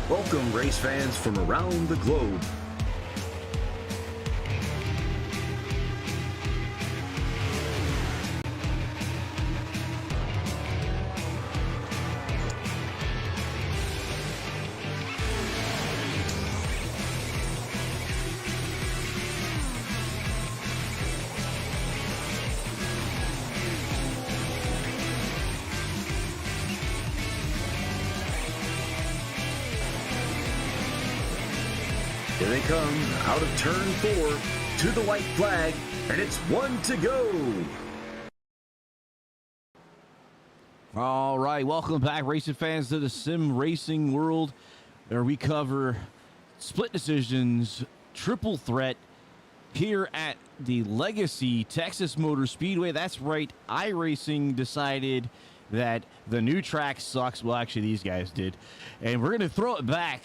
Welcome, race fans from around the globe. Here they come, out of turn 4, to the white flag, and it's 1 to go. All right, welcome back, racing fans, to the sim racing world, where we cover split decisions, triple threat, here at the Legacy Texas Motor Speedway. That's right, iRacing decided that the new track sucks. Well, actually, these guys did. And we're going to throw it back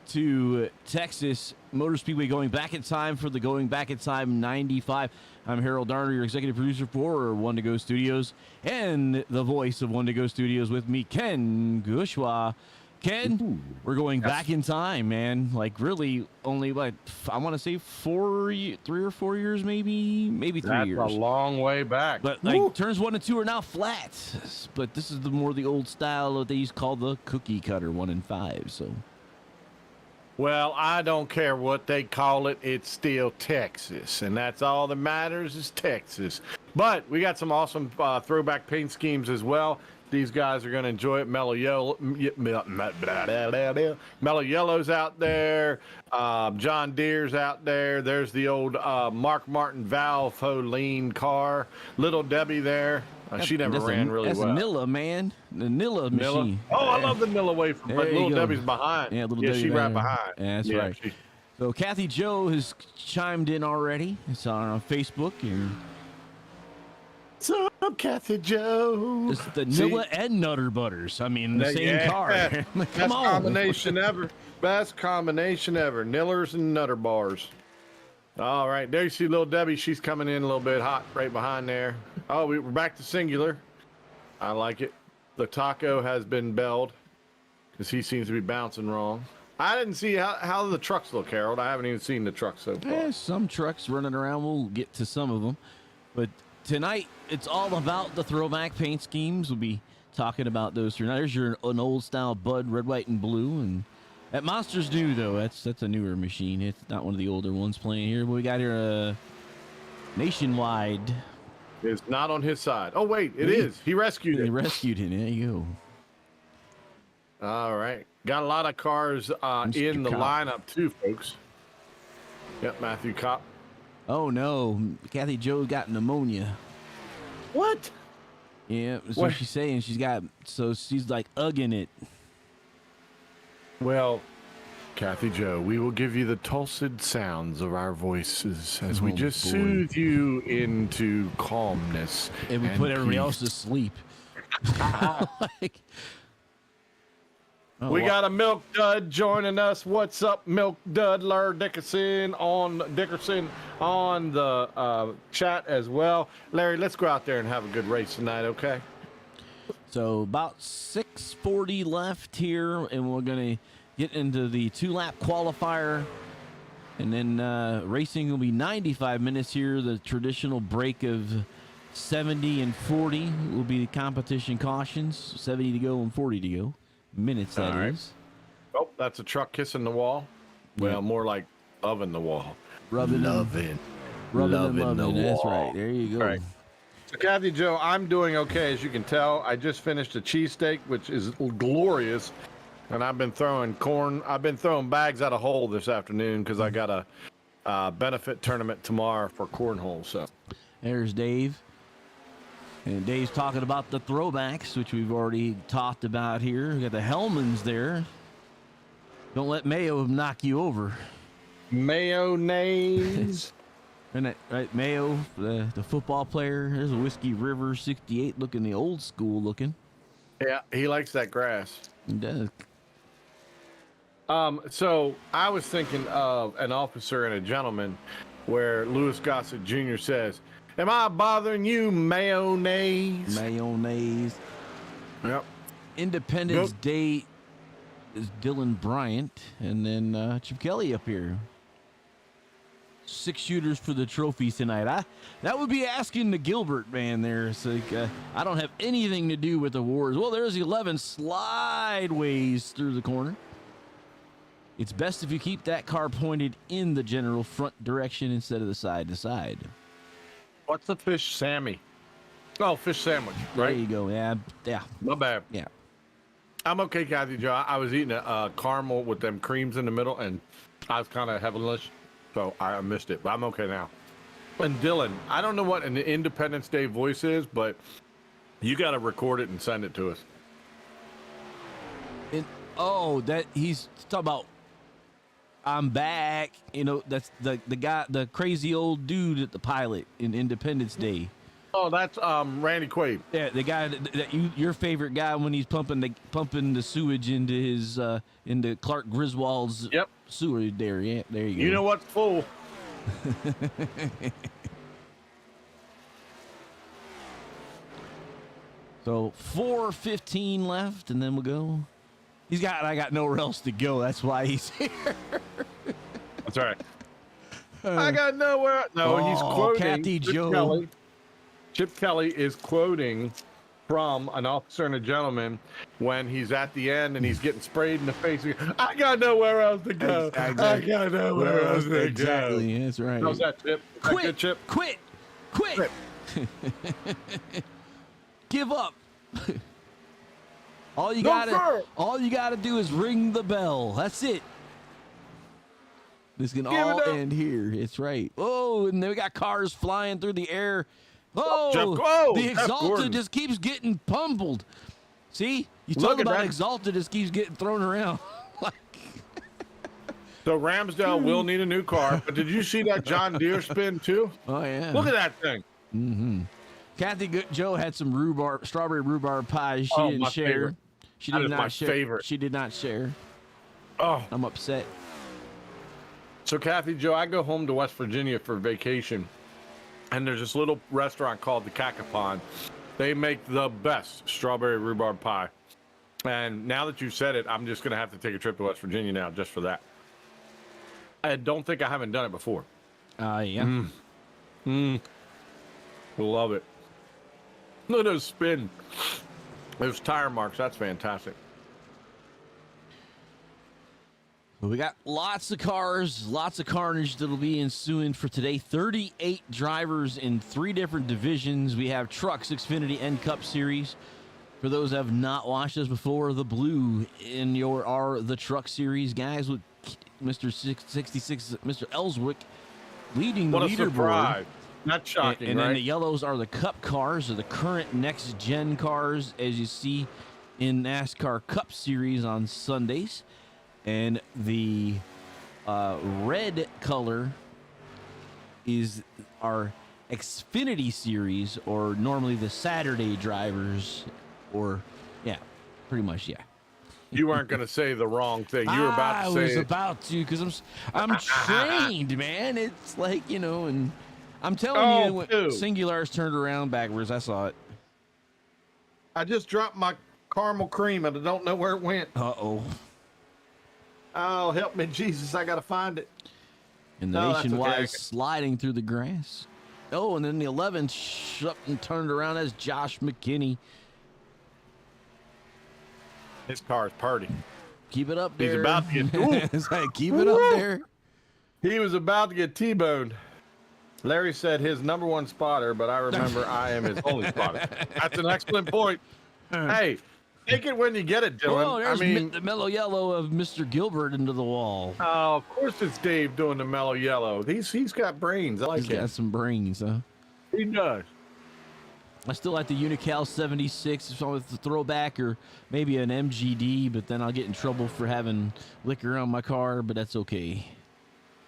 to Texas Motor Speedway, going back in time for the Going Back in Time 95. I'm Harold Darner, your executive producer for One to Go Studios, and the voice of One to Go Studios with me, Ken Gushwa. Ken, we're going back in time, man. Like, really, only, what, I want to say 3 or 4 years, maybe 3 years. That's a long way back. But, like, turns 1 and 2 are now flat. But this is the old style of what they used to call the cookie cutter 1 and 5, so... Well, I don't care what they call it. It's still Texas, and that's all that matters is Texas. But we got some awesome throwback paint schemes as well. These guys are going to enjoy it. Mellow Yellow's out there. John Deere's out there. There's the old Mark Martin Valfo lean car. Little Debbie there. She never ran really well. That's Nilla, man. The Nilla machine. Oh, I love the Nilla wafer, but Little Debbie's behind. Yeah, Little Debbie right behind. Yeah, that's right. So Kathy Joe has chimed in already. It's on Facebook. What's up, Kathy Joe? It's the Nilla and Nutter Butters. I mean, the same car. Best combination ever. Best combination ever. Nillers and Nutter bars. All right, there you see Little Debbie. She's coming in a little bit hot right behind there. Oh, we're back to singular. I like it. The taco has been belled because he seems to be bouncing wrong. I didn't see how the trucks look, Harold. I haven't even seen the trucks so far. Yeah, some trucks running around. We'll get to some of them. But tonight, it's all about the throwback paint schemes. We'll be talking about those tonight. There's an old style Bud, red, white, and blue. And that Monster's new, though. That's a newer machine. It's not one of the older ones playing here. But we got here Nationwide. It's not on his side. Oh, wait, it is. He rescued it. He rescued him. There you go. All right. Got a lot of cars in the lineup, too, folks. Yep, Matthew Kopp. Oh, no. Kathy Joe got pneumonia. What? Yeah, that's what she's saying. She's like ugging it. Well, Kathy Joe, we will give you the dulcet sounds of our voices as we just soothe you into calmness. And we put everybody else to sleep. We got a Milk Dud joining us. What's up, Milk Dud? Larry Dickerson on the chat as well. Larry, let's go out there and have a good race tonight, okay? So about 6:40 left here, and we're going to get into the 2-lap qualifier. And then racing will be 95 minutes here. The traditional break of 70 and 40 will be the competition cautions. 70 to go and 40 to go. Minutes, that is. Oh, that's a truck kissing the wall. Well, more like loving the wall. Loving the wall. That's right. There you go. Right. So, Kathy Joe, I'm doing okay, as you can tell. I just finished a cheesesteak, which is glorious. And I've been throwing corn. I've been throwing bags out of hole this afternoon because I got a benefit tournament tomorrow for cornhole. So there's Dave. And Dave's talking about the throwbacks, which we've already talked about here. We got the Hellmans there. Don't let Mayo knock you over. Mayonnaise. Right, Mayo, the football player. There's a Whiskey River 68 looking, the old school looking. Yeah, he likes that grass. He does. So I was thinking of An Officer and a Gentleman, where Louis Gossett Jr. says, "Am I bothering you, mayonnaise?" Mayonnaise. Yep. Independence Day is Dylan Bryant, and then Chip Kelly up here. 6 shooters for the trophies tonight. That would be asking the Gilbert man there. It's like, I don't have anything to do with awards. Well, there's 11 slideways through the corner. It's best if you keep that car pointed in the general front direction instead of the side to side. What's the fish Sammy? Oh, fish sandwich, right? There you go. Yeah. My bad. Yeah. I'm okay, Kathy Joe. I was eating a caramel with them creams in the middle, and I was kind of heavenlish. So I missed it, but I'm okay now. And Dylan, I don't know what an Independence Day voice is, but you got to record it and send it to us. That he's talking about. I'm back. You know, that's the guy, the crazy old dude at the pilot in Independence Day. Oh, that's Randy Quaid. Yeah, the guy that your favorite guy when he's pumping the sewage into his into Clark Griswold's sewer there. Yeah, there you go. You know what's full? So 4:15 left, and then we'll go. I got nowhere else to go. That's why he's here. That's right. I got nowhere. No, he's quoting Kathy Joe. Kelly. Chip Kelly is quoting from An Officer and a Gentleman when he's at the end and he's getting sprayed in the face. I got nowhere else to go. Exactly. I got nowhere else to Exactly. go. That's right. How's that, Chip? Quit, Chip. Quit. Give up. All you gotta do is ring the bell. That's it. This can all end here. It's right. Oh, and then we got cars flying through the air. Oh, the Exalted just keeps getting pummeled. See? You talk about Exalted just keeps getting thrown around. So Ramsdale will need a new car, but did you see that John Deere spin too? Oh, yeah. Look at that thing. Mm-hmm. Kathy Joe had some strawberry rhubarb pie. She didn't share. Favorite. She did not share. Favorite. She did not share. Oh, I'm upset. So Kathy Joe, I go home to West Virginia for vacation, and there's this little restaurant called the Cacapon. They make the best strawberry rhubarb pie. And now that you've said it, I'm just gonna have to take a trip to West Virginia now just for that. I don't think I haven't done it before. Yeah. Love it. Look at those spin. Those tire marks. That's fantastic. We got lots of cars, lots of carnage that'll be ensuing for today. 38 drivers in 3 different divisions. We have Trucks, Xfinity, and Cup Series. For those that have not watched us before, the blue in are the Truck Series guys with Mr. 66, Mr. Ellswick leading the leaderboard. What a surprise. Not shocking, and right? then the yellows are the Cup cars, or the current next-gen cars, as you see in NASCAR Cup Series on Sundays. And the red color is our Xfinity Series, or normally the Saturday drivers, or, yeah, pretty much, yeah. You weren't going to say the wrong thing. You were about to say I was about to, because I'm trained, man. It's like, you know, and I'm telling you, when Singular's turned around backwards. I saw it. I just dropped my caramel cream, and I don't know where it went. Uh-oh. Oh, help me, Jesus. I got to find it. And the Nationwide sliding through the grass. Oh, and then the 11th up and turned around as Josh McKinney. His car's party. Keep it up there. He's about to get it's like, keep it up there. He was about to get T-boned. Larry said his number one spotter, but I remember I am his only spotter. That's an excellent point. Hey, take it when you get it, Dylan. Oh, there's the mellow yellow of Mr. Gilbert into the wall. Oh, of course it's Dave doing the mellow yellow. He's got brains. I like He's got some brains, huh? He does. I still like the Unical 76, so it's a throwback, or maybe an MGD, but then I'll get in trouble for having liquor on my car, but that's okay.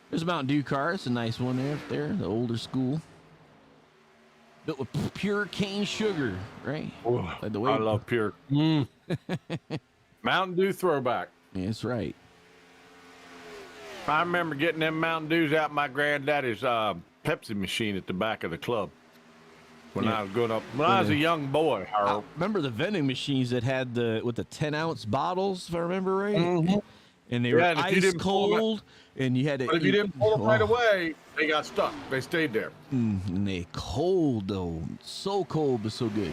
There's a Mountain Dew car. It's a nice one there, the older school. Built with pure cane sugar, right? Ooh, like I love pure. Mountain Dew throwback. Yeah, that's right. I remember getting them Mountain Dews out my granddaddy's Pepsi machine at the back of the club. when I was growing up. When I was a young boy, Harold. Remember the vending machines that had the 10-ounce bottles, if I remember right? Mm-hmm. And they were and if you ice didn't pull them cold, and you had to. But if you didn't pull them right away, they got stuck. They stayed there. And they cold though, so cold but so good.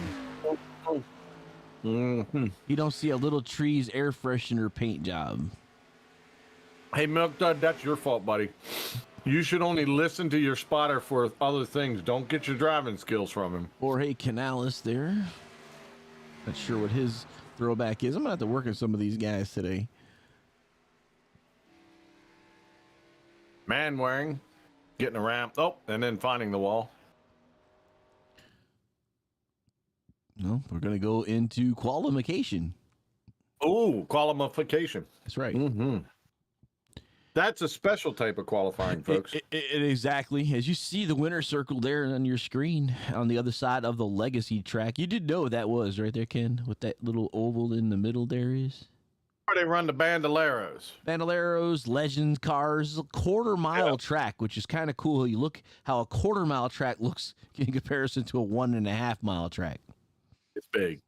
Mm-hmm. You don't see a Little Trees air freshener paint job. Hey, Milk Dud, that's your fault, buddy. You should only listen to your spotter for other things. Don't get your driving skills from him. Jorge Canales there. Not sure what his throwback is. I'm gonna have to work on some of these guys today. Man wearing, getting around. Oh, and then finding the wall. No, we're gonna go into qualification. Ooh, qualification. That's right. Mm-hmm. That's a special type of qualifying, folks. Exactly. As you see the winner circle there on your screen on the other side of the legacy track, you did know what that was right there, Ken, with that little oval in the middle there is. Where they run the Bandoleros. Bandoleros, Legends cars, a quarter-mile track, which is kind of cool. You look how a quarter-mile track looks in comparison to a 1.5-mile track. It's big.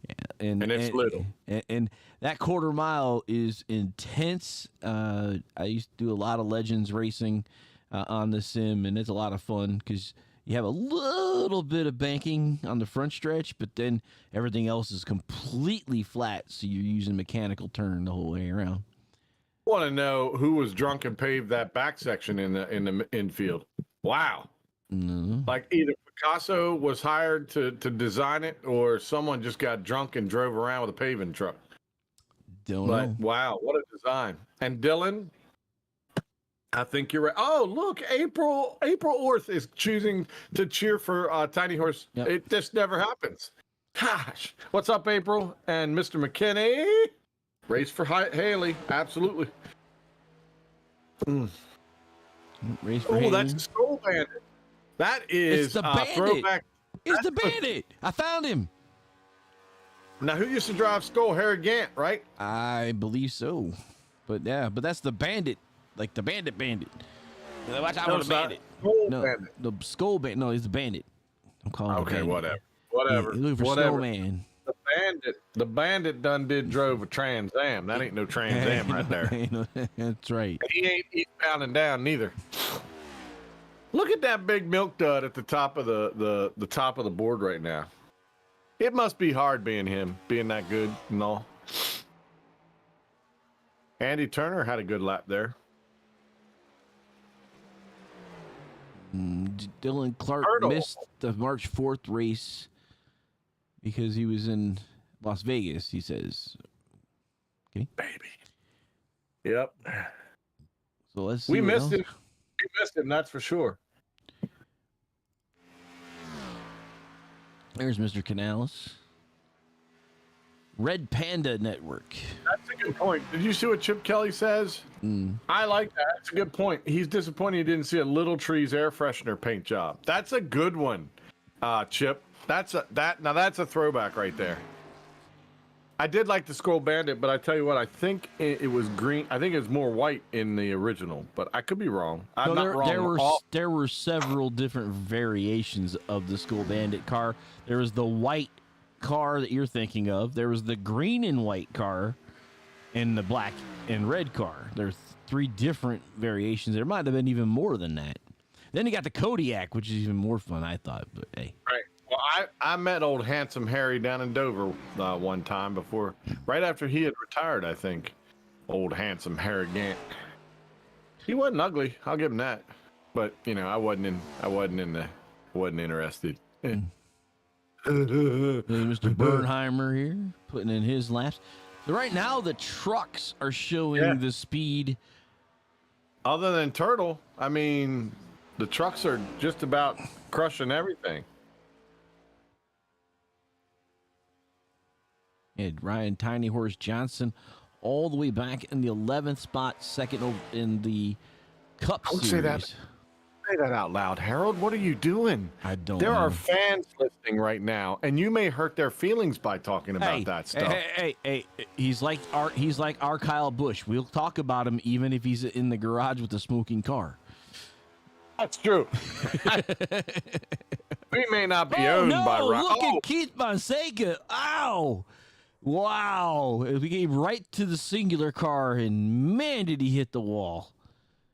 Yeah, and it's little. And that quarter mile is intense. I used to do a lot of Legends racing on the sim, and it's a lot of fun because you have a little bit of banking on the front stretch, but then everything else is completely flat, so you're using mechanical turn the whole way around. I want to know who was drunk and paved that back section in the infield. Wow. Mm-hmm. Like either Picasso was hired to design it, or someone just got drunk and drove around with a paving truck. Don't know. Wow, what a design! And Dylan, I think you're right. Oh, look, April Orth is choosing to cheer for Tiny Horse. Yep. This never happens. Gosh, what's up, April and Mr. McKinney? Race for Haley, absolutely. Race for Oh, Haley. that's a Skull Bandit. That is It's the Bandit. throwback. It's the Bandit. I found him. Now, who used to drive Skull? Harry Gant, right? I believe so. But yeah, but that's the Bandit. Like the Bandit. Watch out for the Bandit. Skull No, Bandit. the Skull Bandit. No, he's the Bandit. I'm calling him Okay, Bandit. whatever. Yeah, you're looking for Whatever. Snowman. The bandit done drove a Trans Am. That ain't no Trans Am right there. That's right. He ain't eastbound down neither. Look at that big Milk Dud at the top of the top of the board right now. It must be hard being him, being that good and all. Andy Turner had a good lap there. Dylan Clark Turtle. missed the March 4th race because he was in Las Vegas, he says. Okay. Baby. Yep. So let's see. We what missed else. him. We missed him, that's for sure. There's Mr. Canales. Red Panda Network. That's a good point. Did you see what Chip Kelly says? I like that. It's a good point. He's disappointed he didn't see a Little Trees air freshener paint job. That's a good one, Chip. That's a throwback right there. I did like the Skull Bandit, but I tell you what, I think it was green. I think it was more white in the original, but I could be wrong. I'm not wrong. There were several different variations of the Skull Bandit car. There was the white car that you're thinking of. There was the green and white car, and the black and red car. There's 3 different variations. There might have been even more than that. Then you got the Kodiak, which is even more fun, I thought. But hey, Right. Well, I met old handsome Harry down in Dover one time before, right after he had retired, I think. Old handsome Harry Gant. He wasn't ugly. I'll give him that. But you know, I wasn't interested. Mr. Bernheimer here putting in his laps. So right now the trucks are showing the speed. Other than Turtle, I mean, the trucks are just about crushing everything. And Ryan Tiny Horse Johnson all the way back in the 11th spot, second in the Cup Don't Series. say that. Say that out loud, Harold. What are you doing? I don't There know. are fans listening right now, and you may hurt their feelings by talking about that stuff. Hey, he's like our Kyle Busch. We'll talk about him even if he's in the garage with a smoking car. That's true. We may not be Oh owned no! by Ryan. Look at Keith Fonseca. Ow! Wow! We came right to the singular car, and man, did he hit the wall.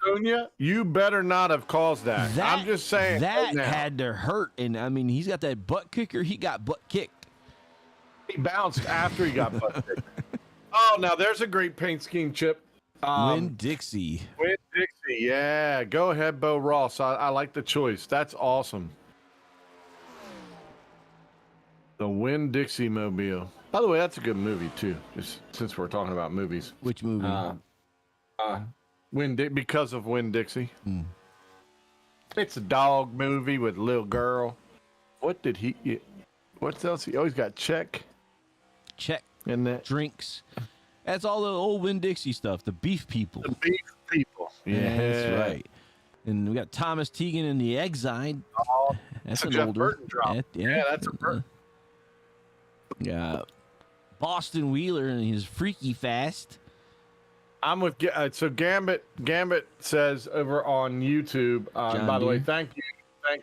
Sonia, you better not have caused that. I'm just saying. That right now. had to hurt, and I mean, he's got that butt kicker. He got butt kicked. He bounced after he got busted. Oh, now there's a great paint scheme, Chip. Winn-Dixie. Winn-Dixie, yeah. Go ahead, Bo Ross. I like the choice. That's awesome. The Winn-Dixie Mobile. By the way, that's a good movie too. Just since we're talking about movies. Which movie? Because of Winn-Dixie. It's a dog movie with a little girl. What did he? What else? He always got check. In that Drinks. That's all the old Winn-Dixie stuff. The beef people. The beef people. Yeah, that's right. And we got Thomas Tegan and the Exide. Oh, that's a an Jeff older. Burton drop. Yeah, that's a Burton. Yeah. Boston Wheeler and his Freaky Fast. I'm with so Gambit says over on YouTube. By the way, thank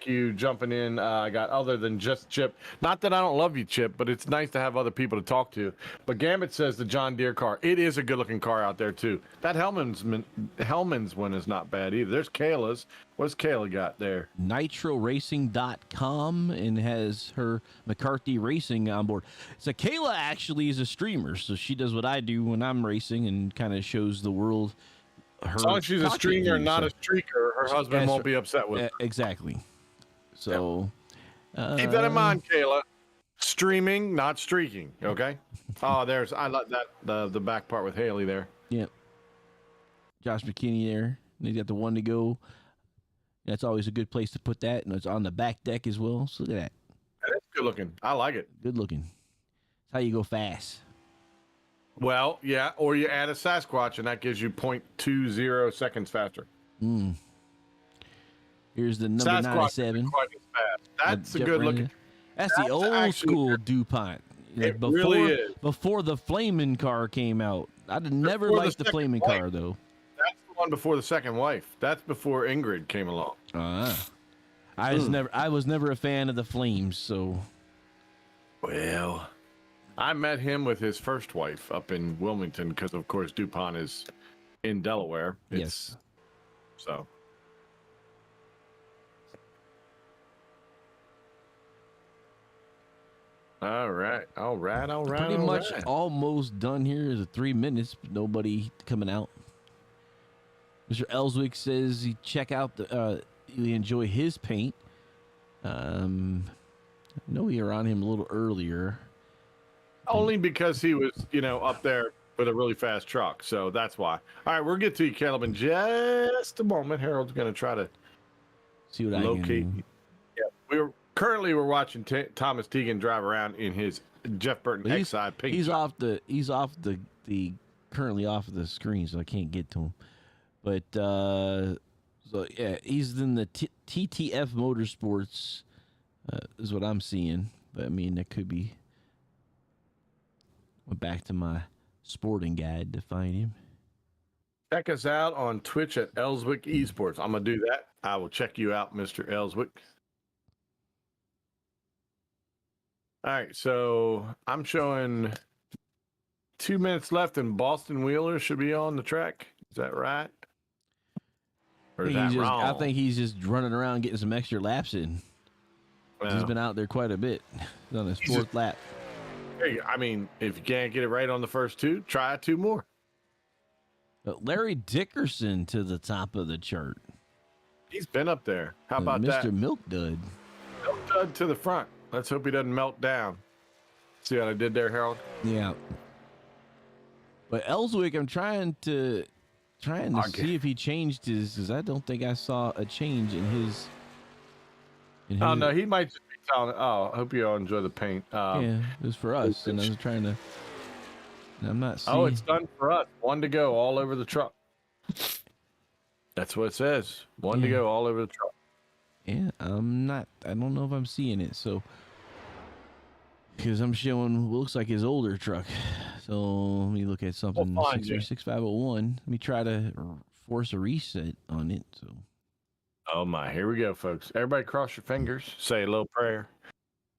you jumping in. I got other than just Chip. Not that I don't love you, Chip, but it's nice to have other people to talk to. But Gambit says the John Deere car. It is a good looking car out there too. That Hellman's one is not bad either. There's Kayla's. What's Kayla got there? NitroRacing.com and has her McCarthy Racing on board. So Kayla actually is a streamer, so she does what I do when I'm racing and kind of shows the world her. As long as she's a streamer, not a streaker, her husband won't be upset with her. Exactly. So keep that in mind, Kayla. Streaming, not streaking. Okay. Oh, I like that the back part with Haley there. Yep. Josh McKinney there. They got the one to go. That's always a good place to put that, and it's on the back deck as well. So look at that. That's good looking. I like it. Good looking. That's how you go fast. Well, yeah, or you add a Sasquatch, and that gives you 0.20 seconds faster. Here's the number Sasquatch 97. Quite as fast. That's a good looking. That's the old school DuPont. It really is. Before the flaming car came out. I'd never liked the flaming car, though. That's the one before the second wife. That's before Ingrid came along. I was never a fan of the flames, so. Well, I met him with his first wife up in Wilmington because, of course, DuPont is in Delaware. Yes. So. All right. Pretty much almost done here. Is 3 minutes, but nobody coming out. Mr. Ellswick says he check out you enjoy his paint. I know we were on him a little earlier. Only because he was, up there with a really fast truck. So that's why. All right, we'll get to you, Caleb, in just a moment. Harold's going to try to see what locate. I can. Yeah, we're watching Thomas Tegan drive around in his Jeff Burton Exide pink. He's off the currently off of the screen, so I can't get to him. But so yeah, he's in the TTF Motorsports is what I'm seeing. But I mean, that could be. Went back to my sporting guide to find him. Check us out on Twitch at Ellswick Esports. I'm gonna do that. I will check you out, Mr. Ellswick. All right, so I'm showing 2 minutes left, and Boston Wheeler should be on the track. Is that right? Or is that wrong? I think he's just running around getting some extra laps in. Well, he's been out there quite a bit. He's on his fourth lap. I mean, if you can't get it right on the first two, try 2 more. But Larry Dickerson to the top of the chart. He's been up there. How about Mr. that? Mr. Milk Dud. Milk Dud to the front. Let's hope he doesn't melt down. See what I did there, Harold? Yeah. But Ellswick, I'm trying to see if he changed his, because I don't think I saw a change in his. Oh, no, he might just be telling. Oh, I hope you all enjoy the paint. Yeah, it was for us, and I was trying to. I'm not seeing. Oh, it's done for us. 1 to go all over the truck. That's what it says. 1 to go all over the truck. Yeah, I don't know if I'm seeing it. So, because I'm showing what looks like his older truck. So let me look at something. 63501. Let me try to force a reset on it. So. Oh my, here we go, folks. Everybody cross your fingers, say a little prayer.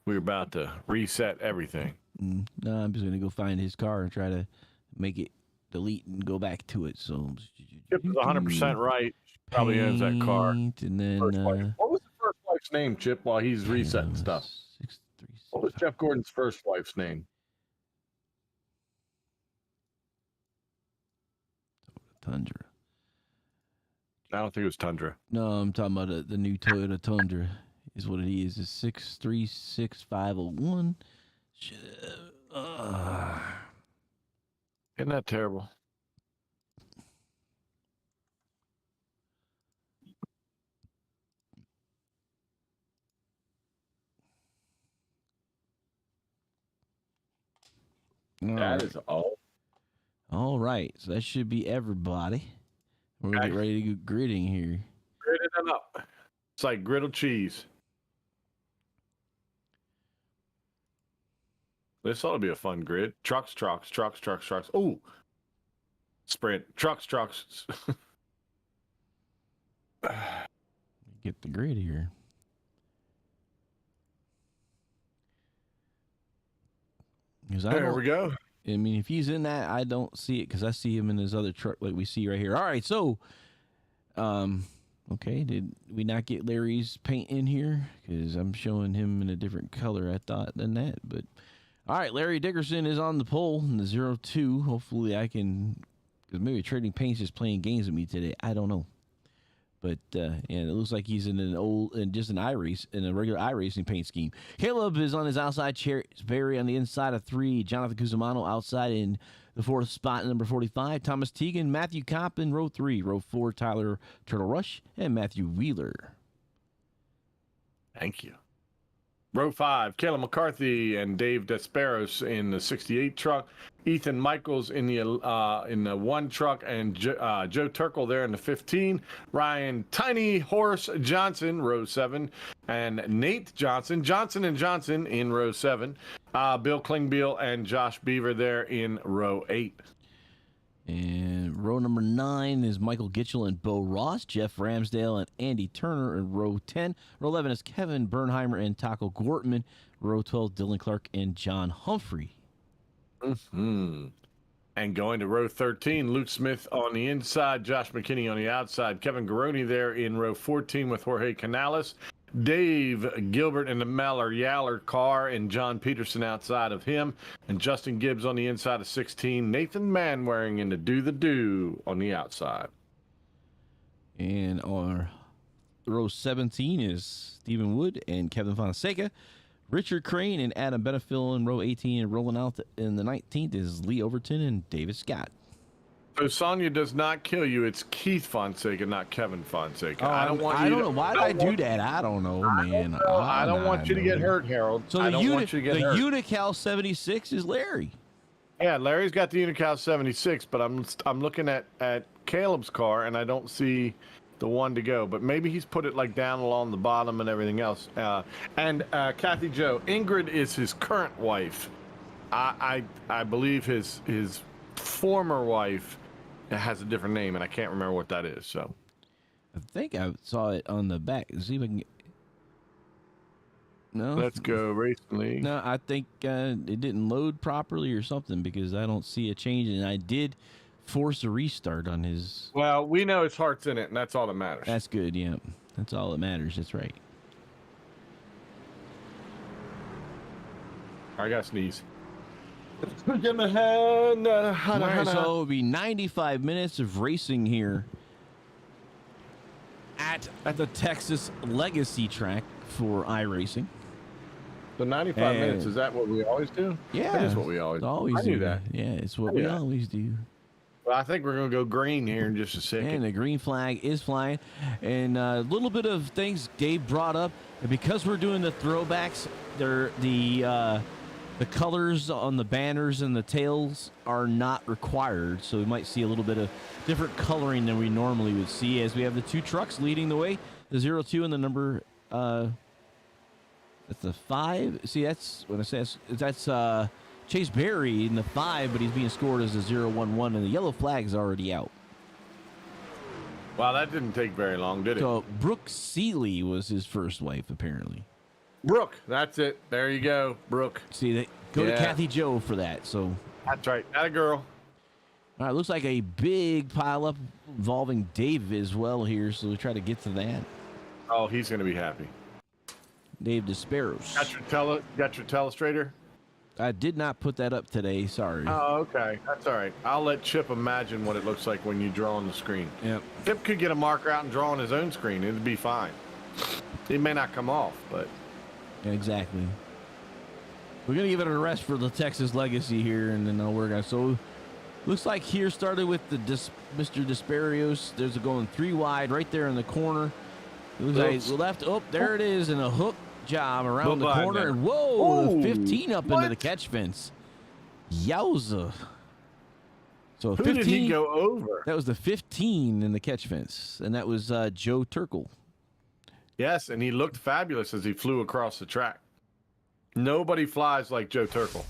We're about to reset everything. No, I'm just gonna go find his car and try to make it delete and go back to it. So Chip is 100% right. Probably owns that car. And then What was the first wife's name, Chip, while he's resetting stuff? 636. What was Jeff Gordon's first wife's name? Tundra. I don't think it was Tundra. No, I'm talking about the new Toyota Tundra. Is what it is. It's 636501. Isn't that terrible? That is all. All right. So that should be everybody. We're going to get ready to go gridding here. Gridded it up. It's like griddled cheese. This ought to be a fun grid. Trucks. Oh, sprint. Trucks. Get the grid here. There we go. I mean, if he's in that, I don't see it because I see him in his other truck like we see right here. All right, so, okay, did we not get Larry's paint in here? Because I'm showing him in a different color, I thought, than that. But, all right, Larry Dickerson is on the pole in the 0-2. Hopefully I can, because maybe Trading Paint's just playing games with me today. I don't know. But and it looks like he's in just an iRace, in a regular iRacing paint scheme. Caleb is on his outside chair. It's Barry on the inside of 3. Jonathan Cusimano outside in the 4th spot, number 45. Thomas Teagan, Matthew Kopp in row 3. Row 4, Tyler Turtle Rush, and Matthew Wheeler. Thank you. Row 5, Caleb McCarthy and Dave Desperos in the 68 truck. Ethan Michaels in the 1 truck, and Joe Turkle there in the 15. Ryan Tiny Horse Johnson, row 7, and Nate Johnson in row 7. Bill Klingbeil and Josh Beaver there in row 8. And row number 9 is Michael Gitchell and Bo Ross, Jeff Ramsdale and Andy Turner in row 10. Row 11 is Kevin Bernheimer and Taco Gortman. Row 12, Dylan Clark and John Humphrey. And going to row 13, Luke Smith on the inside, Josh McKinney on the outside, Kevin Garoni there in row 14 with Jorge Canales. Dave Gilbert in the Mallard Yaller car, and John Peterson outside of him, and Justin Gibbs on the inside of 16. Nathan Manwaring in the Do on the outside. And our row 17 is Stephen Wood and Kevin Fonseca. Richard Crane and Adam Benefiel in row 18, and rolling out in the 19th is Lee Overton and David Scott. So Sonya does not kill you. It's Keith Fonseca, not Kevin Fonseca. I don't know. Why did I do that? I don't know, man. I don't want you to get hurt, Harold. So the Unical 76 is Larry. Yeah, Larry's got the Unical 76, but I'm looking at Caleb's car, and I don't see the one to go. But maybe he's put it like down along the bottom and everything else. And Kathy Joe, Ingrid is his current wife. I believe his former wife has a different name, and I can't remember what that is. So I think I saw it on the back. See if I can get... No. Let's go Racing League. No, I think it didn't load properly or something, because I don't see a change, and I did force a restart on his... Well, we know his heart's in it, and that's all that matters. That's good, yeah. That's all that matters. That's right. I got to sneeze. Get my hand. So it'll be 95 minutes of racing here at the Texas Legacy track for iRacing. So 95 minutes, is that what we always do? Yeah. That is what we always do. I knew that. Yeah, it's what we always do. Well, I think we're going to go green here in just a second. And the green flag is flying. And a little bit of things Dave brought up. And because we're doing the throwbacks, the colors on the banners and the tails are not required, so we might see a little bit of different coloring than we normally would see, as we have the 2 trucks leading the way, the 0-2 and the number, that's the 5. See, that's what I say. That's Chase Berry in the 5, but he's being scored as a 0-1-1, and the yellow flag is already out. Wow, that didn't take very long, did it? So Brooke Seeley was his first wife, apparently. Brooke, that's it. There you go, Brooke. See, they go to Yeah. Kathy Joe for that. So, That's right. That a girl. all right, looks like a big pileup involving Dave as well here. So we try to get to that. Oh, he's gonna be happy. Dave Desperos. Got your telestrator? I did not put that up today. Sorry. Oh, okay. That's all right. I'll let Chip imagine what it looks like when you draw on the screen. Yep. Chip could get a marker out and draw on his own screen. It'd be fine. It may not come off, but Exactly. We're gonna give it a rest for the Texas Legacy here, and then I'll work on. So, looks like here started with the Mr. Desperios. There's a going 3 wide right there in the corner. It looks Oops. like left. Oh, there it is, and a hook job around the Bye-bye corner, there. and whoa, Oh, 15 up into what? the catch fence. Yowza! So who 15. did he go over? That was the 15 in the catch fence, and that was Joe Turkle. Yes, and he looked fabulous as he flew across the track. Nobody flies like Joe Turkle.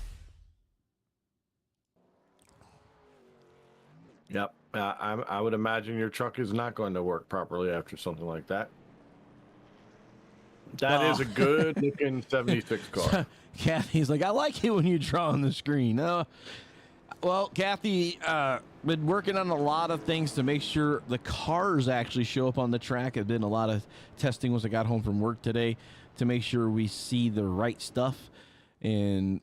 Yep. I would imagine your truck is not going to work properly after something like that. That is a good looking 76 car. Kathy's like, I like it when you draw on the screen. Well, Kathy, been working on a lot of things to make sure the cars actually show up on the track. Have been a lot of testing once I got home from work today to make sure we see the right stuff, and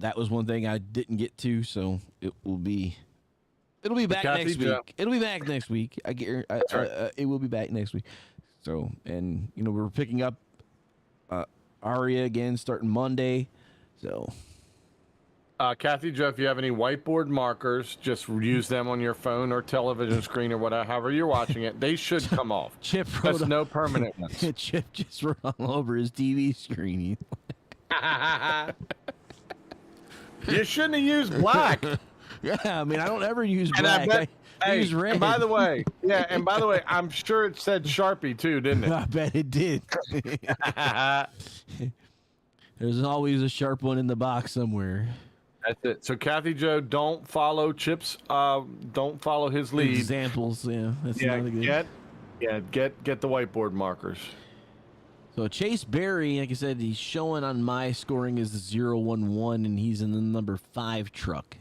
that was one thing I didn't get to. So it'll be back Kathy next Joe. week. It'll be back next week. It will be back next week. So, and we're picking up Aria again starting Monday. So. Kathy Joe, if you have any whiteboard markers, just use them on your phone or television screen or whatever, however you're watching it. They should come off. Chip That's wrote no permanent ones. Chip just wrote all over his TV screen. You shouldn't have used black. Yeah, I mean, I don't ever use And I black. bet, I use red. and by the way, I'm sure it said Sharpie too, didn't it? I bet it did. There's always a sharp one in the box somewhere. That's it. So Kathy Joe, don't follow Chip's. Don't follow his lead. Examples, yeah. That's Yeah, another good. get the whiteboard markers. So Chase Berry, like I said, he's showing on my scoring is the 011, and he's in the number 5 truck.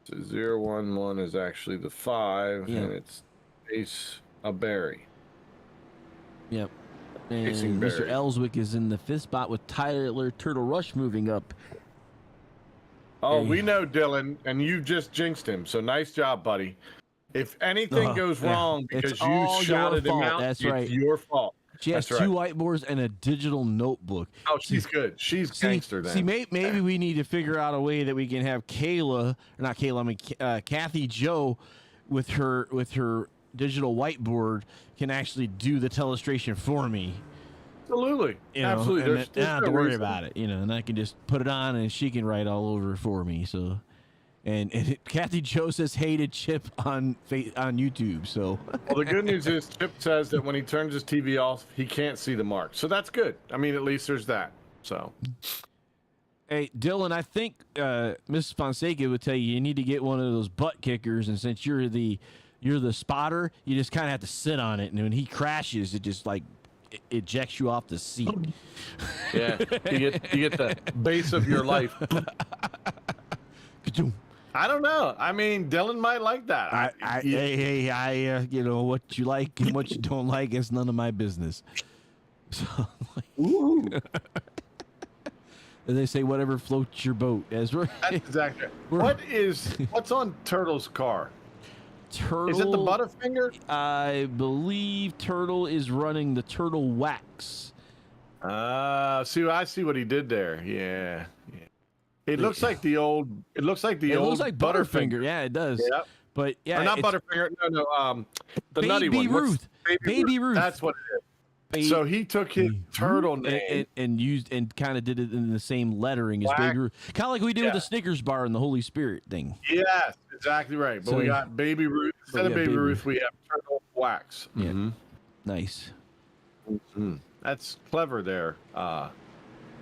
So 011 is actually the 5, Yeah. and it's Ace a Berry. Yep. And Chasing Mr. Berry. Ellswick is in the 5th spot with Tyler Turtle Rush moving up. Oh, Hey. we know Dylan, and you just jinxed him. So nice job, buddy. If anything goes yeah. wrong It's because you all your shouted him fault. out, That's it's right. your fault. She has That's 2 right. whiteboards and a digital notebook. Oh, she's good. She's gangster then. Maybe we need to figure out a way that we can have Kathy Joe with her digital whiteboard can actually do the telestration for me. Absolutely. And Absolutely. then There's I don't have to no worry reason. about it, and I can just put it on and she can write all over it for me. So, and Kathy Joe says hey to Chip on YouTube. So, Well, the good news is Chip says that when he turns his TV off, he can't see the mark. So that's good. I mean, at least there's that. So hey Dylan, I think Mrs. Fonseca would tell you need to get one of those butt kickers, and since you're the spotter, you just kind of have to sit on it, and when he crashes, it just like ejects you off the seat. yeah, you get the base of your life. Ka-choom. I don't know. I mean, Dylan might like that. You know what you like and what you don't like is none of my business. So, Ooh, as they say, whatever floats your boat. As we're that's exactly. What's on Turtle's car? Turtle, Is it the Butterfinger? I believe Turtle is running the Turtle Wax. I see what he did there. Yeah. It looks like the old. It looks like It looks like Butterfinger. Yeah, it does. Yep. But yeah, Or not it's Butterfinger. No. The nutty Baby one. Ruth. What's Baby Ruth. That's what it is. So he took his turtle name. and used and kind of did it in the same lettering as Black. Baby Ruth, kind of like we did with Yeah. the Snickers bar and the Holy Spirit thing. Yes, exactly right. But So- we got Baby Ruth. Instead of yeah, Baby Baby Ruth, we have Turtle Wax. Yeah. Mhm. Nice. Mhm. That's clever there,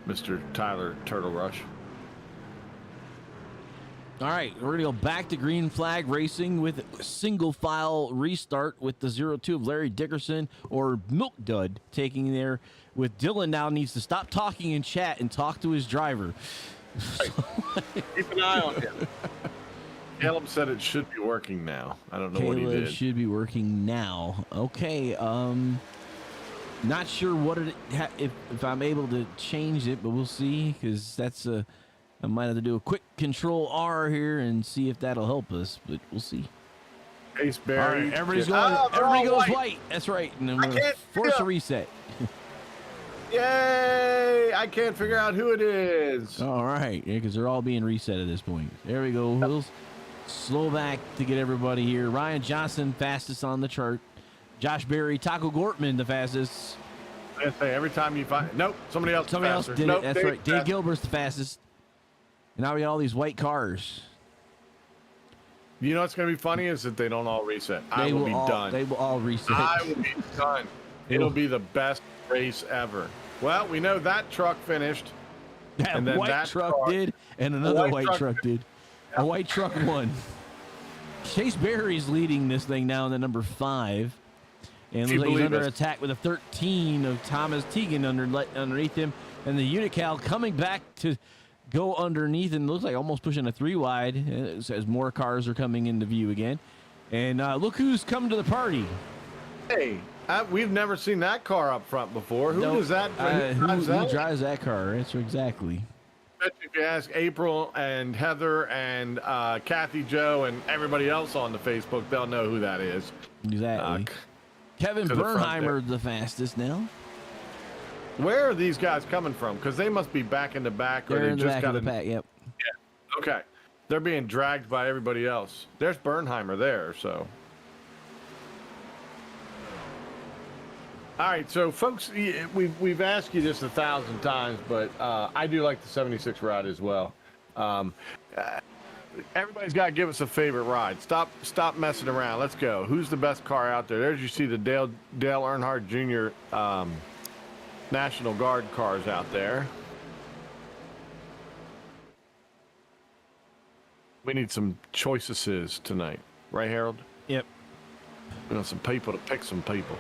Mr. Tyler Turtle Rush. All right, we're going to go back to green flag racing with a single file restart with the 0-2 of Larry Dickerson or Milk Dud taking there with Dylan now needs to stop talking in chat and talk to his driver. Keep an eye on him. Caleb said it should be working now. I don't know what he did. Should be working now. Okay, not sure what if I'm able to change it, but we'll see because that's I might have to do a quick Control R here and see if that'll help us, but we'll see. Ace Barry. All right, everybody's going. Everybody goes white. That's right. And then we're gonna force a reset. Yay! I can't figure out who it is. All right, yeah, because they're all being reset at this point. There we go. We'll slow back to get everybody here. Ryan Johnson, fastest on the chart. Josh Berry, Taco Gortman, the fastest. I say every time you find nope, somebody else did it. That's right. Dave Gilbert's the fastest. And now we got all these white cars. You know what's going to be funny is that they don't all reset. I will be done. They will all reset. I will be done. It'll be the best race ever. Well, we know that truck finished. That and then white that truck did, and another white truck did. Yep. A white truck won. Chase Berry's leading this thing now in the number 5. And he's under attack with a 13 of Thomas Teagan underneath him. And the Unical coming back to go underneath and looks like almost pushing a 3 wide as more cars are coming into view again. And look who's coming to the party. Hey, we've never seen that car up front before. Who does that? Who drives that car? That's exactly. If you ask April and Heather and Kathy Joe and everybody else on the Facebook, they'll know who that is. Exactly. Kevin Bernheimer the fastest now. Where are these guys coming from? Because they must be back in the back, or they just got the pack. Yep. Yeah. Okay. They're being dragged by everybody else. There's Bernheimer there. So. All right, so folks, we've asked you this 1,000 times, but I do like the 76 ride as well. Everybody's got to give us a favorite ride. Stop messing around. Let's go. Who's the best car out there? There's you see the Dale Earnhardt Jr. National Guard cars out there. We need some choices tonight, right, Harold? Yep. We want some people to pick some people.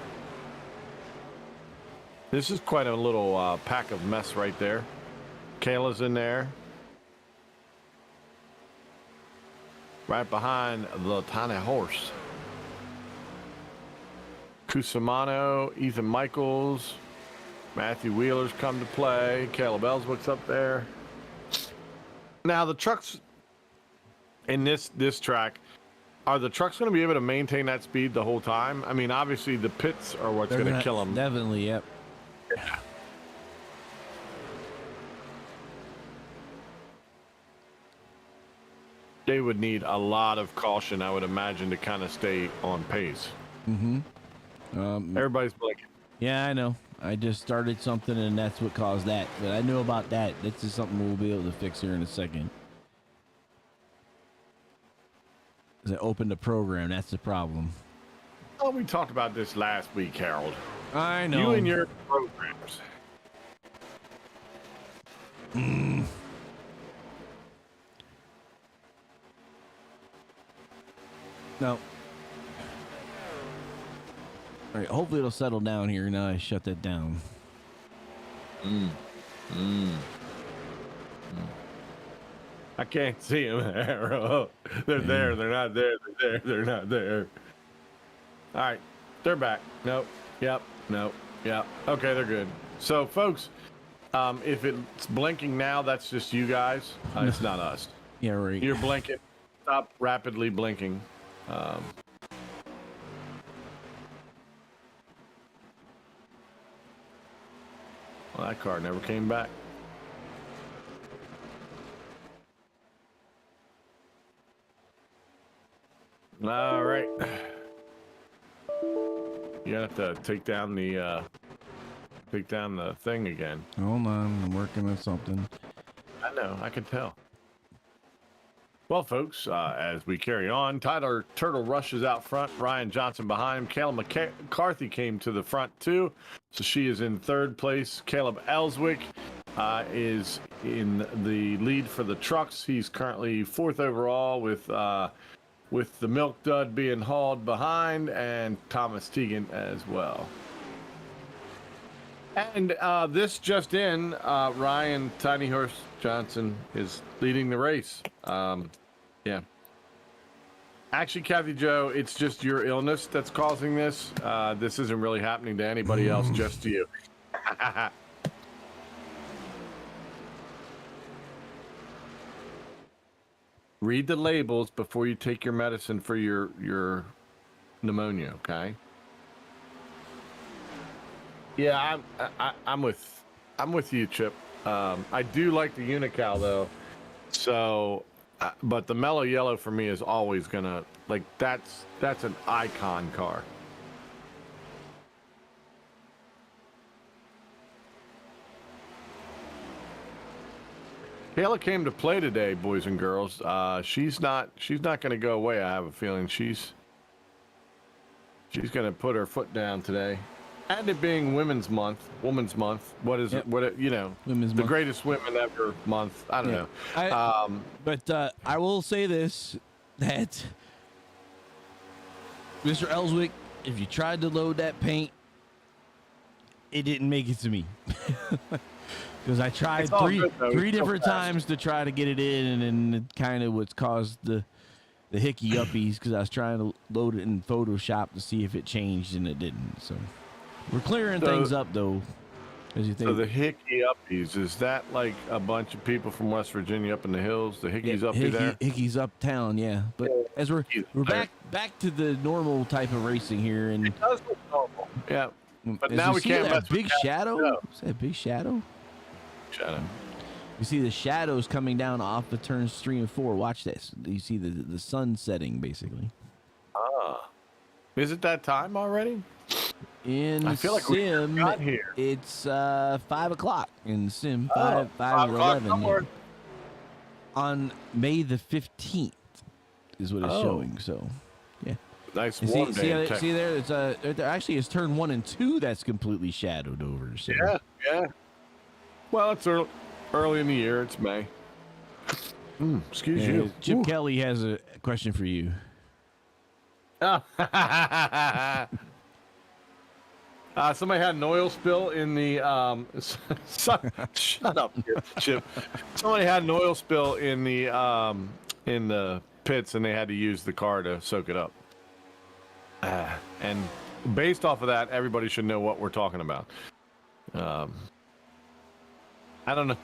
This is quite a little pack of mess right there. Kayla's in there. Right behind the tiny horse. Cusimano, Ethan Michaels, Matthew Wheeler's come to play. Caleb Ellswick's up there. Now the trucks in this track, are the trucks going to be able to maintain that speed the whole time? I mean, obviously the pits are what's going to kill them. Definitely, yep. Yeah. They would need a lot of caution, I would imagine, to kind of stay on pace. Mm-hmm. Everybody's blinking. Yeah, I know. I just started something, and that's what caused that. But I know about that. This is something we'll be able to fix here in a second. As I opened the program, that's the problem. Oh, we talked about this last week, Harold. I know. You and your programs. No. All right, hopefully it'll settle down here now I shut that down. I can't see them, Harold. They're there. They're not there. They're there. They're not there. All right. They're back. Nope. Yep. Nope. Yep. Okay, they're good. So, folks, if it's blinking now, that's just you guys. It's not us. Yeah, right. You're blinking. Stop rapidly blinking. Well, that car never came back. All right. You have to take down the thing again. Hold on, I'm working on something. I know, I can tell. Well, folks, as we carry on, Tyler Turtle rushes out front. Ryan Johnson behind him. Kayla McCarthy came to the front too, so she is in third place. Caleb Ellswick is in the lead for the trucks. He's currently 4th overall with the Milk Dud being hauled behind, and Thomas Teagan as well. And this just in, Ryan Tiny Horse Johnson is leading the race. Yeah. Actually, Kathy Joe, it's just your illness that's causing this. This isn't really happening to anybody else, just to you. Read the labels before you take your medicine for your pneumonia, okay? Yeah, I'm with you, Chip. I do like the Unical though, so but the Mellow Yellow for me is always gonna, like, that's an icon car. Kayla came to play today, boys and girls. She's not gonna go away. I have a feeling she's gonna put her foot down today. And it being Women's Month, what is it? Women's the Month. Greatest Women Ever month. I don't know. But I will say this, that Mr. Ellswick, if you tried to load that paint, it didn't make it to me. Because I tried three different times to try to get it in, and it kind of what's caused the hickey uppies, because I was trying to load it in Photoshop to see if it changed, and it didn't. So we're clearing things up, though, as you think. So the hickey uppies, is that like a bunch of people from West Virginia up in the hills? The hickeys uppy there? Hickey's uptown, yeah. But as we're back to the normal type of racing here, and it does look normal. Yeah. But as now we can't that mess big with shadow. No. Is that a big shadow? Shadow. You see the shadows coming down off the turns 3 and 4. Watch this. You see the sun setting, basically. Is it that time already? In I feel like Sim, we got here. It's 5 o'clock in Sim. 5:11. Yeah. On May the 15th is what it's showing. So, yeah. Nice You warm day. see there, it's actually it's turn 1 and 2 that's completely shadowed over. So. Yeah. Well, it's early in the year. It's May. Excuse you. Chip Kelly has a question for you. Somebody had an oil spill in the shut up, Chip. Somebody had an oil spill in the pits, and they had to use the car to soak it up. And based off of that, everybody should know what we're talking about. I don't know.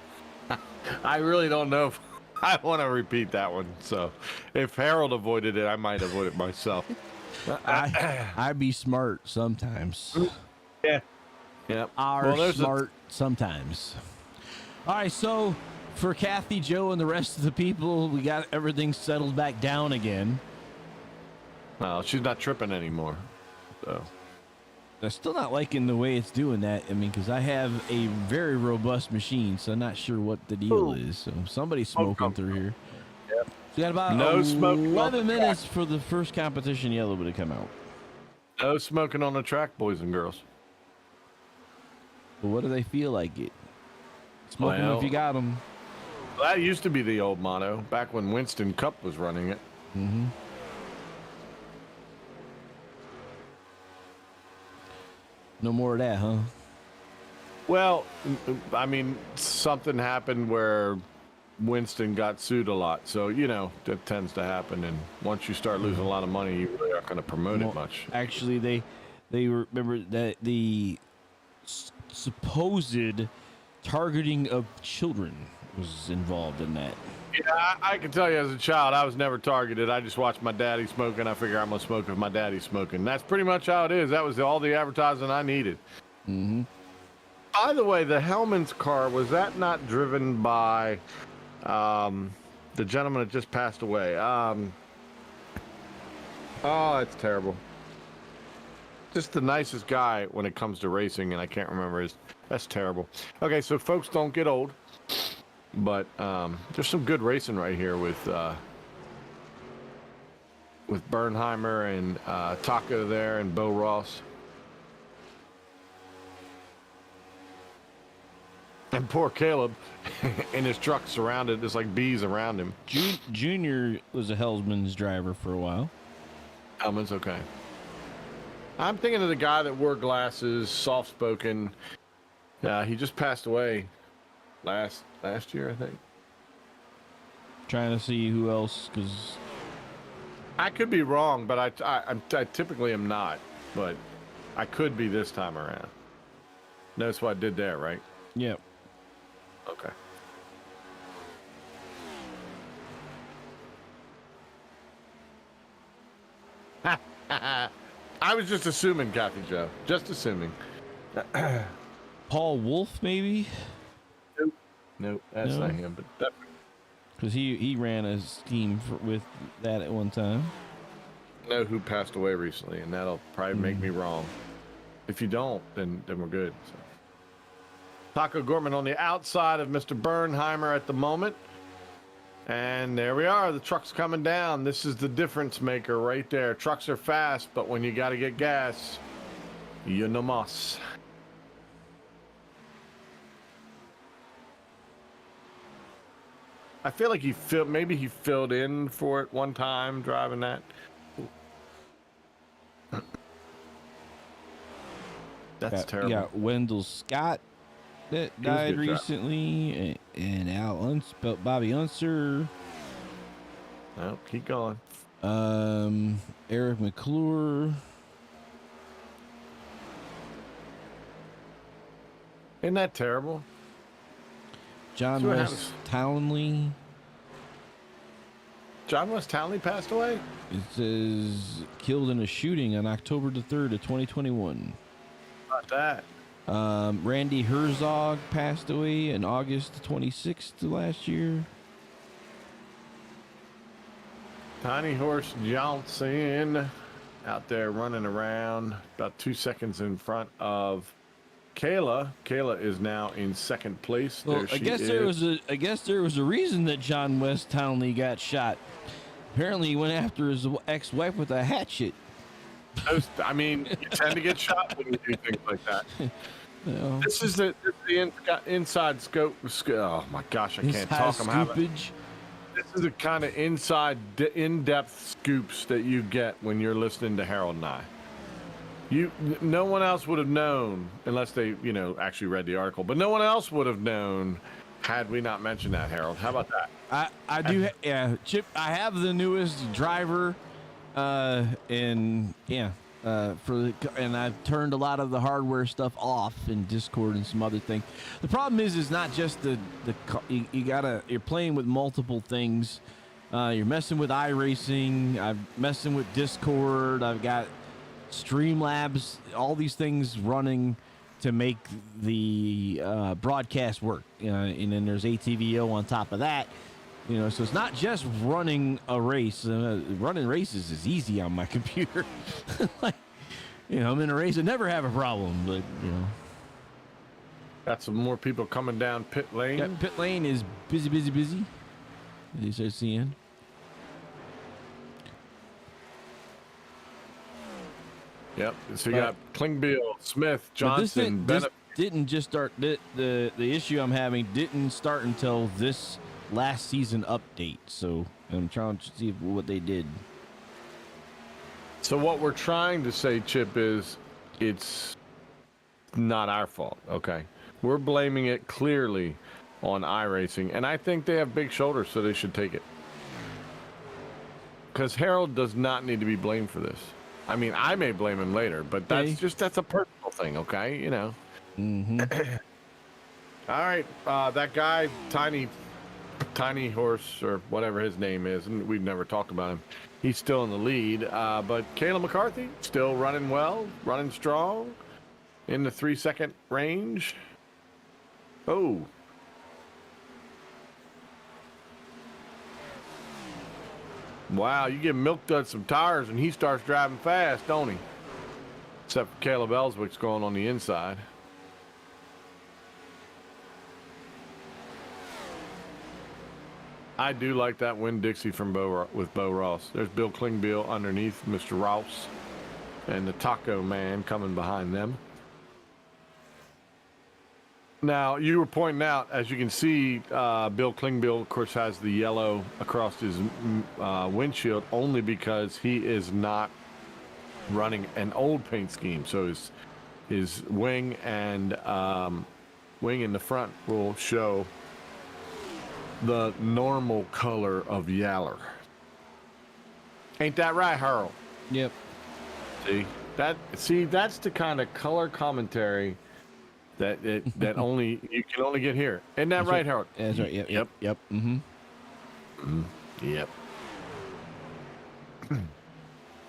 I really don't know if I want to repeat that one. So if Harold avoided it, I might avoid it myself. I'd be smart sometimes. Yeah. Smart sometimes. All right, so for Kathy, Joe, and the rest of the people, we got everything settled back down again. Well, she's not tripping anymore. So I'm still not liking the way it's doing that. I mean, because I have a very robust machine, so I'm not sure what the deal is. So somebody's smoking through here. Yep. So we got about No smoking 11 minutes for the first competition yellow to come out. No smoking on the track, boys and girls. But what do they feel like it? Smoke 'em if you got them. That used to be the old motto back when Winston Cup was running it. Mm-hmm. No more of that, huh? Well, I mean, something happened where Winston got sued a lot. So, that tends to happen. And once you start losing a lot of money, you really aren't going to promote it much. Actually, they remember that the supposed targeting of children was involved in that. Yeah, I can tell you as a child, I was never targeted. I just watched my daddy smoking. I figure I'm going to smoke if my daddy's smoking. That's pretty much how it is. That was all the advertising I needed. Mm-hmm. By the way, the Hellman's car, was that not driven by the gentleman that just passed away? It's terrible. Just the nicest guy when it comes to racing, and I can't remember his. That's terrible. Okay, so folks don't get old. But there's some good racing right here with Bernheimer and Taco there and Bo Ross. And poor Caleb in his truck surrounded, there's like bees around him. Junior was a Hellman's driver for a while. Hellman's okay. I'm thinking of the guy that wore glasses, soft-spoken. He just passed away last year, I think. Trying to see who else, because I could be wrong, but I typically am not. But I could be this time around. Notice what I did there, right? yeah. Okay. I was just assuming, Kathy Joe. Just assuming. Paul Wolf, maybe, Nope, that's No. not him. But that, because he ran a scheme with that at one time. know who passed away recently, and that'll probably make me wrong. If you don't, then we're good. So. Taco Gorman on the outside of Mr. Bernheimer at the moment. And there we are. The truck's coming down. This is the difference maker right there. Trucks are fast, but when you got to get gas, you no mas. I feel like maybe he filled in for it one time driving that. That's terrible. You got Wendell Scott that He was a died good driver. recently, and Bobby Unser, No, keep going. Eric McClure. Isn't that terrible? John See what West happens. Townley. John West Townley passed away? It says killed in a shooting on October the 3rd of 2021. About that. Randy Herzog passed away in August the 26th of last year. Tiny Horse Johnson out there running around about 2 seconds in front of Kayla. Kayla is now in second place. Well, There she I guess there was a reason that John West Townley got shot. Apparently, he went after his ex-wife with a hatchet. I mean, you tend to get shot when you do things like that. You know, This is the inside scope. Oh my gosh, I his can't high talk. I'm having. scoopage. This is the kind of in-depth scoops that you get when you're listening to Harold and I. No one else would have known unless they, actually read the article. But no one else would have known had we not mentioned that, Harold. How about that? I do, Chip. I have the newest driver, and I've turned a lot of the hardware stuff off in Discord and some other things. The problem is not just you're playing with multiple things. You're messing with iRacing. I'm messing with Discord. I've got Streamlabs, all these things running to make the broadcast work. And then there's ATVO on top of that. So it's not just running a race. Running races is easy on my computer. I'm in a race and never have a problem. But Got some more people coming down pit lane. yeah, pit lane is busy. As you start seeing. Yep. So you got Klingbeil, Smith, Johnson, This Bennett. didn't just start. The issue I'm having didn't start until this last season update. So I'm trying to see what they did. So what we're trying to say, Chip, is it's not our fault. Okay, we're blaming it clearly on iRacing, and I think they have big shoulders, so they should take it. Because Harold does not need to be blamed for this. I mean, I may blame him later, but that's a personal thing, okay? Mm-hmm. All right, that guy, Tiny Horse, or whatever his name is, and we've never talked about him. He's still in the lead, but Kayla McCarthy still running well, running strong, in the 3-second range. Oh. Wow, you give Milk Dud some tires and he starts driving fast, don't he? Except for Caleb Ellswick's going on the inside. I do like that Winn-Dixie from Bo Ross. There's Bill Klingbeil underneath Mr. Ross and the Taco Man coming behind them. Now, you were pointing out, as you can see, Bill Klingbeil, of course, has the yellow across his windshield only because he is not running an old paint scheme. So his wing and wing in the front will show the normal color of yaller. Ain't that right, Harold? Yep. See, that's the kind of color commentary that only you can only get here. Isn't that right, Harold? That's right. Yep. Mm-hmm. Yep.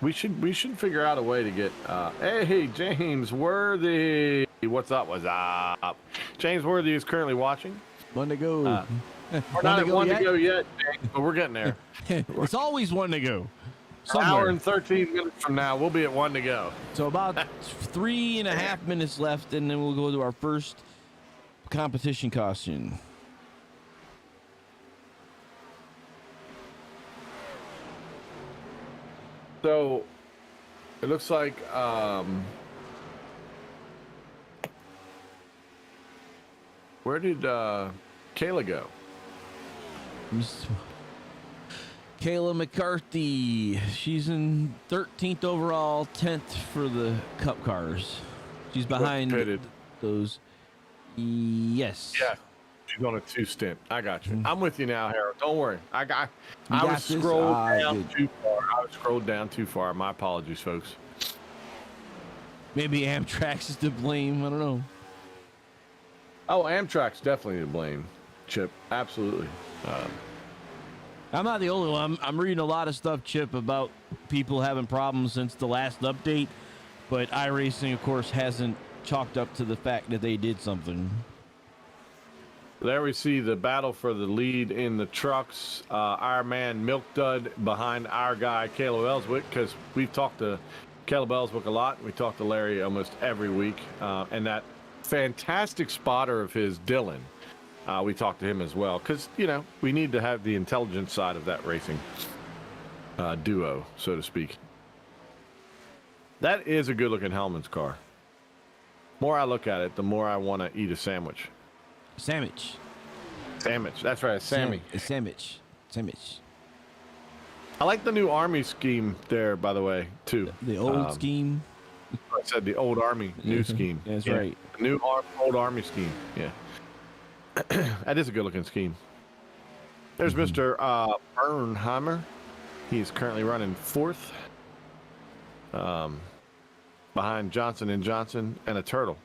We should figure out a way to get. Hey, James Worthy, what's up? What's up? James Worthy is currently watching. One to go. We're not at one to go yet, James, but we're getting there. It's always one to go. An hour and 13 minutes from now, we'll be at one to go. So about 3.5 minutes left, and then we'll go to our first competition costume. So it looks like where did Kayla go? Kayla McCarthy. She's in 13th overall, 10th for the Cup cars. She's behind those. Yes. Yeah. She's on a 2 stint. I got you. I'm with you now, Harold. Don't worry. I was this? scrolled down too far. I was scrolled down too far. My apologies, folks. Maybe Amtrak's is to blame. I don't know. Oh, Amtrak's definitely to blame, Chip. Absolutely. I'm not the only one. I'm reading a lot of stuff, Chip, about people having problems since the last update. But iRacing, of course, hasn't chalked up to the fact that they did something. There we see the battle for the lead in the trucks. Our man Milk Dud behind our guy Caleb Ellswick, because we've talked to Caleb Ellswick a lot. We talk to Larry almost every week. And that fantastic spotter of his, Dylan, we talked to him as well. Because, you know, we need to have the intelligence side of that racing duo, so to speak. That is a good-looking Hellman's car. The more I look at it, the more I want to eat a sandwich. Sandwich. That's right, Sammy. Sandwich. I like the new Army scheme there, by the way, too. The old scheme. I said the old Army, new scheme. That's right. The new old Army scheme. Yeah. That is a good-looking scheme. There's Mr. Bernheimer. He's currently running 4th, behind Johnson & Johnson and a Turtle.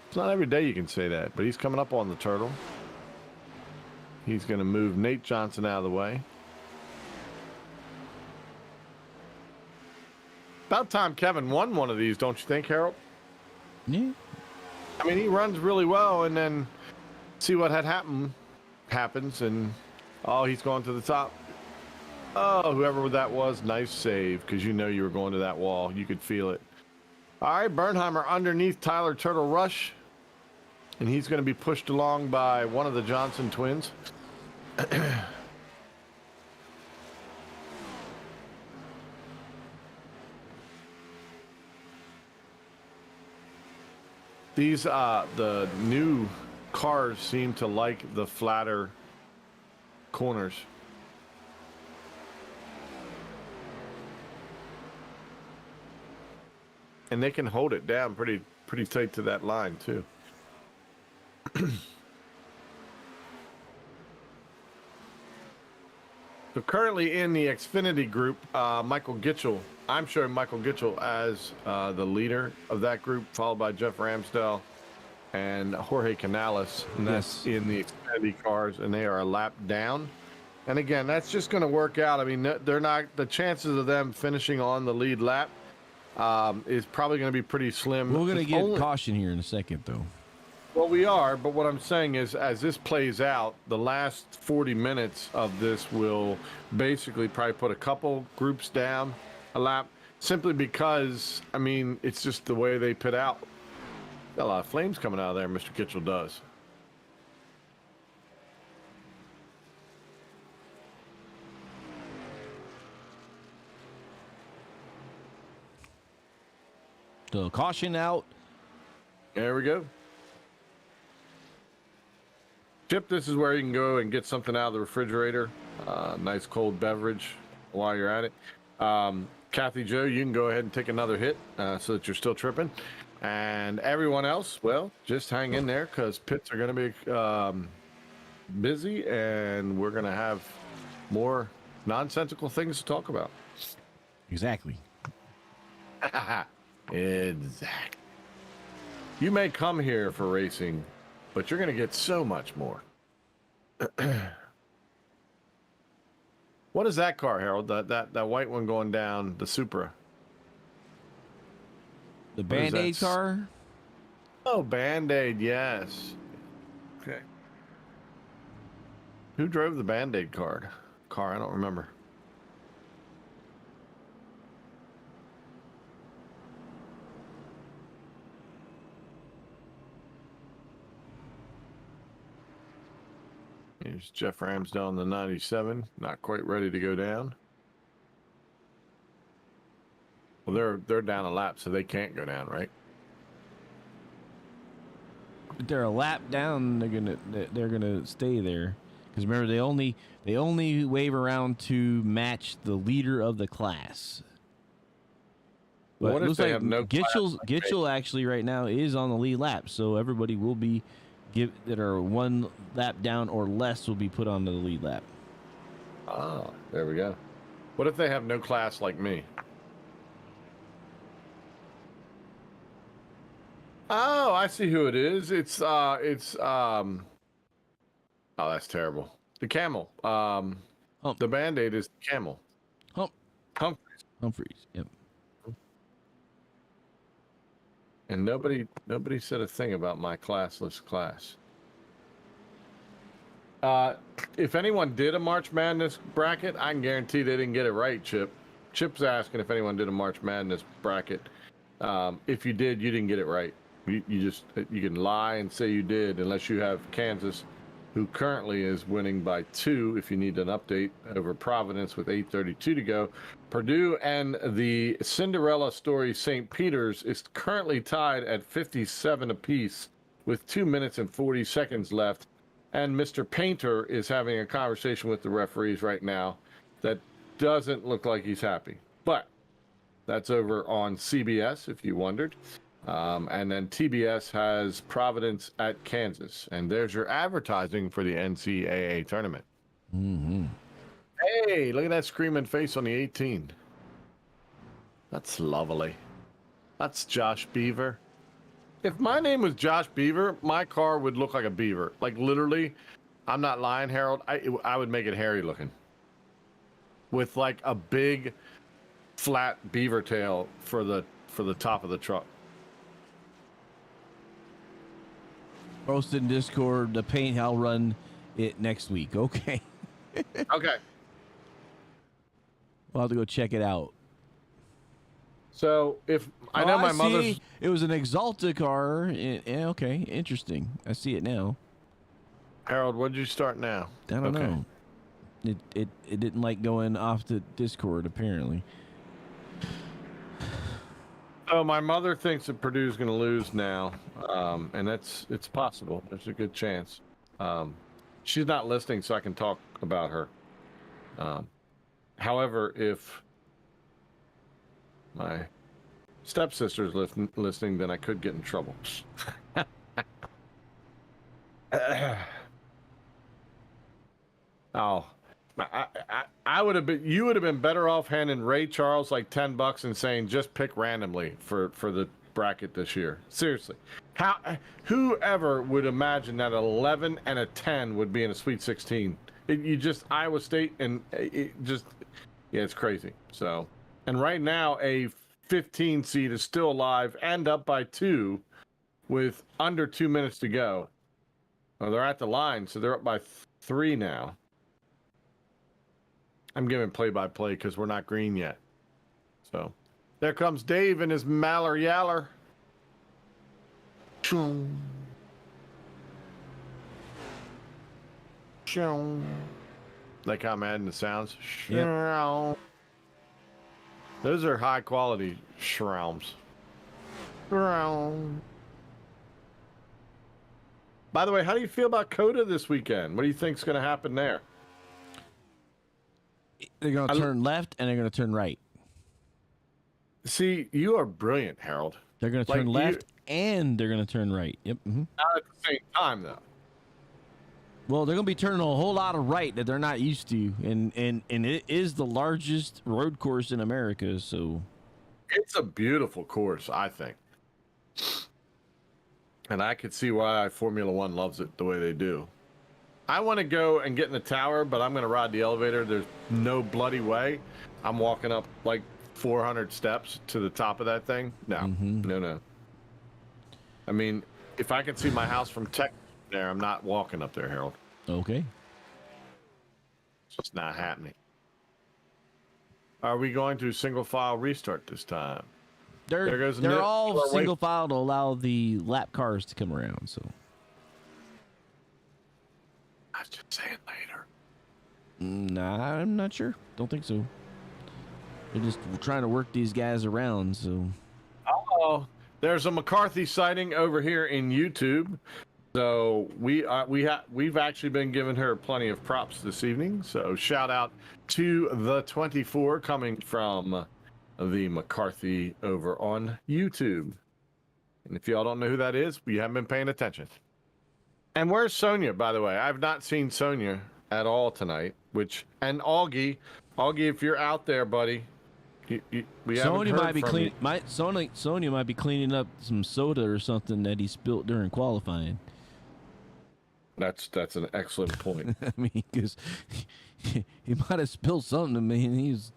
It's not every day you can say that, but he's coming up on the Turtle. He's going to move Nate Johnson out of the way. About time Kevin won one of these, don't you think, Harold? Yeah. I mean, he runs really well, and then see what happens, and he's going to the top. Oh, whoever that was, nice save, because you know you were going to that wall. You could feel it. All right, Bernheimer underneath Tyler Turtle Rush. And he's going to be pushed along by one of the Johnson twins. These, the new cars seem to like the flatter corners. And they can hold it down pretty tight to that line, too. So currently in the Xfinity group, Michael Gitchell, I'm showing Michael Gitchell as the leader of that group, followed by Jeff Ramsdell and Jorge Canales. And that's in the Xfinity cars, and they are a lap down. And again, that's just going to work out. I mean, they're not, the chances of them finishing on the lead lap is probably going to be pretty slim. We're going to get caution here in a second, though. Well, we are, but what I'm saying is, as this plays out, the last 40 minutes of this will basically probably put a couple groups down a lap, simply because, I mean, it's just the way they pit out. Got a lot of flames coming out of there, Mr. Kitchell does. So caution out. There we go. Chip, this is where you can go and get something out of the refrigerator. Nice cold beverage while you're at it. Kathy Joe, you can go ahead and take another hit so that you're still tripping. And everyone else, well, just hang in there because pits are going to be busy and we're going to have more nonsensical things to talk about. Exactly. Exactly. You may come here for racing, but you're going to get so much more. What is that car, Harold? That white one going down, the Supra. The Band-Aid car? Oh, Band-Aid, yes. Okay. Who drove the Band-Aid car? I don't remember. Here's Jeff Ramsdell on the 97, not quite ready to go down. Well, they're down a lap, so they can't go down, right? If they're a lap down, they're gonna stay there. Because remember, they only wave around to match the leader of the class. But what if they have no Gitchell actually right now is on the lead lap, so everybody will be that are one lap down or less will be put onto the lead lap. Ah, there we go. What if they have no class like me? Oh, I see who it is. Oh, that's terrible. The Camel. The Band-Aid is Camel. Humphreys. Yep. And nobody said a thing about my classless class. If anyone did a March Madness bracket, I can guarantee they didn't get it right, Chip. Chip's asking if anyone did a March Madness bracket. If you did, you didn't get it right. You can lie and say you did, unless you have Kansas, who currently is winning by 2, if you need an update, over Providence with 8:32 to go. Purdue and the Cinderella story St. Peter's is currently tied at 57 apiece with 2 minutes and 40 seconds left. And Mr. Painter is having a conversation with the referees right now that doesn't look like he's happy. But that's over on CBS, if you wondered. And then TBS has Providence at Kansas. And there's your advertising for the NCAA tournament. Mm-hmm. Hey, look at that screaming face on the 18. That's lovely. That's Josh Beaver. If my name was Josh Beaver, my car would look like a beaver. Like literally, I'm not lying, Harold. I would make it hairy looking. With like a big flat beaver tail for the top of the truck. Post in Discord the paint. I'll run it next week. Okay. Okay. We'll have to go check it out. So if I know my mother's, it was an Exalta car. Okay, interesting. I see it now. Harold, what did you start now? I don't know. It didn't like going off the Discord apparently. So my mother thinks that Purdue's going to lose now, and it's possible. There's a good chance. She's not listening, so I can talk about her. However, if my stepsister's listening, then I could get in trouble. Oh, I would have been. You would have been better off handing Ray Charles like $10 and saying just pick randomly for the bracket this year. Seriously, whoever would imagine that 11 and a 10 would be in a Sweet 16? Iowa State and it's crazy. So, and right now a 15 seed is still alive and up by 2 with under 2 minutes to go. Well, they're at the line, so they're up by 3 now. I'm giving play-by-play because we're not green yet. So, there comes Dave and his Maller Yaller. Shoom. Shoom. Like how I'm adding the sounds. Yep. Those are high-quality shrooms. By the way, how do you feel about Coda this weekend? What do you think's going to happen there? They're going to turn left and they're going to turn right. See, you are brilliant, Harold. They're going to turn left and they're going to turn right. Yep. Mm-hmm. Not at the same time, though. Well, they're going to be turning a whole lot of right that they're not used to, and it is the largest road course in America, so it's a beautiful course, I think. And I could see why Formula One loves it the way they do. I want to go and get in the tower, but I'm going to ride the elevator. There's no bloody way. I'm walking up like 400 steps to the top of that thing. No, no. I mean, if I can see my house from Tech there, I'm not walking up there, Harold. Okay. It's just not happening. Are we going to single file restart this time? They're all single file to allow the lap cars to come around, so. I was just saying later. Nah, I'm not sure. Don't think so. They're just trying to work these guys around, so. Oh, there's a McCarthy sighting over here in YouTube. So we've actually been giving her plenty of props this evening. So shout out to the 24 coming from the McCarthy over on YouTube. And if y'all don't know who that is, you haven't been paying attention. And where's Sonia, by the way? I've not seen Sonia at all tonight. And Augie, if you're out there, buddy, we Sonia might be cleaning. Sonia might be cleaning up some soda or something that he spilt during qualifying. That's an excellent point. I mean, because he might have spilled something. I mean, he's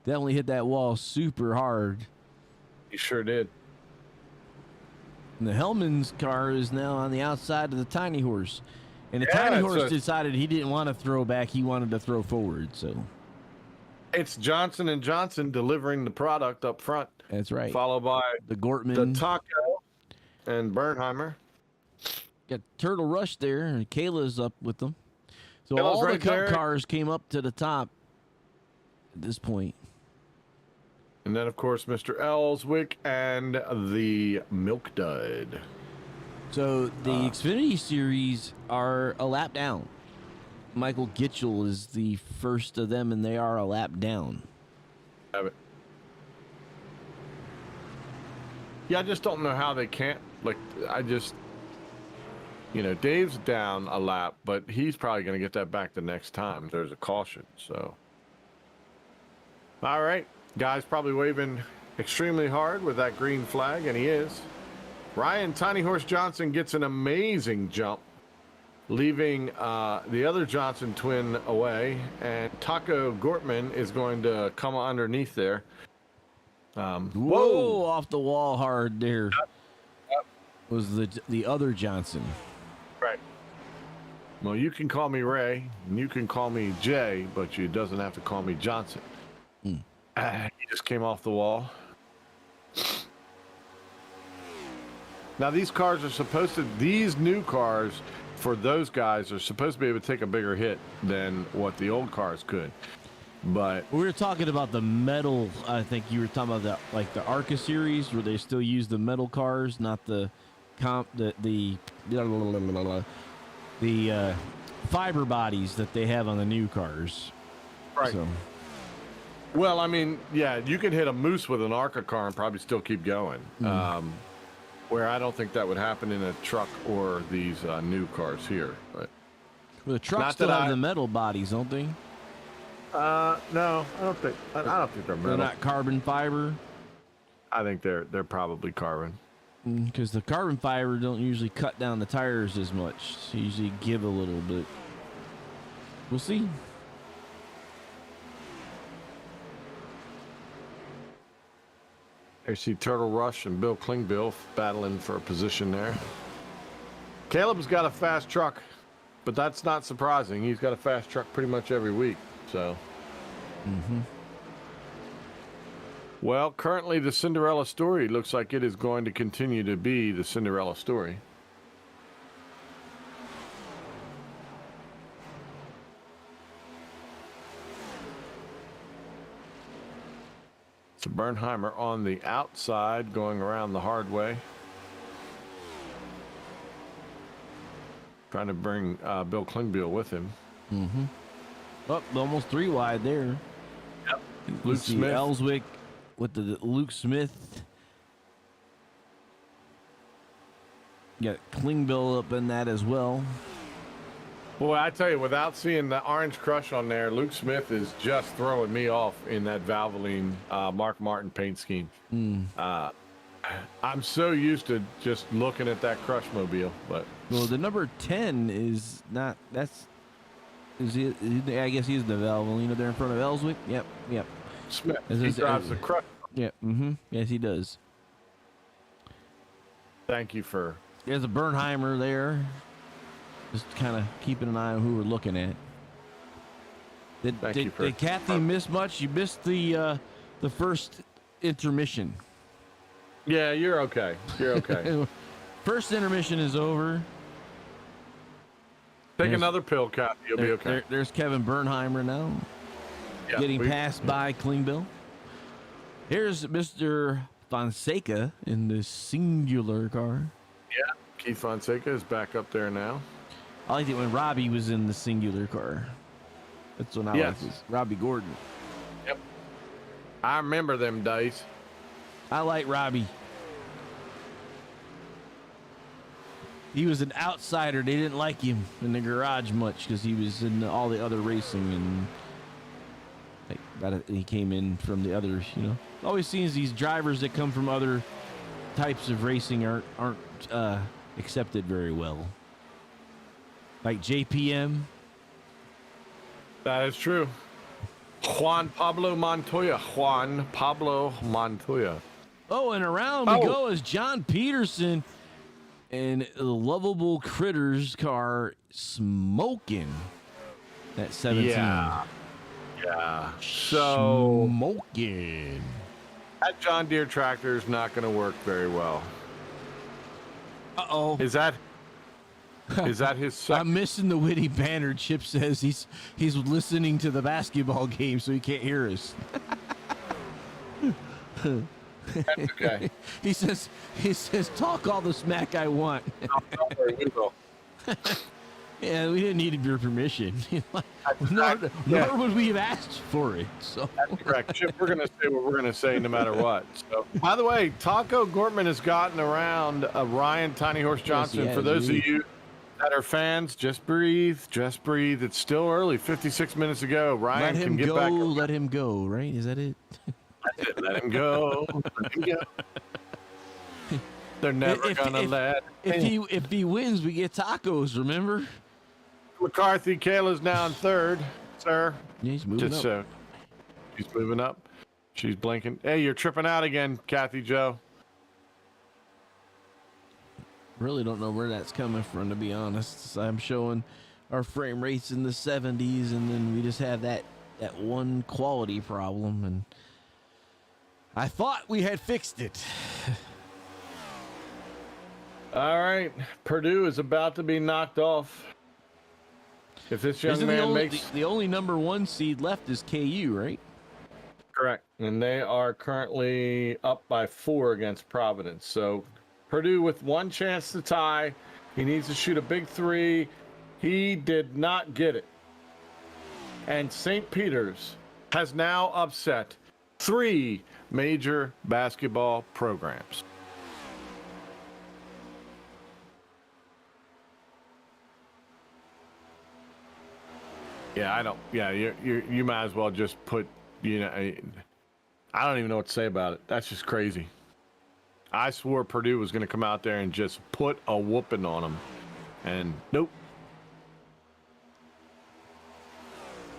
definitely hit that wall super hard. He sure did. And the Hellman's car is now on the outside of the Tiny Horse. And the Tiny Horse decided he didn't want to throw back. He wanted to throw forward, so. It's Johnson & Johnson delivering the product up front. That's right. Followed by the Gortman, the Taco, and Bernheimer. Got Turtle Rush there, and Kayla's up with them. So all the Cup cars came up to the top at this point. And then, of course, Mr. Ellswick and the Milk Dud. So the Xfinity Series are a lap down. Michael Gitchell is the first of them, and they are a lap down. Have it. Yeah, I just don't know how they can't. Dave's down a lap, but he's probably going to get that back the next time. There's a caution, so. All right. Guy's probably waving extremely hard with that green flag, and he is. Ryan Tiny Horse Johnson gets an amazing jump, leaving the other Johnson twin away, and Taco Gortman is going to come underneath there. Whoa, off the wall hard there. Was the other Johnson. Right. Well, you can call me Ray, and you can call me Jay, but you doesn't have to call me Johnson. He just came off the wall. Now, these new cars for those guys are supposed to be able to take a bigger hit than what the old cars could. But we were talking about the metal. I think you were talking about the ARCA series where they still use the metal cars, not the fiber bodies that they have on the new cars. Right. So. Well, I mean, yeah, you can hit a moose with an ARCA car and probably still keep going. Where I don't think that would happen in a truck or these new cars here. But the trucks still have the metal bodies, don't they? No, I don't think they're metal. They're not carbon fiber. I think they're probably carbon. Because the carbon fiber don't usually cut down the tires as much. They usually give a little bit. We'll see. I see Turtle Rush and Bill Klingbill battling for a position there. Caleb's got a fast truck, but that's not surprising. He's got a fast truck pretty much every week. So. Well, currently the Cinderella story looks like it is going to continue to be the Cinderella story. So Bernheimer on the outside going around the hard way. trying to bring Bill Klingbeil with him. Oh, almost 3 wide there. Yep. You Luke see Smith. Ellswick with the Luke Smith. Got Klingbeil up in that as well. Boy, I tell you, without seeing the orange crush on there, Luke Smith is just throwing me off in that Valvoline Mark Martin paint scheme. I'm so used to just looking at that crush mobile, but Well, the number 10 is not. Is he? I guess he's the Valvoline there in front of Ellswick. Yep. Smith, Is he this- drives the crush. Yep. Yes, he does. Thank you for. There's a Bernheimer there. Just kind of keeping an eye on who we're looking at. Thank you for- Did Kathy miss much? You missed the first intermission. Yeah, you're okay. You're okay. First intermission is over. Take There's- another pill, Kathy. You'll be okay. There's Kevin Bernheimer now, Yeah, getting we- passed by Klingbeil. Here's Mr. Fonseca in the singular car. Yeah, Keith Fonseca is back up there now. I liked it when Robbie was in the singular car. That's when I Yes. liked this. Robbie Gordon. Yep. I remember them days. I like Robbie. He was an outsider. They didn't like him in the garage much because he was in all the other racing and he came in from the others. Always seems these drivers that come from other types of racing aren't accepted very well. Like JPM. That is true. Juan Pablo Montoya. Oh, and around we go as John Peterson and the Lovable Critters car smoking that 17. Yeah. So Smoking. that John Deere tractor is not going to work very well. Uh-oh. Is that his I'm second? missing the witty banner. Chip says he's listening to the basketball game, so he can't hear us. Okay. He says, talk all the smack I want. Don't worry, we will. Yeah, we didn't need your permission. nor would we have asked for it. So That's correct. Chip, we're going to say what we're going to say no matter what. So, by the way, Taco Gortman has gotten around Ryan Tiny Horse Johnson. has, For those of indeed. you that are fans, just breathe. Just breathe. It's still early. 56 minutes ago. Ryan let can him get go. back. Let him go. Right? Is that it? That's it. Let him go. Let him go. They're never If- gonna if- let If he wins, we get tacos. Remember? McCarthy. Kayla's now in third, sir. Yeah, he's moving Just up. so she's moving up. She's blinking. Hey, you're tripping out again, Kathy Joe. Really don't know where that's coming from, to be honest. I'm showing our frame rates in the 70s, and then we just have that one quality problem, and I thought we had fixed it. All right, Purdue is about to be knocked off. If this young Isn't man makes the only number 1 seed left is KU, right? correct, and they are currently up by 4 against Providence. So Purdue with one chance to tie. He needs to shoot a big 3. He did not get it. And St. Peter's has now upset 3 major basketball programs. Yeah, I don't. Yeah, you might as well just put. I don't even know what to say about it. That's just crazy. I swore Purdue was going to come out there and just put a whooping on them, and nope.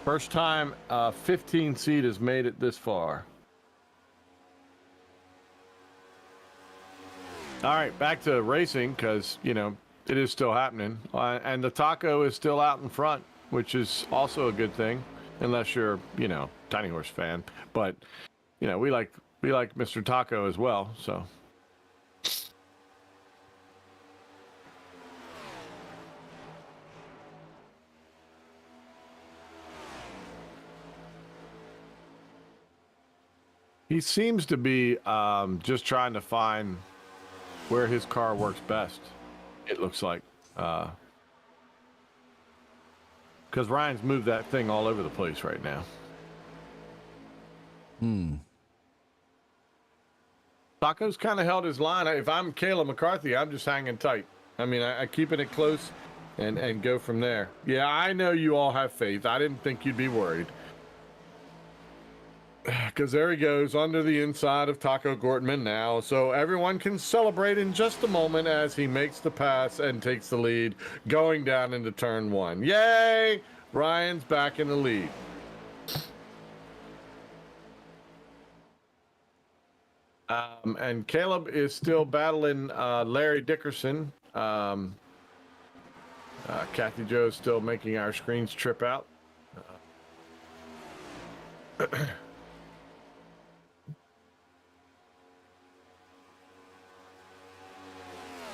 First time 15 seed has made it this far. All right, back to racing because it is still happening, and the Taco is still out in front, which is also a good thing, unless you're Tiny Horse fan. But we like Mr. Taco as well. So he seems to be just trying to find where his car works best. It looks like. because Ryan's moved that thing all over the place right now. Taco's kind of held his line. If I'm Caleb McCarthy, I'm just hanging tight. I mean, I keeping it close and go from there. Yeah, I know you all have faith. I didn't think you'd be worried. Because there he goes under the inside of Taco Gortman now. So everyone can celebrate in just a moment as he makes the pass and takes the lead going down into turn 1. Yay! Ryan's back in the lead. And Caleb is still battling Larry Dickerson. Kathy Joe is still making our screens trip out.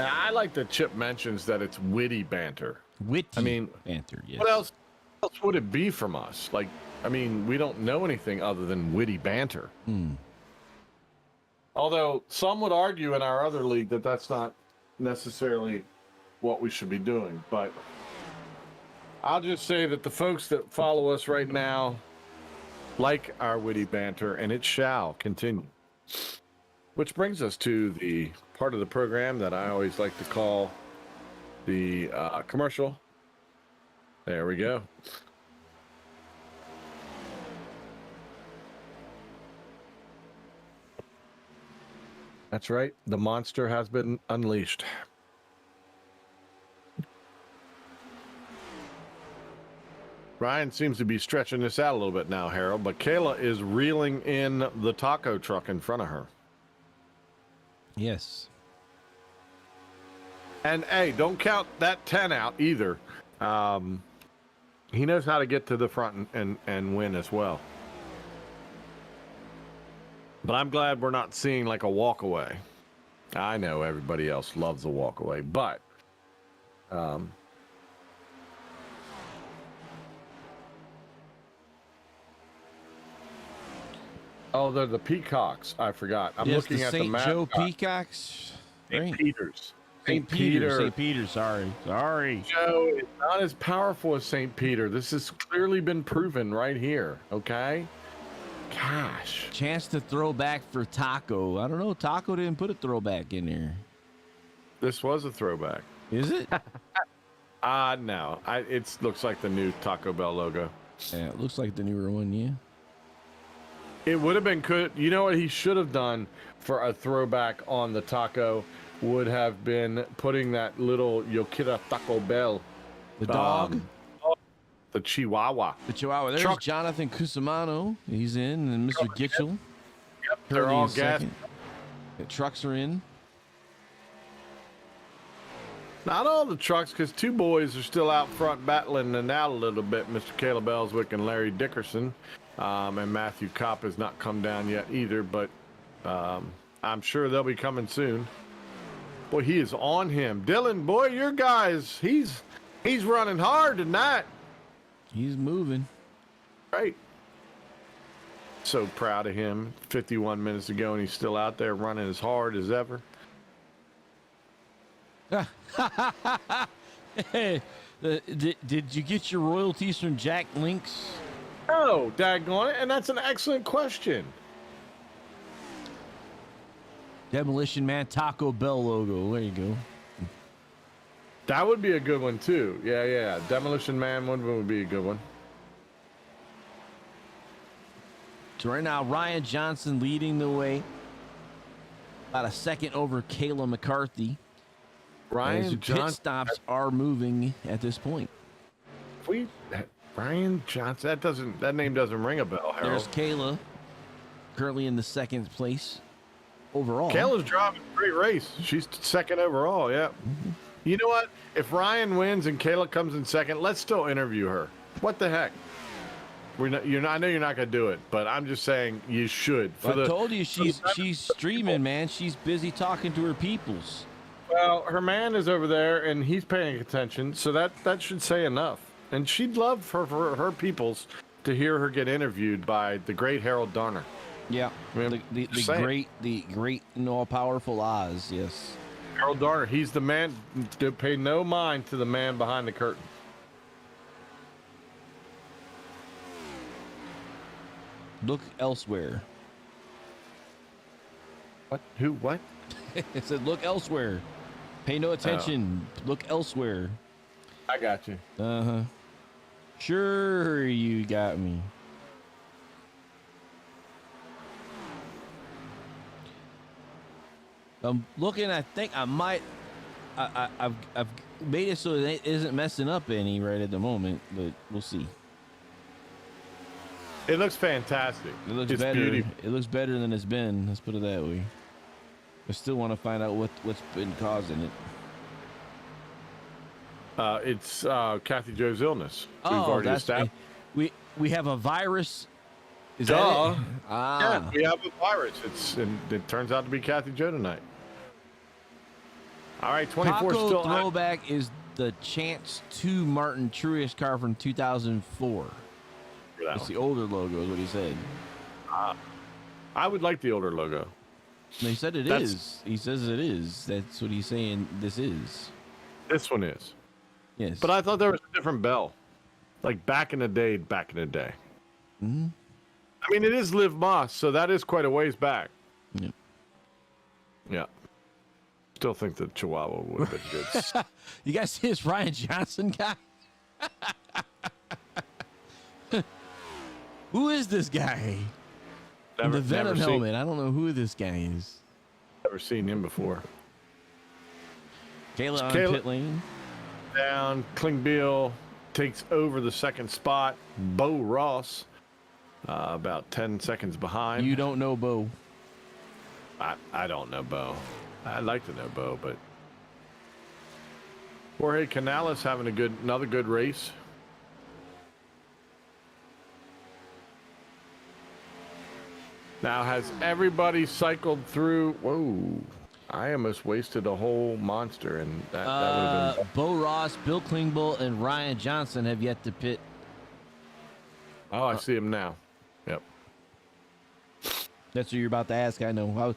I like that Chip mentions that it's witty banter. Witty banter, yes. What else would it be from us? Like, I mean, we don't know anything other than witty banter. Although some would argue in our other league that that's not necessarily what we should be doing. But I'll just say that the folks that follow us right now like our witty banter, and it shall continue. Which brings us to the part of the program that I always like to call the commercial. There we go. That's right. The monster has been unleashed. Ryan seems to be stretching this out a little bit now, Harold, but Kayla is reeling in the taco truck in front of her. Yes. And hey, don't count that 10 out either. He knows how to get to the front and win as well. But I'm glad we're not seeing like a walk away. I know everybody else loves a walk away, but oh, they're the Peacocks. I forgot. I'm looking at the St. map. Joe Peacocks. St. Peter's. St. Peter. St. Peter. Sorry. Joe is not as powerful as St. Peter. This has clearly been proven right here. Okay. Gosh. Chance to throw back for Taco. I don't know. Taco didn't put a throwback in here. This was a throwback. Is it? No. It looks like the new Taco Bell logo. Yeah, it looks like the newer one, yeah. It would have been good. You know what he should have done for a throwback on the taco would have been putting that little Yokita Taco Bell. The dog. The Chihuahua. The Chihuahua. There's Truck. Jonathan Cusimano. He's in. And Mr. Gitchell. Yep, they're all gassed. The trucks are in. Not all the trucks, because two boys are still out front battling and out a little bit. Mr. Caleb Ellswick and Larry Dickerson. And Matthew Kopp has not come down yet either, but I'm sure they'll be coming soon. Boy, he is on him. Dylan, boy, your guys, he's running hard tonight. He's moving. Right. So proud of him. 51 minutes ago, and he's still out there running as hard as ever. Hey, did you get your royalties from Jack Links? Oh, daggone it. And that's an excellent question. Demolition Man Taco Bell logo. There you go. That would be a good one, too. Yeah. Demolition Man one would be a good one. So right now, Ryan Johnson leading the way. About a second over Kayla McCarthy. Ryan Pit stops are moving at this point. Ryan Johnson. That name doesn't ring a bell, Harold. There's Kayla, currently in the second place overall. Kayla's driving a great race. She's second overall, yeah. Mm-hmm. You know what? If Ryan wins and Kayla comes in second, let's still interview her. What the heck? I know you're not going to do it, but I'm just saying you should. I told you she's streaming, man. She's busy talking to her peoples. Well, her man is over there, and he's paying attention, so that should say enough. And she'd love for her peoples to hear her get interviewed by the great Harold Darner. Yeah, I mean, the great and all-powerful Oz, yes. Harold Darner, he's the man. To pay no mind to the man behind the curtain. Look elsewhere. What? Who? What? It said, look elsewhere. Pay no attention. Look elsewhere. I got you. Uh-huh. Sure, you got me. I'm looking. I think I might. I've made it so it isn't messing up any right at the moment, but we'll see. It looks fantastic. It looks it's better. beautiful. It looks better than it's been. Let's put it that way. I still want to find out what's been causing it. It's Kathy Jo's illness. We've Oh, already that's established. we have a virus. Is Duh. that it? Yeah, Ah, we have a virus. It turns out to be Kathy Jo tonight. All right, 24 Taco still. throwback is the Chance 2 Martin Truex car from 2004. It's the older logo, is what he said. I would like the older logo. And he said it That's- is. He says it is. That's what he's saying. This is. This one is. Yes. But I thought there was a different bell. Like back in the day. Mm-hmm. I mean, it is Liv Moss, so that is quite a ways back. Yep. Yeah. Still think the Chihuahua would have been good. You guys see this Ryan Johnson guy? Who is this guy? In the Venom helmet. I don't know who this guy is. Never seen him before. Kayla on Kayla- pit lane. Down, Klingbeil takes over the second spot. Bo Ross, about 10 seconds behind. You don't know Bo. I don't know Bo. I'd like to know Bo, but Jorge Canales having another good race. Now, has everybody cycled through? Whoa! I almost wasted a whole monster, and that would have been. Bo Ross, Bill Klingbeil, and Ryan Johnson have yet to pit. Oh, I see him now. Yep. That's what you're about to ask. I know.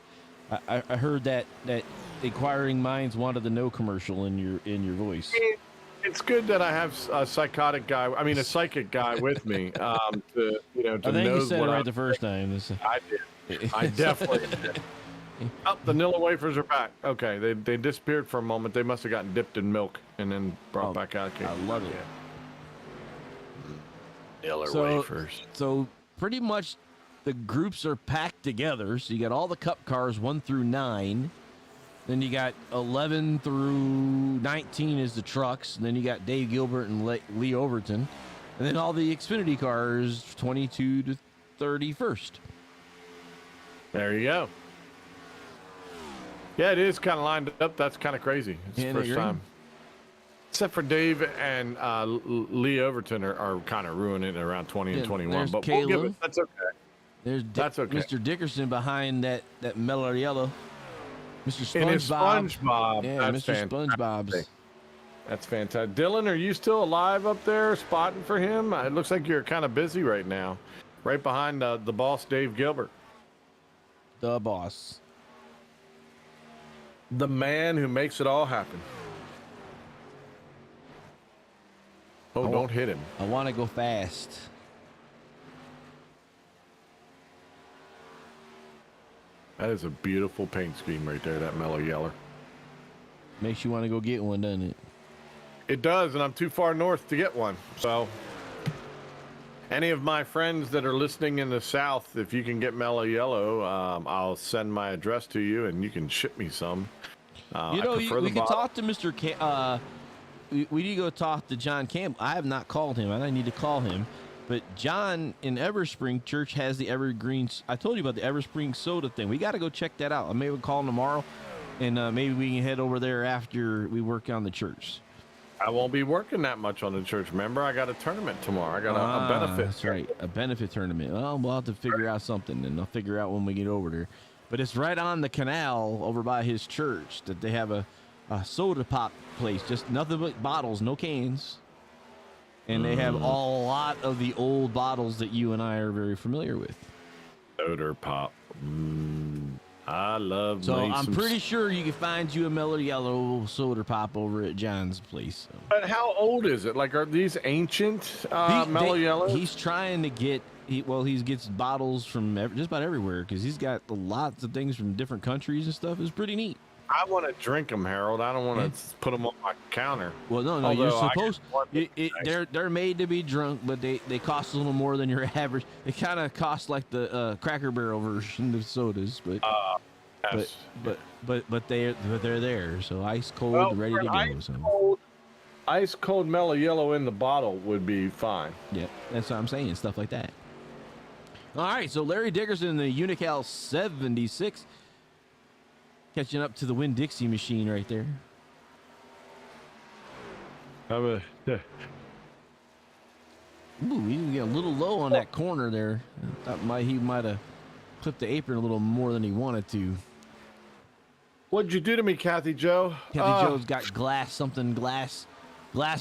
I heard that inquiring minds wanted the no commercial in your voice. It's good that I have a psychic guy with me to I think know you said it what right I'm the first time. I did. I definitely did. Oh, the Nilla wafers are back. Okay, they disappeared for a moment. They must have gotten dipped in milk and then brought back out. I love it. Nilla So- wafers. So pretty much the groups are packed together. So you got all the cup cars 1 through 9. Then you got 11 through 19 is the trucks. And then you got Dave Gilbert and Lee Overton. And then all the Xfinity cars 22 to 31st. There you go. Yeah, it is kind of lined up. That's kind of crazy. It's Yeah, the first you're time. Except for Dave and Lee Overton are kind of ruining it around 20 and Yeah, 21. there's But we'll give Caleb. it. That's okay. There's That's okay. Mr. Dickerson behind that mellow yellow. Mr. In his SpongeBob. SpongeBob. Yeah, That's Mr. fantastic. SpongeBob's. That's fantastic. Dylan, are you still alive up there spotting for him? It looks like you're kind of busy right now. Right behind the boss, Dave Gilbert. The boss. The man who makes it all happen. Oh, don't hit him. I want to go fast. That is a beautiful paint scheme right there, that mellow yellow. Makes you want to go get one, doesn't it? It does, and I'm too far north to get one. So, any of my friends that are listening in the South, if you can get mellow yellow, I'll send my address to you, and you can ship me some. You know, we can talk to Mr. We need to go talk to John Campbell. I have not called him, and I need to call him. But John in Everspring Church has the Evergreen. I told you about the Everspring soda thing. We got to go check that out. I may call him tomorrow, and maybe we can head over there after we work on the church. I won't be working that much on the church. Remember, I got a tournament tomorrow. I got a benefit. That's right, a benefit tournament. Well, we'll have to figure out something, and I'll figure out when we get over there. But it's right on the canal over by his church that they have a soda pop place. Just nothing but bottles, no cans. And they have a lot of the old bottles that you and I are very familiar with. Soda pop. I love. So me I'm some pretty sure you can find you a mellow yellow soda pop over at John's place. So. But how old is it? Like, are these ancient mellow yellows? He's trying to get he gets bottles from just about everywhere because he's got lots of things from different countries and stuff. It's pretty neat. I want to drink them, Harold. I don't want to put them on my counter. Well, no, Although you're I supposed. get one They're made to be drunk, but they cost a little more than your average. They kind of cost like the Cracker Barrel version of sodas, but yes. but they're there. So ice cold, ready to go. Ice cold mellow yellow in the bottle would be fine. Yeah, that's what I'm saying. Stuff like that. All right, so Larry Dickerson in the Unical 76. Catching up to the Winn-Dixie machine right there. Yeah. Ooh, he got a little low on that corner there. I thought he might have clipped the apron a little more than he wanted to. What'd you do to me, Kathy Joe? Kathy Joe's got glass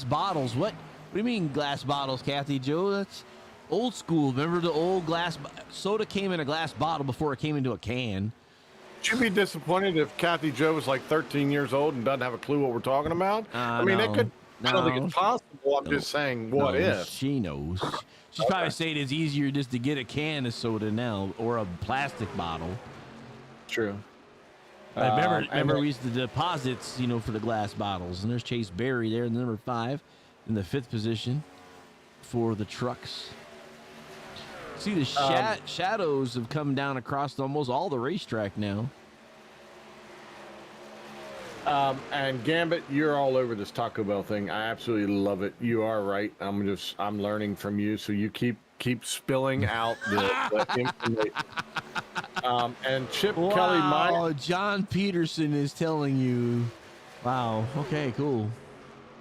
bottles. What do you mean glass bottles, Kathy Joe? That's old school. Remember the old glass soda came in a glass bottle before it came into a can. Would you be disappointed if Kathy Joe was like 13 years old and doesn't have a clue what we're talking about? I mean, no, it could. I don't think it's possible. I'm just saying, what if? She knows. She's probably saying it's easier just to get a can of soda now or a plastic bottle. True. Remember we used to deposits, for the glass bottles. And there's Chase Berry there, number 5, in the 5th position for the trucks. See, the shadows have come down across almost all the racetrack now. And Gambit, you're all over this Taco Bell thing. I absolutely love it. You are right. I'm learning from you. So you keep keep spilling out the information. And Chip Kelly, John Peterson is telling you. Wow. Okay. Cool.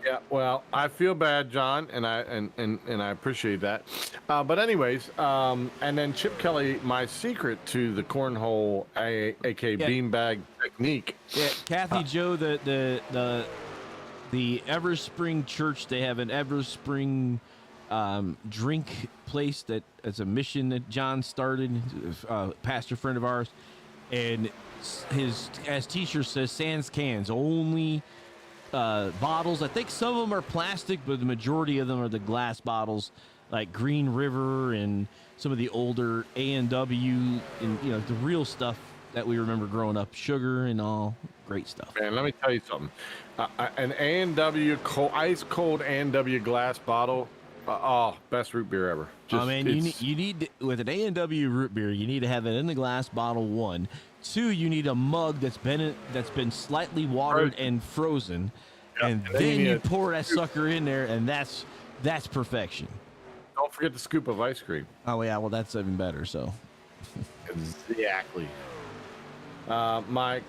Yeah, well, I feel bad, John, and I appreciate that. But anyways, and then Chip Kelly, my secret to the cornhole, aka beanbag technique. Yeah, Kathy Joe, the Everspring Church, they have an Everspring drink place that's a mission that John started, pastor friend of ours, and his as t-shirt says sans cans only. Bottles. I think some of them are plastic, but the majority of them are the glass bottles, like Green River and some of the older A&W and the real stuff that we remember growing up, sugar and all great stuff. Man, let me tell you something. An A&W ice cold A&W glass bottle. Best root beer ever. You need with an A&W root beer, you need to have it in the glass bottle. 1, 2, you need a mug that's been slightly watered and frozen, and then you pour that sucker in there, and that's perfection. Don't forget the scoop of ice cream. Oh yeah, well that's even better. So exactly. My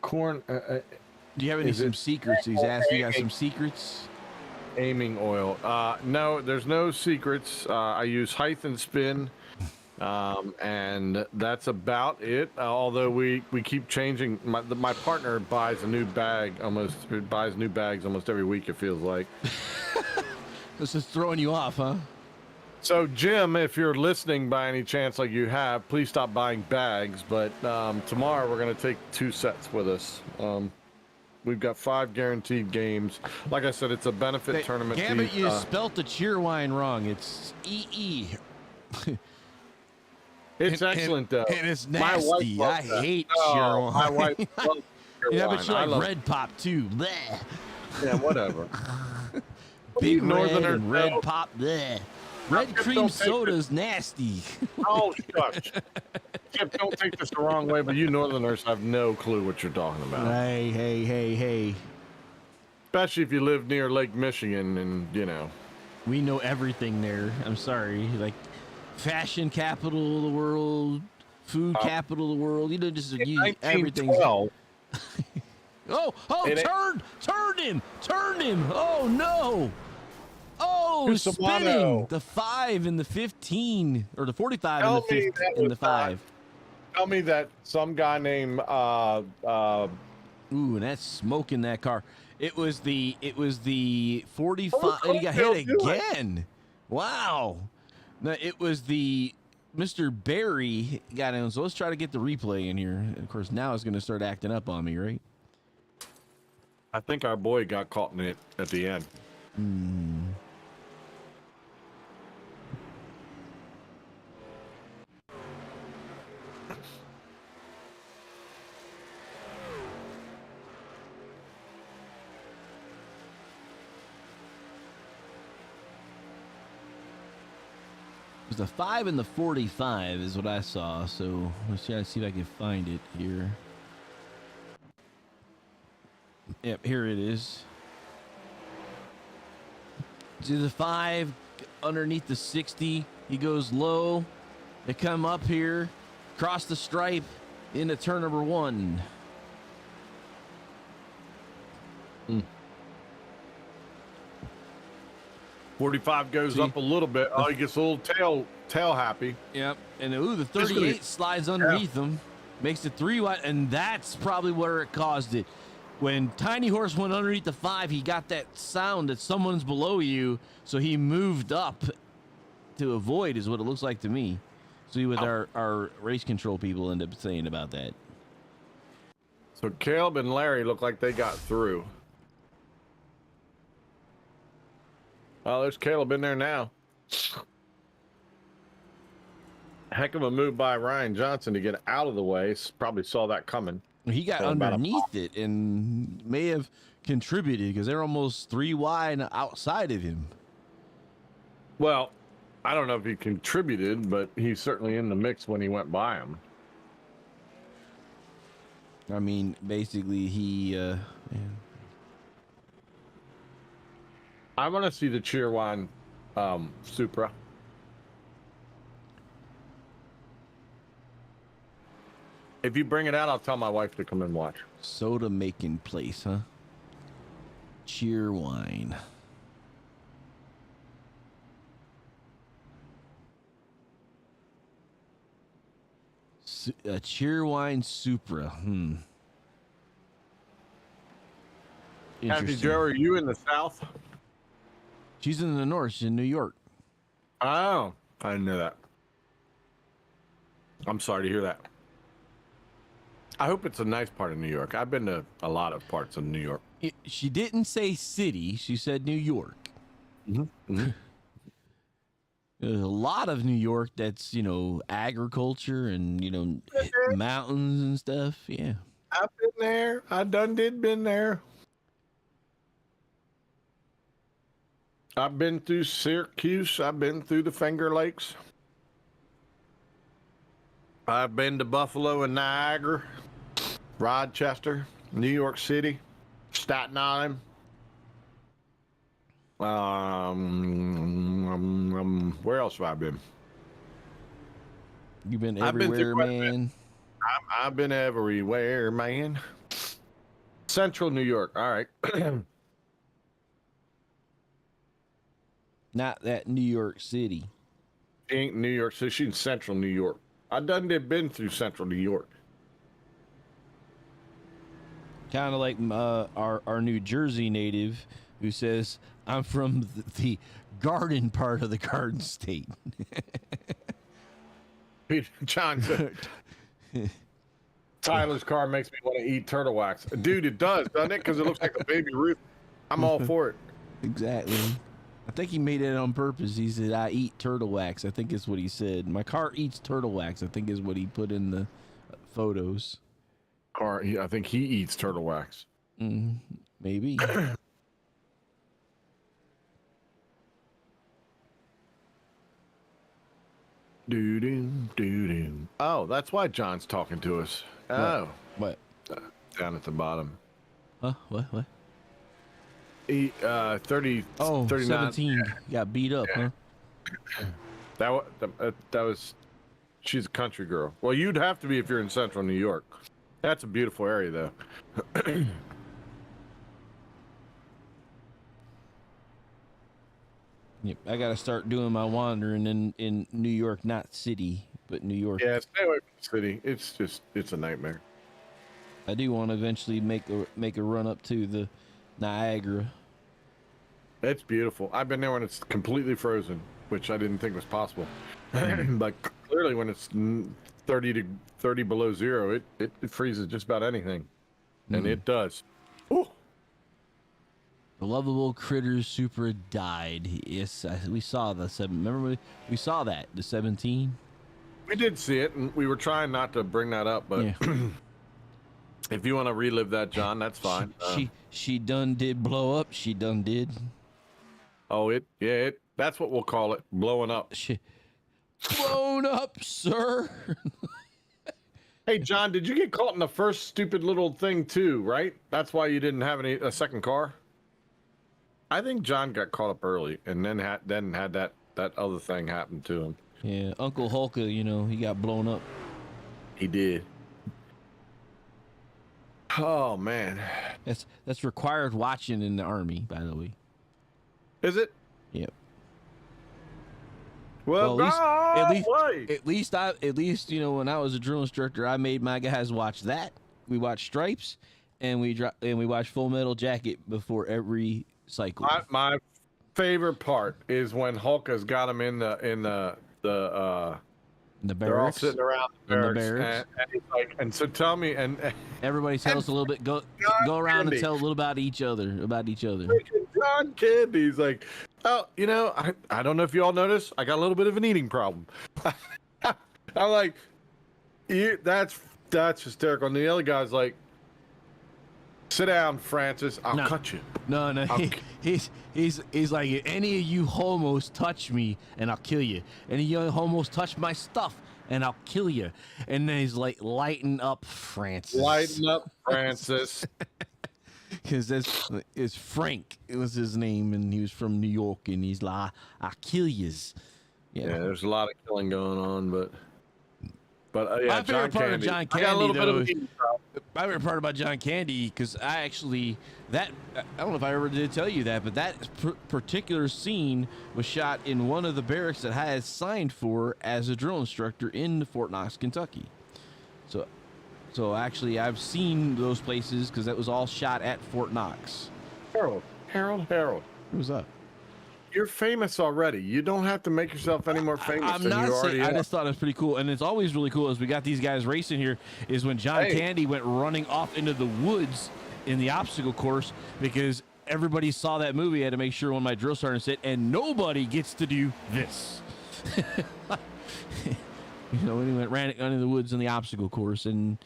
corn. Do you have some secrets? He's asking. You got some secrets? Aiming oil. No, there's no secrets. I use height and spin. And that's about it. Although we keep changing. My partner buys new bags almost every week. It feels like. This is throwing you off, huh? So Jim, if you're listening by any chance, like you have, please stop buying bags. But tomorrow we're gonna take 2 sets with us. We've got 5 guaranteed games. Like I said, it's a benefit tournament. Gambit, you spelt the Cheerwine wrong. It's EE. It's excellent, though. And it's nasty. I hate Cheerwine. My wife loves Cheerwine. Yeah, but you like Red Pop, too. Bleh. Yeah, whatever. Big Red and Red Pop. Bleh. Red cream soda's nasty. Oh, gosh. Chip, don't take this the wrong way, but you Northerners have no clue what you're talking about. Hey. Especially if you live near Lake Michigan and, We know everything there. I'm sorry. Like, fashion capital of the world, food capital of the world. Just everything. Oh, turned him. Oh, no. Oh, spinning the 5 and the 15, or the 45 and the 15 and the 5. Tell me that some guy named ooh, and that's smoking that car. It was the 45. And he got hit again. Wow. No, it was the Mr. Barry got in. So let's try to get the replay in here. And of course, now it's going to start acting up on me, right? I think our boy got caught in it at the end. It was the 5 and the 45 is what I saw. So let's try to see if I can find it here. Yep, here it is. To the 5 underneath the 60. He goes low. They come up here, cross the stripe into turn number 1. 45 goes See? up a little bit. Oh, he gets a little tail happy. Yep. And ooh, the 38 slides underneath him, makes it 3 wide, and that's probably where it caused it. When Tiny Horse went underneath the 5, he got that sound that someone's below you, so he moved up to avoid, is what it looks like to me. See what our race control people end up saying about that. So Caleb and Larry look like they got through. Oh, there's Caleb in there now. Heck of a move by Ryan Johnson to get out of the way. Probably saw that coming. He got underneath it and may have contributed because they're almost 3 wide outside of him. Well, I don't know if he contributed, but he's certainly in the mix when he went by him. I mean, basically, he. I want to see the Cheerwine Supra. If you bring it out, I'll tell my wife to come and watch. Soda making place, huh? Cheerwine. Cheerwine Supra. Kathy Joe, are you in the South? She's in the North. She's in New York. Oh, I didn't know that. I'm sorry to hear that. I hope it's a nice part of New York. I've been to a lot of parts of New York. She didn't say city. She said New York. There's a lot of New York that's, agriculture and, mountains and stuff. Yeah. I've been there. I been there. I've been through Syracuse. I've been through the Finger Lakes. I've been to Buffalo and Niagara, Rochester, New York City, Staten Island. Where else have I been? You've been everywhere, man. I've been everywhere, man. Central New York. All right. Not that New York City. She ain't New York City. She's in Central New York. I done been through Central New York. Kind of like our New Jersey native who says, I'm from the garden part of the Garden State. John said, Tyler's car makes me want to eat turtle wax. Dude, it does, doesn't it? Because it looks like a baby Ruth. I'm all for it. Exactly. I think he made it on purpose. He said, I eat turtle wax. I think is what he said. My car eats turtle wax, I think is what he put in the photos. I think he eats turtle wax. Maybe. Doo-doo. Oh, that's why John's talking to us. Oh. What? Down at the bottom. Huh? What? 30. Oh, 39. 17. Got beat up, Yeah. huh? That was. She's a country girl. Well, you'd have to be if you're in Central New York. That's a beautiful area, though. Yep, I got to start doing my wandering in New York, not city, but New York. Yeah, stay away from the city. It's a nightmare. I do want to eventually make a run up to the Niagara. It's beautiful. I've been there when it's completely frozen, which I didn't think was possible. But clearly, when it's 30 below zero, it freezes just about anything, and it does. Ooh. The lovable critters Supra died. Yes, we saw the 7. Remember we saw that the 17. We did see it, and we were trying not to bring that up, but Yeah. if you want to relive that, John, that's fine. She done did blow up. She done did. That's what we'll call it, blowing up. She blown up, sir. Hey, John, did you get caught in the first stupid little thing too, right? That's why you didn't have a second car? I think John got caught up early and then had that other thing happen to him. Yeah, Uncle Hulka, you know, he got blown up. He did. Oh, man. That's required watching in the Army, by the way. Is it? Yep. Well, at least you know, when I was a drill instructor, I made my guys watch that. We watched Stripes, and we watched Full Metal Jacket before every cycle. My favorite part is when Hulka's got him in the barracks. They're all sitting around the In the barracks, barracks. and he's like, and so tell me, and Everybody tell us a little bit. Go around and tell a little about each other. freaking John Candy, he's like, oh, you know, I don't know if you all noticed, I got a little bit of an eating problem. I'm like, that's hysterical. And the other guy's like, sit down, Francis. I'll cut you. No. He's like, if any of you homos touch me, and I'll kill you. Any of you homos touch my stuff, and I'll kill you. And then he's like, lighten up, Francis. Lighten up, Francis. Because it's Frank. It was his name, and he was from New York, and he's like, I'll kill yous. Yeah, there's a lot of killing going on, but yeah, my favorite part of John Candy, I got a little though, bit of an eating problem. my favorite part about John Candy, because I don't know if I ever did tell you that, but that particular scene was shot in one of the barracks that I had signed for as a drill instructor in Fort Knox, Kentucky. So actually, I've seen those places because that was all shot at Fort Knox. Harold. Who's up? You're famous already. You don't have to make yourself any more famous I'm than not you already saying. I are. just thought it was pretty cool, and it's always really cool as we got these guys racing here. Is when John Candy went running off into the woods in the obstacle course because everybody saw that movie. I had to make sure when my drill sergeant said, and nobody gets to do this. You know, when he ran into the woods in the obstacle course, and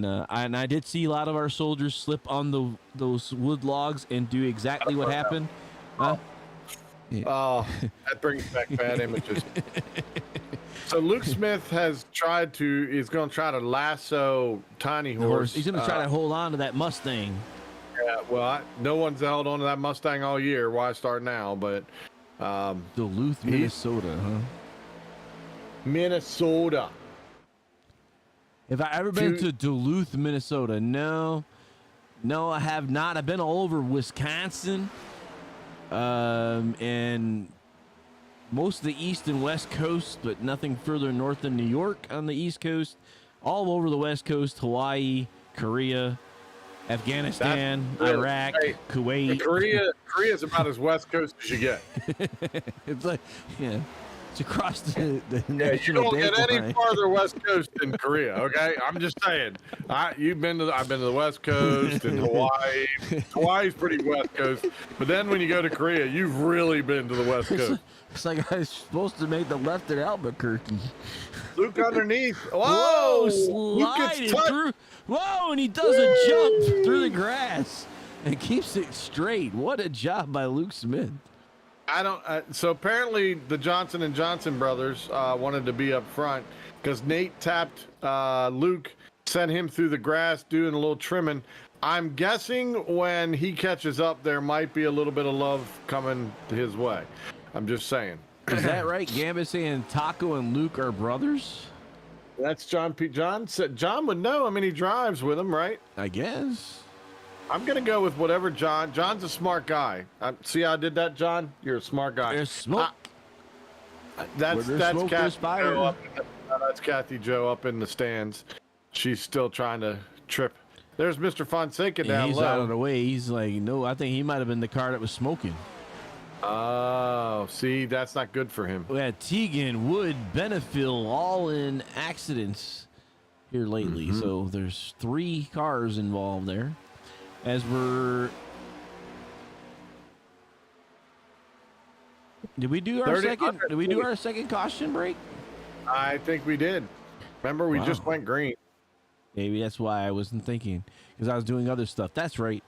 I did see a lot of our soldiers slip on those wood logs and do exactly what happened. Huh? Yeah. Oh, that brings back bad images. So Luke Smith is going to try to lasso Tiny Horse. He's going to try to hold on to that Mustang. Yeah, well, no one's held on to that Mustang all year. Why start now? But Duluth, Minnesota, huh? Minnesota. Have I ever been to Duluth, Minnesota? No, I have not. I've been all over Wisconsin, and most of the East and West Coast, but nothing further north than New York on the East Coast. All over the West Coast, Hawaii, Korea, Afghanistan, Iraq, Kuwait. Korea's about as West Coast as you get. It's like, yeah. It's across the Yeah, you national don't get date any line. farther West Coast than Korea, okay? I'm just saying. I've been to the West Coast and Hawaii. Hawaii's pretty West Coast, but then when you go to Korea, you've really been to the West Coast. It's like I was supposed to make the left at Albuquerque. Luke underneath. Whoa, Luke gets sliding touched. through. Whoa, and he does a jump through the grass and keeps it straight. What a job by Luke Smith. So apparently the Johnson & Johnson brothers wanted to be up front because Nate tapped Luke, sent him through the grass doing a little trimming. I'm guessing when he catches up, there might be a little bit of love coming his way. I'm just saying. Is that right? Gambit saying Taco and Luke are brothers? That's John P. John said. John would know. I mean, he drives with him, right? I guess. I'm gonna go with whatever John. John's a smart guy. See how I did that, John? You're a smart guy. There's smoke. That's smoke, there's fire. That's Kathy Joe up in the stands. She's still trying to trip. There's Mr. Fonseca down He's low. out of the way. He's like, no, I think he might have been the car that was smoking. Oh, see, that's not good for him. We had Tegan, Wood, Benefiel, all in accidents here lately. So there's 3 cars involved there. As we're... Did we do our second caution break? I think we did. Remember, we just went green. Maybe that's why I wasn't thinking, because I was doing other stuff. That's right.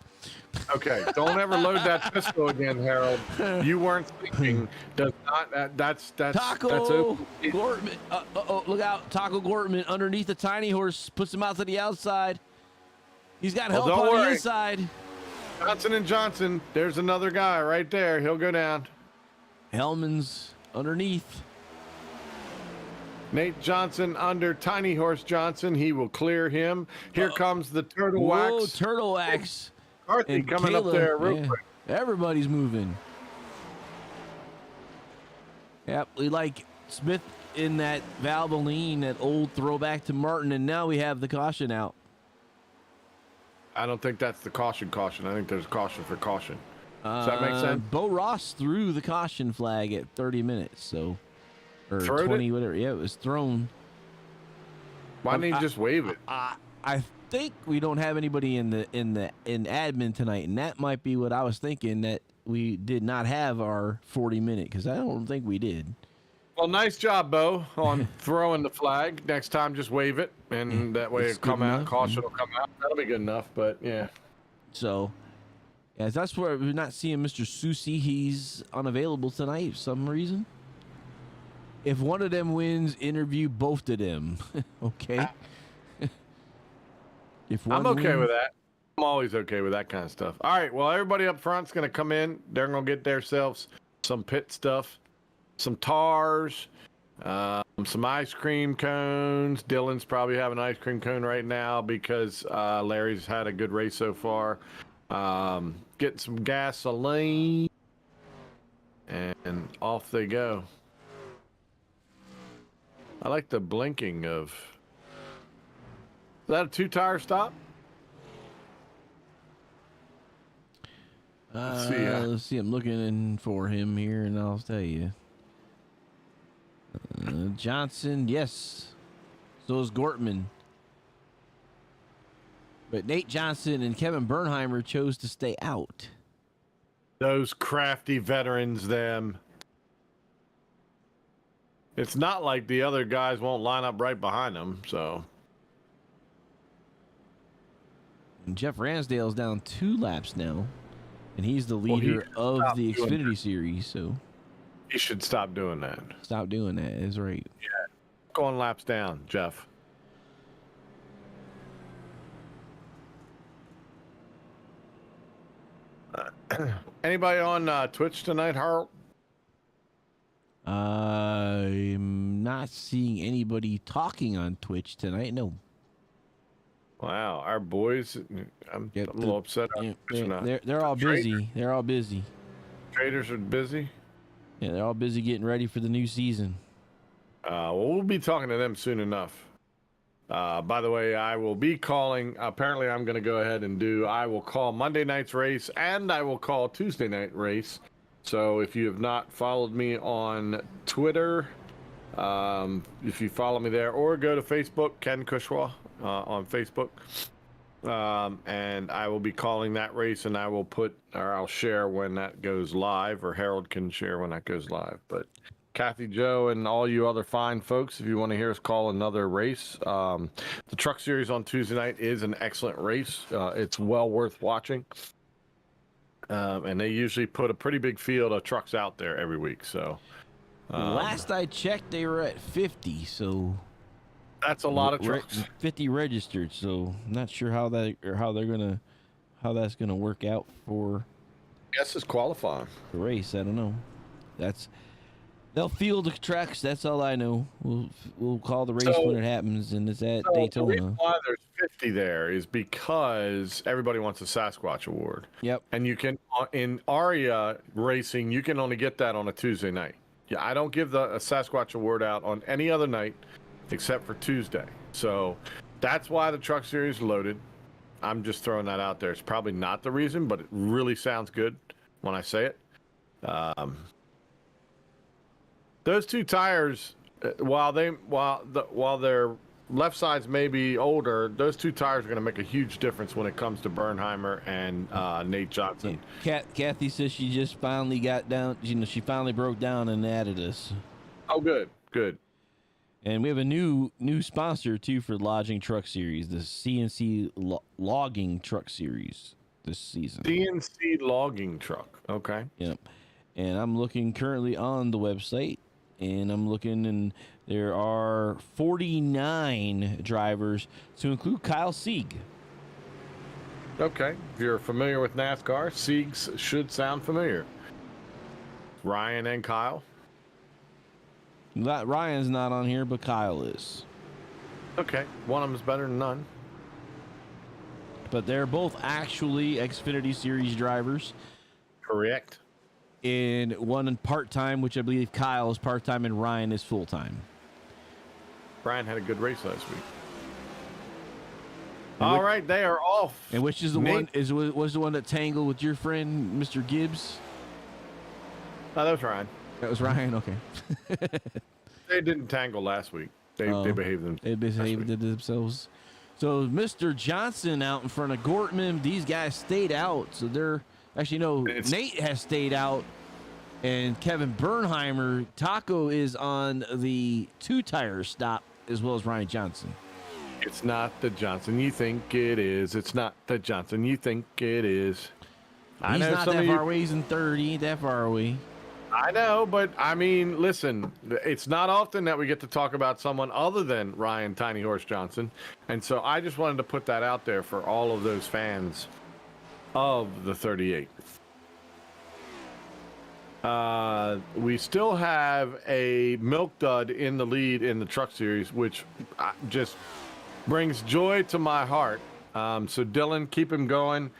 Okay, don't ever load that pistol again, Harold. You weren't thinking. Does not. That's Taco Gortman. Look out. Taco Gortman underneath the tiny horse. Puts him out to the outside. He's got help on the inside. Johnson and Johnson. There's another guy right there. He'll go down. Hellman's underneath. Nate Johnson under Tiny Horse Johnson. He will clear him. Here comes the Turtle Wax. Whoa, Turtle Wax. Carthy coming up there real quick. Everybody's moving. Yep, we like Smith in that Valvoline, that old throwback to Martin, and now we have the caution out. I don't think that's the caution. I think there's caution for caution. Does that make sense? Bo Ross threw the caution flag at 30 minutes, so or Throwed 20, it? whatever. Yeah, it was thrown. Why didn't he just wave it? I think we don't have anybody in admin tonight, and that might be what I was thinking, that we did not have our 40-minute, because I don't think we did. Well, nice job, Bo, on throwing the flag. Next time, just wave it, and that way It's it'll come good out. enough. Caution will come out. That'll be good enough, but yeah. So, yeah, that's where we're not seeing Mr. Susi. He's unavailable tonight for some reason. If one of them wins, interview both of them. Okay. If one I'm okay wins- with that. I'm always okay with that kind of stuff. All right, well, everybody up front's going to come in. They're going to get themselves some pit stuff, some tars, some ice cream cones. Dylan's probably having an ice cream cone right now because Larry's had a good race so far. Getting some gasoline, and off they go. I like the blinking of... Is that a two-tire stop? Let's see, Let's see. I'm looking for him here, and I'll tell you. Johnson, yes. So is Gortman. But Nate Johnson and Kevin Bernheimer chose to stay out. Those crafty veterans, them. It's not like the other guys won't line up right behind them, so... And Jeff Ransdale's down 2 laps now, and he's the leader of the Xfinity Series. So he should stop doing that. Stop doing that. Is right. Yeah, going laps down, Jeff. Anybody on Twitch tonight, Harold? I'm not seeing anybody talking on Twitch tonight. No. Wow, our boys. I'm a little upset. They're all busy. They're all busy. Traders are busy. Yeah, they're all busy getting ready for the new season. Well, we'll be talking to them soon enough. By the way, I will be calling. Apparently, I'm going to go ahead and I will call Monday night's race and I will call Tuesday night race. So if you have not followed me on Twitter, if you follow me there, or go to Facebook, Ken Kushwa on Facebook, and I will be calling that race, and I'll share when that goes live, or Harold can share when that goes live. But Kathy, Joe, and all you other fine folks, if you want to hear us call another race, the Truck Series on Tuesday night is an excellent race. It's well worth watching. And they usually put a pretty big field of trucks out there every week. So last I checked, they were at 50. So that's a lot of trucks. 50 registered. So I'm not sure how that's gonna work out for. I guess it's qualifying the race. I don't know. They'll field the trucks. That's all I know. We'll call the race when it happens, and it's at Daytona. The reason why there's 50 there is because everybody wants a Sasquatch award. Yep. And you can, in ARIA racing, you can only get that on a Tuesday night. Yeah, I don't give a Sasquatch award out on any other night except for Tuesday. So that's why the Truck Series is loaded. I'm just throwing that out there. It's probably not the reason, but it really sounds good when I say it. Those two tires, while their left sides may be older, those two tires are going to make a huge difference when it comes to Bernheimer and Nate Johnson. Yeah. Kathy says she just finally got down. She finally broke down and added us. Oh, good. And we have a new sponsor too for the Lodging Truck Series, the CNC Logging Truck Series this season. CNC Logging Truck. Okay. Yep. And I'm looking currently on the website, and I'm looking, and there are 49 drivers to include Kyle Sieg. Okay. If you're familiar with NASCAR, Siegs should sound familiar. Ryan and Kyle. Ryan's not on here, but Kyle is. Okay. One of them is better than none. But they're both actually Xfinity Series drivers. Correct. And one in part-time, which I believe Kyle is part-time and Ryan is full-time. Brian had a good race last week. All right, they are off. And which is the was the one that tangled with your friend, Mr. Gibbs? Oh, that was Ryan. That was Ryan, okay. They didn't tangle last week. They behaved themselves. So Mr. Johnson out in front of Gortman. These guys stayed out. So they're actually Nate has stayed out, and Kevin Bernheimer. Taco is on the 2-tire stop as well as Ryan Johnson. It's not the Johnson you think it is. It's not the Johnson you think it is. He's not that far away. He's in third. He ain't that far away. I know, but I mean, listen, it's not often that we get to talk about someone other than Ryan Tiny Horse Johnson. And so I just wanted to put that out there for all of those fans of the 38. We still have a Milk Dud in the lead in the Truck Series, which just brings joy to my heart. So Dylan, keep him going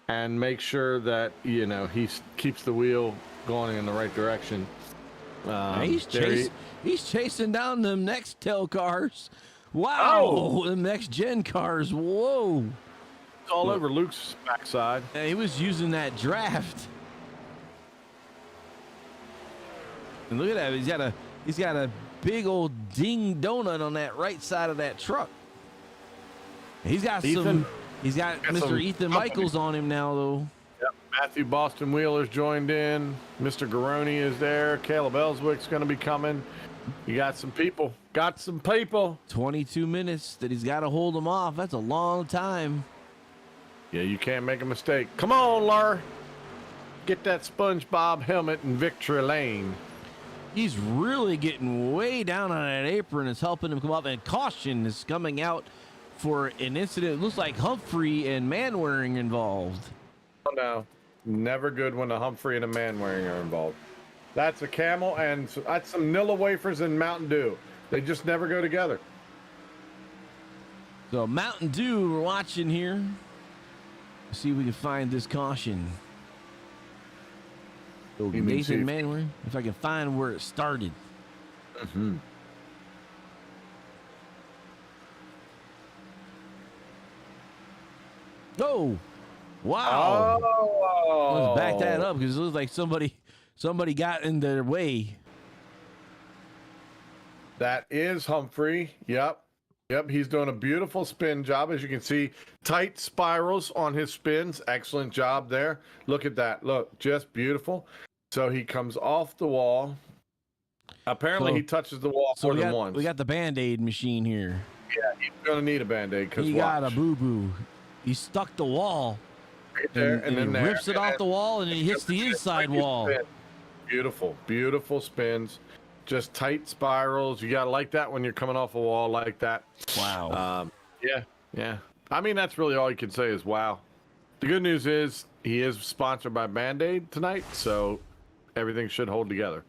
and make sure that, he keeps the wheel going in the right direction. He's chasing down them next tail cars. Wow, the next gen cars. Whoa, it's all over Luke's backside. He was using that draft. And look at that. He's got a big old ding donut on that right side of that truck. He's got Mr. Ethan Michaels on him now, though. Yep. Matthew Boston Wheeler's joined in. Mr. Garoni is there. Caleb Ellswick's going to be coming. You got some people. 22 minutes that he's got to hold them off. That's a long time. Yeah, you can't make a mistake. Come on, Lar. Get that SpongeBob helmet in victory lane. He's really getting way down on that apron. It's helping him come up. And caution is coming out for an incident. It looks like Humphrey and Manwaring involved. Oh, no. Never good when a Humphrey and a Manwaring are involved. That's a Camel, and that's some Nilla wafers and Mountain Dew. They just never go together. So Mountain Dew, we're watching here. Let's see if we can find this caution. So Nathan Manwaring, if I can find where it started. Mm-hmm. Oh, wow. Oh. Let's back that up because it looks like somebody got in their way. That is Humphrey. Yep. He's doing a beautiful spin job. As you can see, tight spirals on his spins. Excellent job there. Look at that. Look, just beautiful. So he comes off the wall. Apparently, he touches the wall more than once. We got the Band-Aid machine here. Yeah, he's going to need a Band-Aid. He got a boo-boo. He stuck the wall. Right there, and then he rips it off the wall, and he hits the inside wall. Beautiful spins. Just tight spirals. You got to like that when you're coming off a wall like that. Wow. Yeah. I mean, that's really all you can say is wow. The good news is he is sponsored by Band-Aid tonight, so everything should hold together.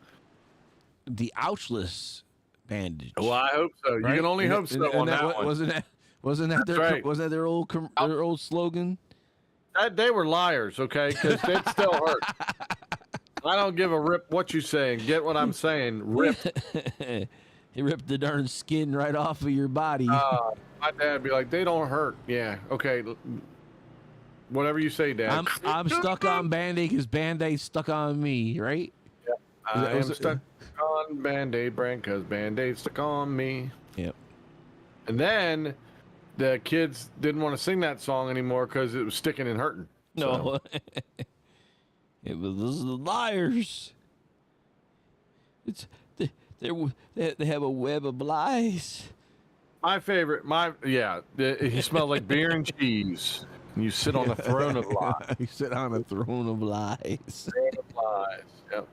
The ouchless bandage. Well, I hope so. Right? You can only hope so on that one. Wasn't that their old slogan? They were liars, okay? Because it still hurt. I don't give a rip what you saying. Get what I'm saying. Rip. He ripped the darn skin right off of your body. My dad would be like, they don't hurt. Yeah, okay. Whatever you say, Dad. I'm stuck on Band-Aid because Band-Aid stuck on me, right? Yeah. I am stuck on Band-Aid brand because Band-Aid stuck on me. Yep. And then the kids didn't want to sing that song anymore because it was sticking and hurting. No. So. It was the liars. They have a web of lies. My favorite, he smelled like beer and cheese. And you sit on the throne of lies. You sit on a throne of lies. Throne of lies. Yep.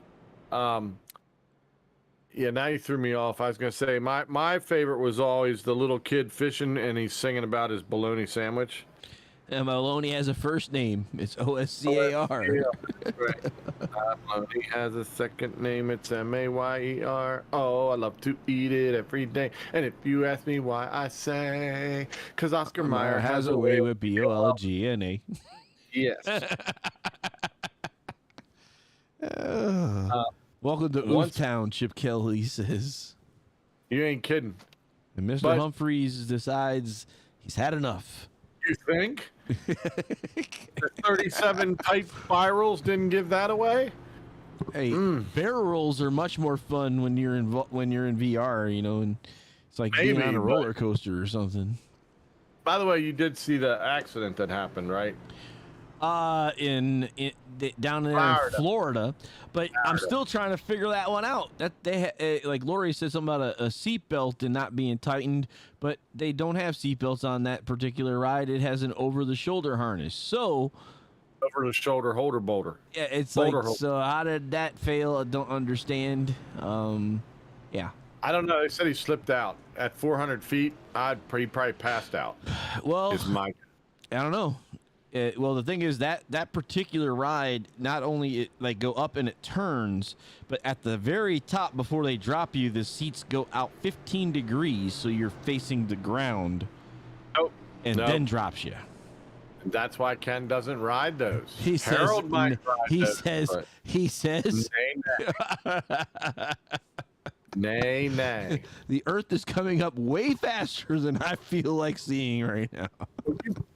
Yeah, now you threw me off. I was gonna say my favorite was always the little kid fishing and he's singing about his bologna sandwich. And Maloney has a first name. It's Oscar. Yeah, right. Maloney has a second name. It's Mayer. Oh, I love to eat it every day. And if you ask me why, I say, because Oscar Mayer has a way with BOLGNA. Yes. Welcome to Ooftown, Chip Kelly says. You ain't kidding. And Mr. Humphreys decides he's had enough. You think? The 37 tight spirals didn't give that away? Hey, barrel rolls are much more fun when you're in VR, you know, and it's like being on a roller coaster or something. By the way, you did see the accident that happened, right? Down there in Florida, but I'm still trying to figure that one out. That like Lori said something about a seatbelt and not being tightened, but they don't have seatbelts on that particular ride. It has an over-the-shoulder harness, so over-the-shoulder holder bolter. Yeah, it's so how did that fail? I don't understand. Yeah. I don't know. They said he slipped out at 400 feet. He probably passed out. Well, I don't know. Well, the thing is that particular ride, not only it like go up and it turns, but at the very top before they drop you, the seats go out 15 degrees, so you're facing the ground. Then drops you. That's why Ken doesn't ride those. He Harold might ride those. He says. Nay. The Earth is coming up way faster than I feel like seeing right now.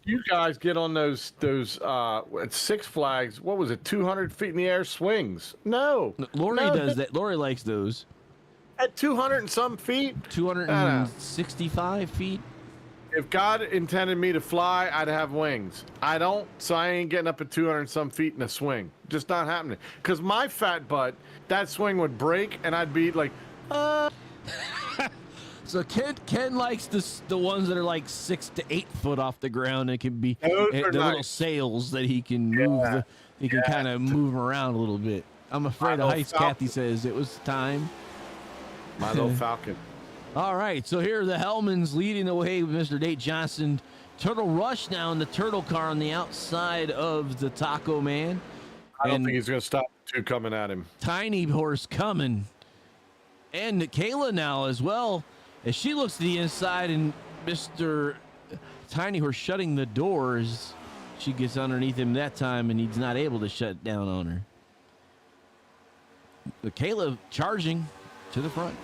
You guys get on those at Six Flags. What was it? 200 feet in the air swings? No. Lori does that. Lori likes those. At 200 and some feet. 265 feet. If God intended me to fly, I'd have wings. I don't, so I ain't getting up at 200 and some feet in a swing. Just not happening. Because my fat butt, that swing would break, and I'd be like, So Ken likes the ones that are like 6 to 8 foot off the ground. It can be the little sails that he can move. He can kind of move around a little bit. I'm afraid of heights. Kathy says it was time. My little Falcon. All right, so here are the Hellmans leading the way with Mr. Nate Johnson. Turtle Rush now in the turtle car on the outside of the Taco Man. I don't think he's going to stop the two coming at him. Tiny Horse coming. And Kayla now as well, as she looks to the inside, and Mr. Tiny Horse shutting the doors. She gets underneath him that time, and he's not able to shut down on her. But Kayla charging to the front.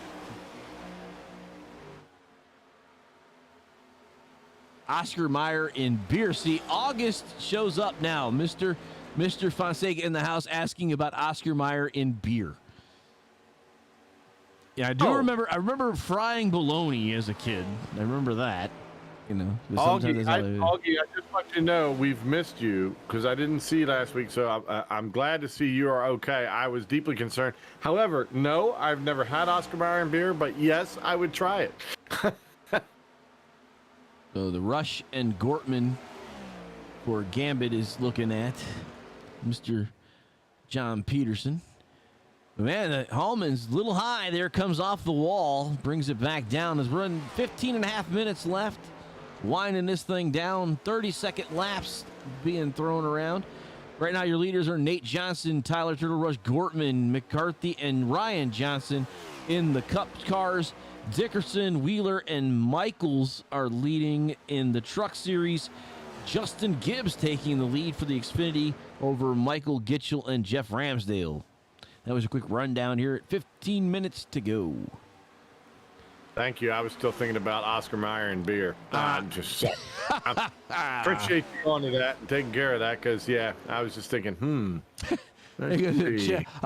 Oscar Mayer in beer. See, August shows up now. Mr. Fonseca in the house asking about Oscar Mayer in beer. Yeah, I do remember. I remember frying bologna as a kid. I remember that. You know, Augie, I just want you to know we've missed you because I didn't see you last week. So I'm glad to see you are okay. I was deeply concerned. However, no, I've never had Oscar Mayer in beer, but yes, I would try it. So the Rush and Gortman for Gambit is looking at Mr. John Peterson. Man, the Hallman's a little high there, comes off the wall, brings it back down. As we're running 15 and a half minutes left, winding this thing down, 30-second laps being thrown around. Right now, your leaders are Nate Johnson, Tyler Turtle Rush, Gortman, McCarthy, and Ryan Johnson in the Cup cars. Dickerson, Wheeler, and Michaels are leading in the Truck Series. Justin Gibbs taking the lead for the Xfinity over Michael Gitchell and Jeff Ramsdale. That was a quick rundown here at 15 minutes to go. Thank you. I was still thinking about Oscar Mayer and beer. I appreciate you going to that and taking care of that because, yeah, I was just thinking, I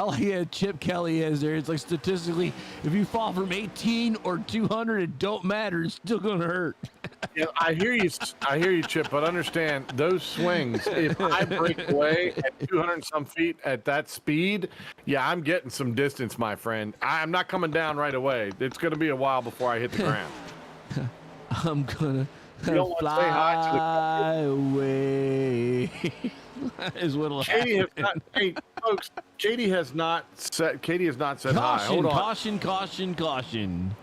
like that Chip Kelly has there. It's like statistically, if you fall from 18 or 200, it don't matter. It's still going to hurt. Yeah, I hear you. I hear you, Chip. But understand those swings. If I break away at 200 and some feet at that speed, yeah, I'm getting some distance, my friend. I'm not coming down right away. It's going to be a while before I hit the ground. I'm gonna You don't want to say hi fly away. Is what'll Katie has happen. not. Hey, folks. Katie has not said hi. Caution, Hold on. caution, caution, caution.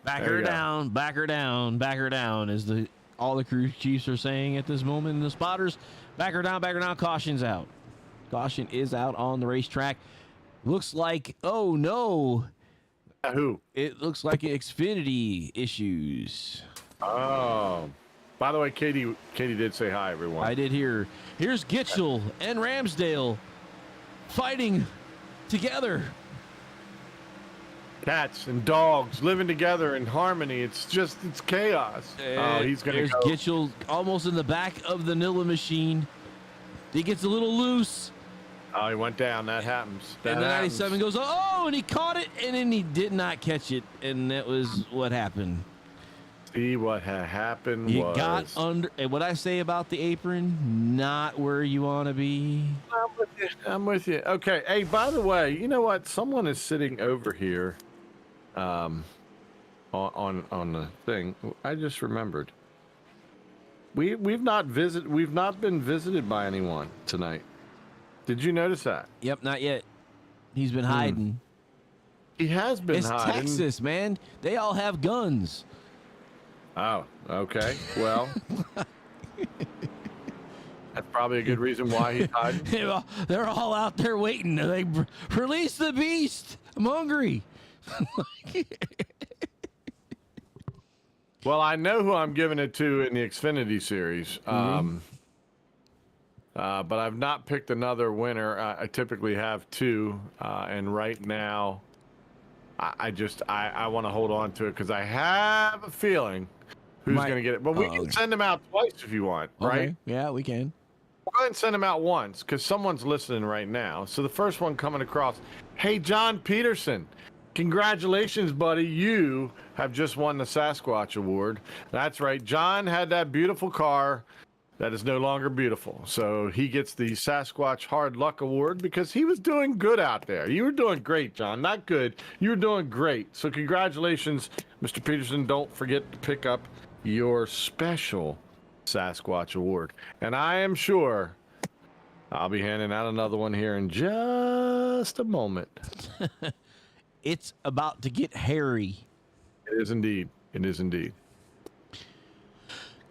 Back There her you go. down, back her down, back her down, is all the crew chiefs are saying at this moment. And the spotters, back her down, caution's out. Caution is out on the racetrack. Looks like, oh no, Who? it looks like Xfinity issues. Oh. By the way, Katie did say hi, everyone. I did hear. Here's Gitchell and Ramsdale fighting together. Cats and dogs living together in harmony. It's chaos. Oh, he's gonna There's go. Gitchell almost in the back of the Nilla machine. He gets a little loose. Oh, he went down. That happens. That And the happens. 97 goes, oh, and he caught it, and then he did not catch it, and that was what happened. See what had happened You was. got under, and what I say about the apron, not where you want to be. I'm with you. Okay. Hey, by the way, you know what? Someone is sitting over here, on the thing. I just remembered. We've not been visited by anyone tonight. Did you notice that? Yep, not yet. He's been hiding. He has been It's hiding. Texas, man. They all have guns. Oh, okay. Well, that's probably a good reason why he's hiding. They're all out there waiting. They're like, release the beast. I'm hungry. Well, I know who I'm giving it to in the Xfinity series. But I've not picked another winner. I typically have two, and right now, I want to hold on to it because I have a feeling who's going to get it. But we can send them out twice if you want, right? Okay. Yeah, we can. Go ahead and send them out once because someone's listening right now. So the first one coming across, hey, John Peterson, congratulations, buddy. You have just won the Sasquatch Award. That's right. John had that beautiful car that is no longer beautiful. So he gets the Sasquatch Hard Luck Award because he was doing good out there. You were doing great, John. Not good. You were doing great. So congratulations, Mr. Peterson. Don't forget to pick up your special Sasquatch Award. And I am sure I'll be handing out another one here in just a moment. It's about to get hairy. It is indeed. It is indeed.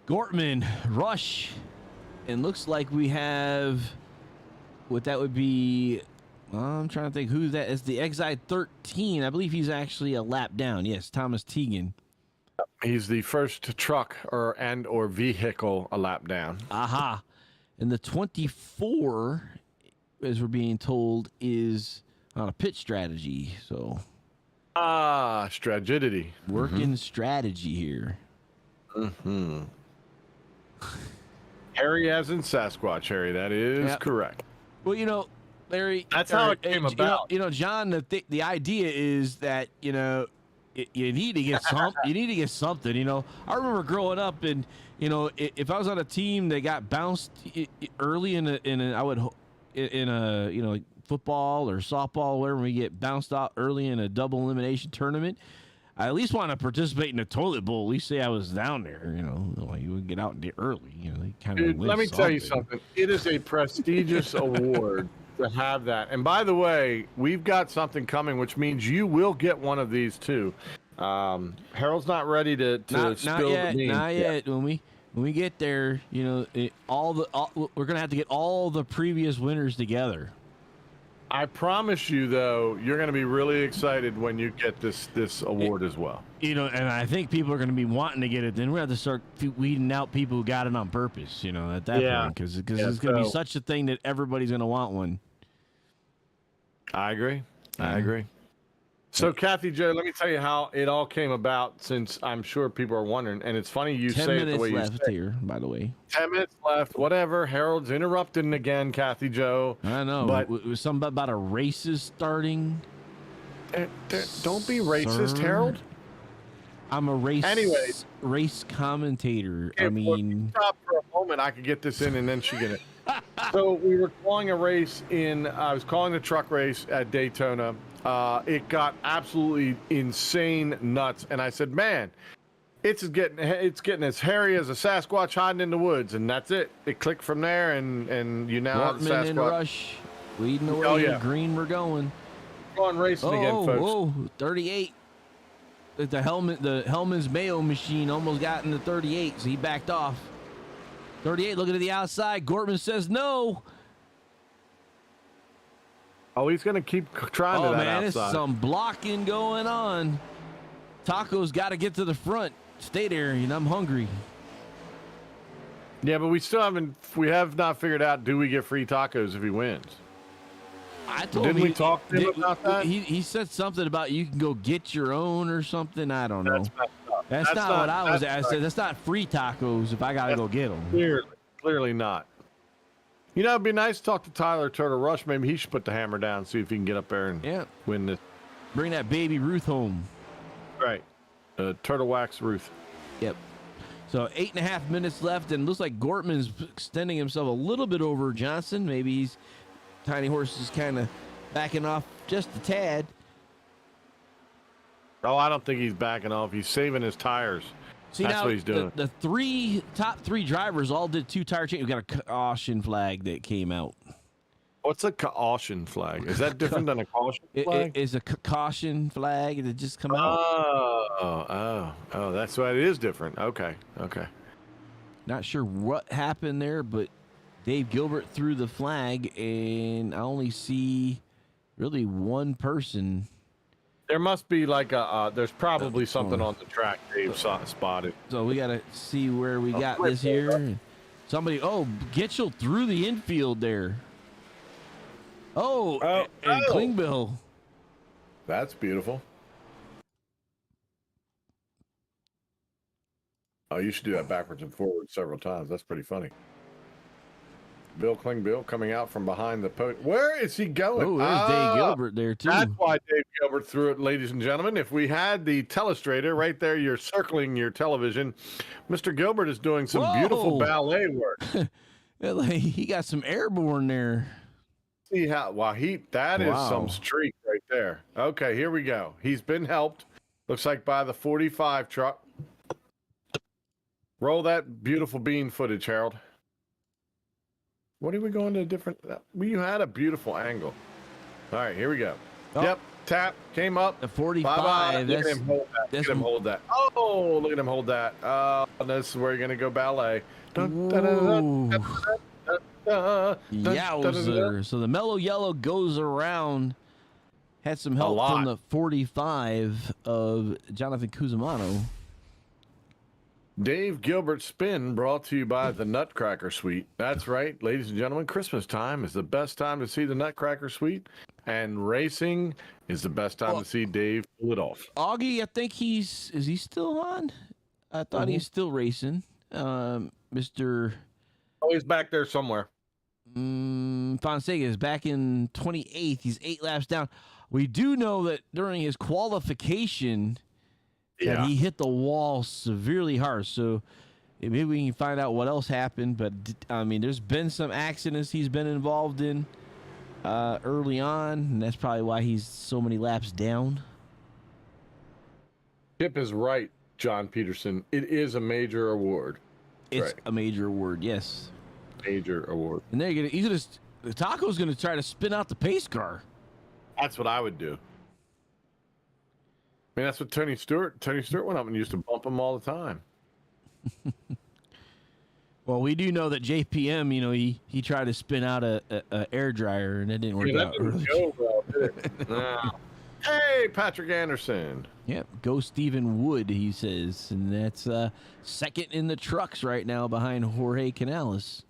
Gortman, Rush, and looks like we have what that would be. I'm trying to think who that is. The Exide 13. I believe he's actually a lap down. Yes, Thomas Teagan. He's the first truck or vehicle a lap down. Aha. And the 24, as we're being told, is on a pit strategy. So Strategity. working strategy here. Harry as in Sasquatch, Harry. That is Yep. correct. Well, you know, Larry. That's how it came about. You know, John. The idea is that you need to get some. You need to get something. You know, I remember growing up, and you know, if I was on a team that got bounced early in a like football or softball, or whatever, we get bounced out early in a double elimination tournament. I at least want to participate in the toilet bowl. At least say I was down there. You know, like you would get out early. You know, they kind of. Dude, let me tell you something. It is a prestigious award to have that. And by the way, we've got something coming, which means you will get one of these too. Harold's not ready to spill the beans. Not yet. When we get there, you know, we're gonna have to get all the previous winners together. I promise you, though, you're going to be really excited when you get this award as well. You know, and I think people are going to be wanting to get it. Then we have to start weeding out people who got it on purpose. You know, at that point, because it's going to be such a thing that everybody's going to want one. I agree. I agree. So, Kathy Joe, let me tell you how it all came about, since I'm sure people are wondering. And it's funny you 10 say it the minutes way you left say it. here, by the way. 10 minutes left, whatever. Harold's interrupting again, Kathy Joe. I know, but it was something about a race is starting. don't be racist, Sir? Harold. I'm a race Anyways. race commentator. Okay, I well, if you mean, stop for a moment, I could get this in and then she get it. So we were calling a race I was calling the truck race at Daytona. It got absolutely insane nuts. And I said, man, it's getting as hairy as a Sasquatch hiding in the woods. And that's it. It clicked from there and you now have the Wortman and Sasquatch. Rush leading the way. Oh, yeah. Green, we're going. On racing again, folks. Oh, 38. The Hellman's Mayo machine almost got in the 38, so he backed off. 38 looking to the outside. Gortman says no. Oh, he's going to keep trying to that man, outside. there's some blocking going on. Taco's got to get to the front. Stay there, I'm hungry. Yeah, but we have not figured out, do we get free tacos if he wins? I told Didn't him we talk to him about that? He said something about you can go get your own or something. I don't know. That's not what I was. I said that's not free tacos if I gotta go get them. Clearly not. It'd be nice to talk to Tyler Turtle Rush. Maybe he should put the hammer down, see if he can get up there and win this. Bring that baby Ruth home. Right. Turtle Wax Ruth. Yep. So 8.5 minutes left, and looks like Gortman's extending himself a little bit over Johnson. Maybe he's Tiny Horse is kind of backing off just a tad. Oh, I don't think he's backing off. He's saving his tires. See, That's now, what he's doing. The top three drivers all did 2 tire changes. We got a caution flag that came out. What's a caution flag? Is that different than a caution flag? It is a caution flag that just come out. Oh, that's why it is different. Okay. Not sure what happened there, but Dave Gilbert threw the flag, and I only see really one person. There must be there's probably something on the track Dave spotted. So we got to see where we got this here. Somebody, Gitchell threw the infield there. And Klingbeil. That's beautiful. Oh, you should do that backwards and forwards several times. That's pretty funny. Bill Klingbeil coming out from behind the podium. Where is he going? Oh, there's Dave Gilbert there, too. That's why Dave Gilbert threw it, ladies and gentlemen. If we had the telestrator right there, you're circling your television. Mr. Gilbert is doing some beautiful ballet work. He got some airborne there. See how, that is some streak right there. Okay, here we go. He's been helped. Looks like by the 45 truck. Roll that beautiful bean footage, Harold. What are we going to a different? You had a beautiful angle. All right, here we go. Oh. Yep, tap, came up. The 45. Bye-bye. Look at him hold that. Look at him hold that. Oh, look at him hold that. This is where you're going to go ballet. Yowzer. So the mellow yellow goes around. Had some help from the 45 of Jonathan Cusimano. Dave Gilbert Spin brought to you by the Nutcracker Suite. That's right, ladies and gentlemen, Christmas time is the best time to see the Nutcracker Suite, and racing is the best time to see Dave pull it off. Augie, I think is he still on? I thought he's still racing. Mr. Oh, he's back there somewhere. Fonseca is back in 28th. He's 8 laps down. We do know that during his qualification, that he hit the wall severely hard. So maybe we can find out what else happened. But, I mean, there's been some accidents he's been involved in early on, and that's probably why he's so many laps down. Chip is right, John Peterson. It is a major award. It's a major award, yes. Major award. And the Taco's going to try to spin out the pace car. That's what I would do. I mean, that's what Tony Stewart went up and used to bump him all the time. Well, we do know that JPM, he tried to spin out a air dryer, and it didn't work out. Didn't go well, did it? No. Hey, Patrick Anderson. Yep, go Stephen Wood, he says. And that's second in the trucks right now behind Jorge Canales.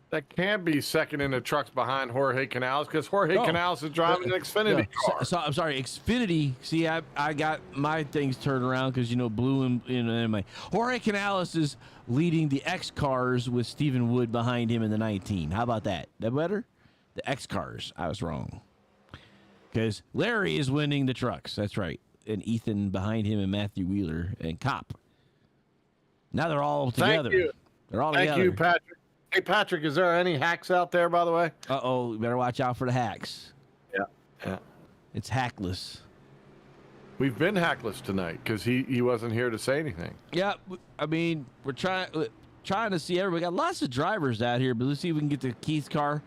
That can't be second in the trucks behind Jorge Canales because Jorge Canales is driving an Xfinity car. So, I'm sorry, Xfinity. See, I got my things turned around because, blue and anyway. Jorge Canales is leading the X cars with Stephen Wood behind him in the 19. How about that? That better? The X cars. I was wrong. Because Larry is winning the trucks. That's right. and Ethan behind him, and Matthew Wheeler and Cop. Now they're all Thank together. you. They're all Thank together. you, Patrick. Hey, Patrick, is there any hacks out there, by the way? Uh-oh, you better watch out for the hacks. Yeah. It's hackless. We've been hackless tonight because he wasn't here to say anything. Yeah, I mean, we're trying to see everybody. We got lots of drivers out here, but let's see if we can get to Keith's car.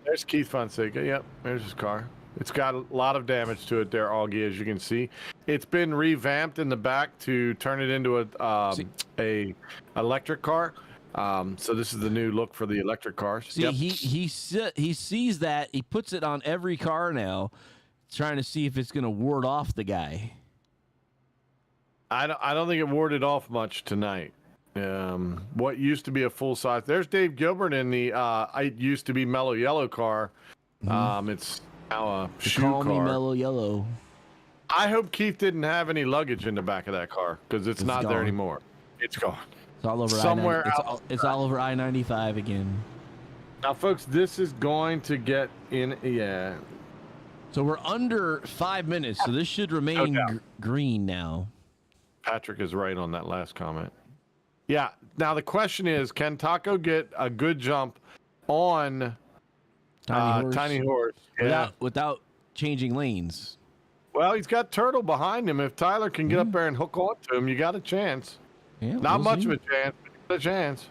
There's Keith Fonseca. Yep, there's his car. It's got a lot of damage to it there, Augie, as you can see. It's been revamped in the back to turn it into a electric car. So this is the new look for the electric cars. See, he sees that. He puts it on every car now, trying to see if it's going to ward off the guy. I don't think it warded off much tonight. What used to be a full size. There's Dave Gilbert in the it used to be Mellow Yellow car. It's now a shoe Call car. me Mellow Yellow. I hope Keith didn't have any luggage in the back of that car because it's not there gone. anymore. It's gone. It's all over Somewhere I-90. It's all over I-95 again. Now, folks, this is going to get in. Yeah. So we're under 5 minutes, so this should remain No doubt. green now. Patrick is right on that last comment. Yeah. Now the question is, can Taco get a good jump on Tiny Horse? Yeah. Without changing lanes. Well, he's got Turtle behind him. If Tyler can get up there and hook onto him, you got a chance. Yeah, Not we'll much see. of a chance, but you got a chance.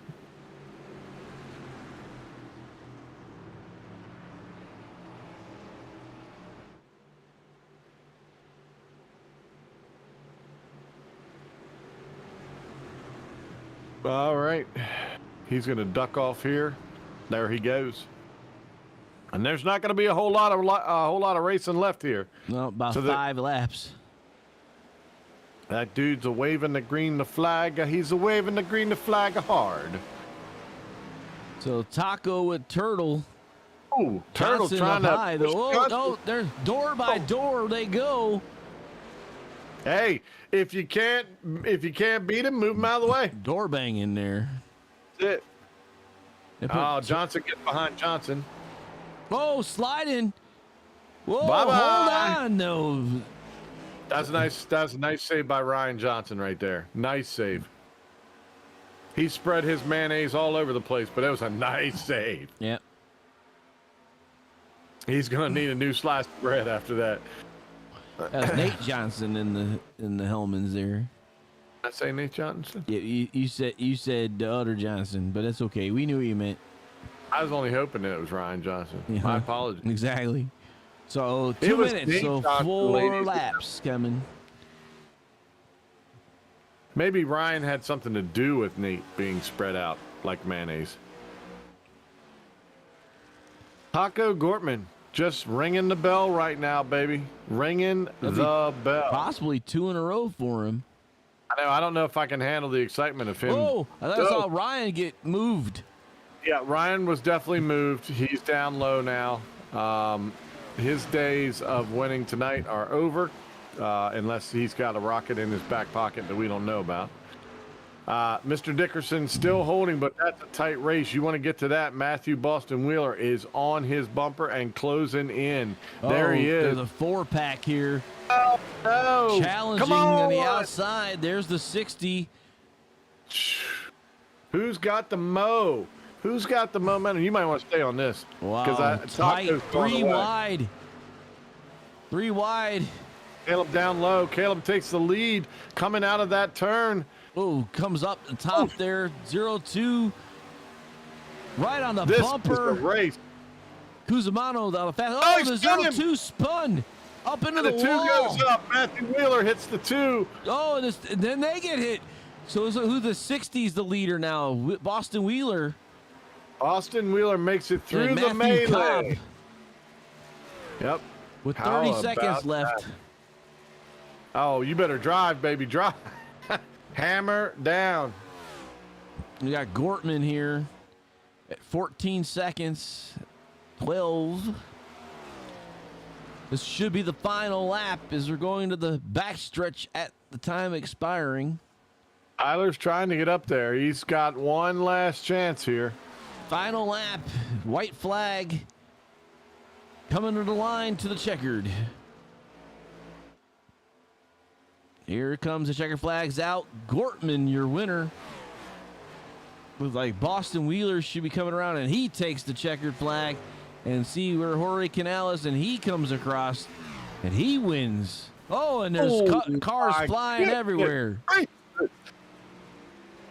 All right. He's going to duck off here. There he goes. And there's not going to be a whole lot of racing left here. No, about So 5 laps. That dude's a waving the green the flag. He's a waving the green the flag hard. So Taco with Turtle. Ooh, Turtle Johnson trying up high, to. though. Oh, no, they're door by door they go. Hey, if you can't beat him, move him out of the way. Door banging there. That's it. They put- Oh, Johnson gets behind Johnson. Whoa, sliding. Whoa, Bye-bye. hold on, no. That's a nice save by Ryan Johnson right there. Nice save. He spread his mayonnaise all over the place, but it was a nice save. Yeah. He's gonna need a new slice of bread after that. That was Nate Johnson in the Hellmans there. Did I say Nate Johnson? Yeah, you said the other Johnson, but that's okay. We knew what you meant. I was only hoping that it was Ryan Johnson. Yeah. My apologies. Exactly. So It 2 was minutes, Nate so Johnson, 4 ladies. laps coming. Maybe Ryan had something to do with Nate being spread out like mayonnaise. Taco Gortman just ringing the bell right now, baby. Ringing That'd the bell. Possibly 2 in a row for him. I don't know if I can handle the excitement of him. Oh, I thought I Oh. saw Ryan get moved. Yeah, Ryan was definitely moved. He's down low now. His days of winning tonight are over, unless he's got a rocket in his back pocket that we don't know about. Mr. Dickerson still holding, but that's a tight race. You want to get to that. Matthew Boston Wheeler is on his bumper and closing in. There he is. There's a 4-pack here. No. Challenging Come on the on. outside. There's the 60. Who's got the mo? Who's got the momentum? You might want to stay on this. Wow, Taco's tight. going 3 away. wide. 3 wide. Caleb down low. Caleb takes the lead coming out of that turn. Oh, comes up the top there. 0-2. Right on the This is bumper. the race. Kuzumano down the fast. Oh, Oh, he's the spun him. 0-2 spun up into The the, two wall. goes up. Matthew Wheeler hits the 2. Oh, and then they get hit. So who the 60's the leader now? Boston Wheeler. Austin Wheeler makes it through and the Matthew melee. Cobb Yep. with How 30 about seconds left. that? Oh, you better drive, baby. Drive. Hammer down. We got Gortman here at 14 seconds. 12. This should be the final lap as we're going to the backstretch at the time expiring. Tyler's trying to get up there. He's got one last chance here. Final lap. White flag. Coming to the line to the checkered. Here comes the checker flags out. Gortman, your winner. With like Boston Wheeler should be coming around, and he takes the checkered flag. And see where Jorge Canales, and he comes across, and he wins. Oh, and there's cars flying everywhere.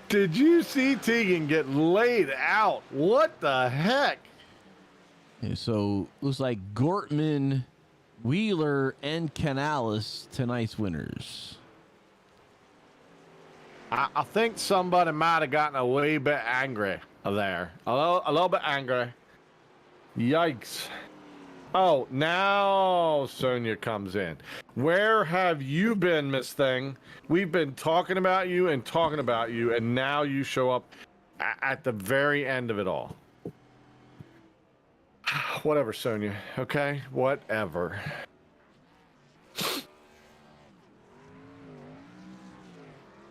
Did you see Tegan get laid out? What the heck? Yeah, so looks like Gortman, Wheeler, and Canales tonight's winners. I think somebody might have gotten a wee bit angry there. A little bit angry. Yikes. Oh, now Sonia comes in. Where have you been, Miss Thing? We've been talking about you, and now you show up at the very end of it all. Whatever, Sonia. Okay? Whatever.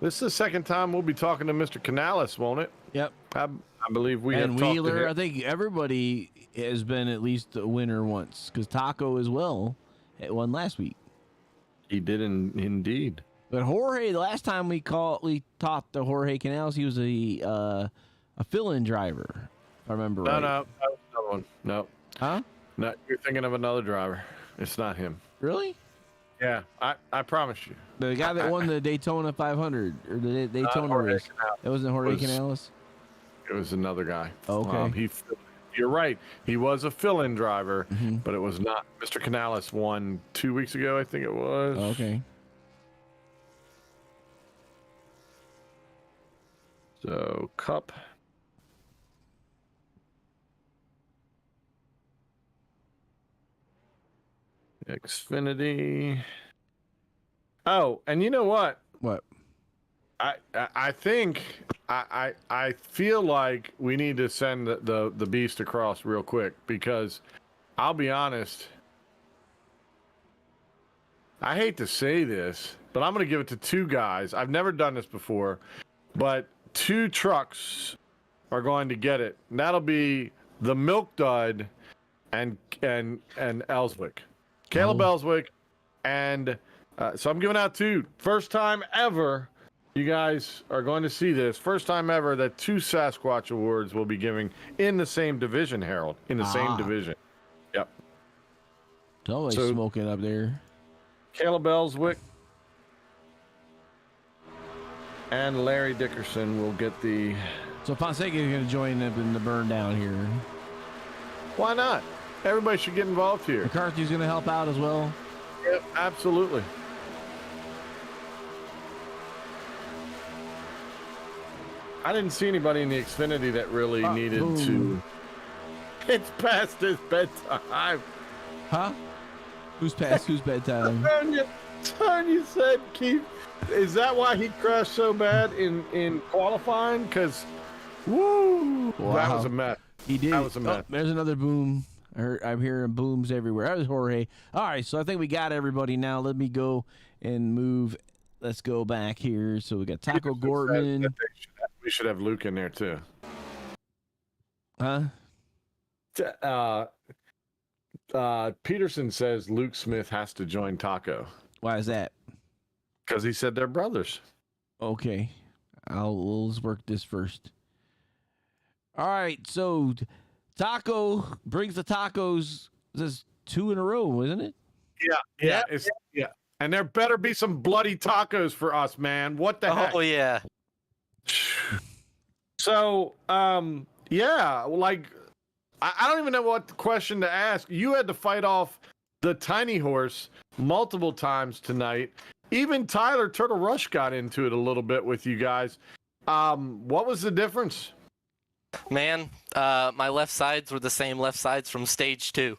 This is the second time we'll be talking to Mr. Canales, won't it? Yep. I believe we have and talked Wheeler, to him. I think everybody has been at least a winner once, because Taco as well won last week. He did indeed. But Jorge, the last time we talked to Jorge Canales, he was a fill-in driver, if I remember right. No, that was another one. No. Huh? No, you're thinking of another driver. It's not him. Really? Yeah, I promise you. The guy that won the Daytona 500 or the Daytona race. That wasn't Jorge Canales? It was another guy. Okay. You're right. He was a fill-in driver, but it was not. Mr. Canales won 2 weeks ago, I think it was. Okay. So, Cup. Xfinity. Oh, and you know what? What? I think I feel like we need to send the beast across real quick, because I'll be honest, I hate to say this, but I'm going to give it to two guys. I've never done this before, but two trucks are going to get it. And that'll be the Milk Dud and Ellswick. Caleb Ellswick, and so I'm giving out two. First time ever, you guys are going to see this. First time ever that two Sasquatch Awards will be giving in the same division, Harold. In the same division. Yep. It's always smoking up there. Caleb Ellswick and Larry Dickerson will get the... So Fonseca is going to join up in the burn down here. Why not? Everybody should get involved here. McCarthy's going to help out as well. Yep, absolutely. I didn't see anybody in the Xfinity that really needed to. It's past his bedtime. Huh? Who's past whose bedtime? Tanya said, Keith, is that why he crashed so bad in qualifying? Because, woo, that was a mess. He did. That was a mess. Oh, there's another boom. I'm hearing booms everywhere. That was Jorge. All right, so I think we got everybody now. Let me go and move. Let's go back here. So we got Taco Gortman. We should have Luke in there too. Huh? Peterson says Luke Smith has to join Taco. Why is that? Because he said they're brothers. Okay. Let's work this first. All right, so Taco brings the tacos. This is 2 in a row, isn't it? Yeah. And there better be some bloody tacos for us, man. What the heck? Oh, yeah. So, yeah, like, I don't even know what question to ask. You had to fight off the tiny horse multiple times tonight. Even Tyler Turtle Rush got into it a little bit with you guys. What was the difference? Man, my left sides were the same left sides from stage 2.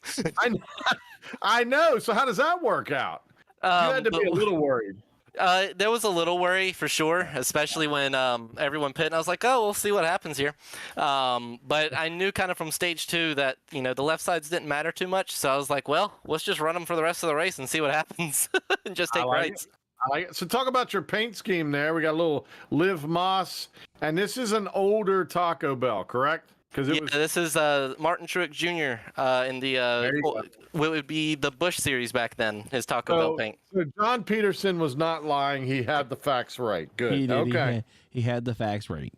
I know. So how does that work out? You had to be a little worried. There was a little worry for sure, especially when everyone pit, and I was like, oh, we'll see what happens here. But I knew kind of from stage 2 that, the left sides didn't matter too much. So I was like, well, let's just run them for the rest of the race and see what happens and just take rights. I like it. So talk about your paint scheme there. We got a little Liv Moss, and this is an older Taco Bell, correct? Because Yeah, this is Martin Truex Jr. In the There you go. what would be the Busch series back then. His Taco Bell paint. So John Peterson was not lying. He had the facts right. Good. He did. Okay. He had the facts right.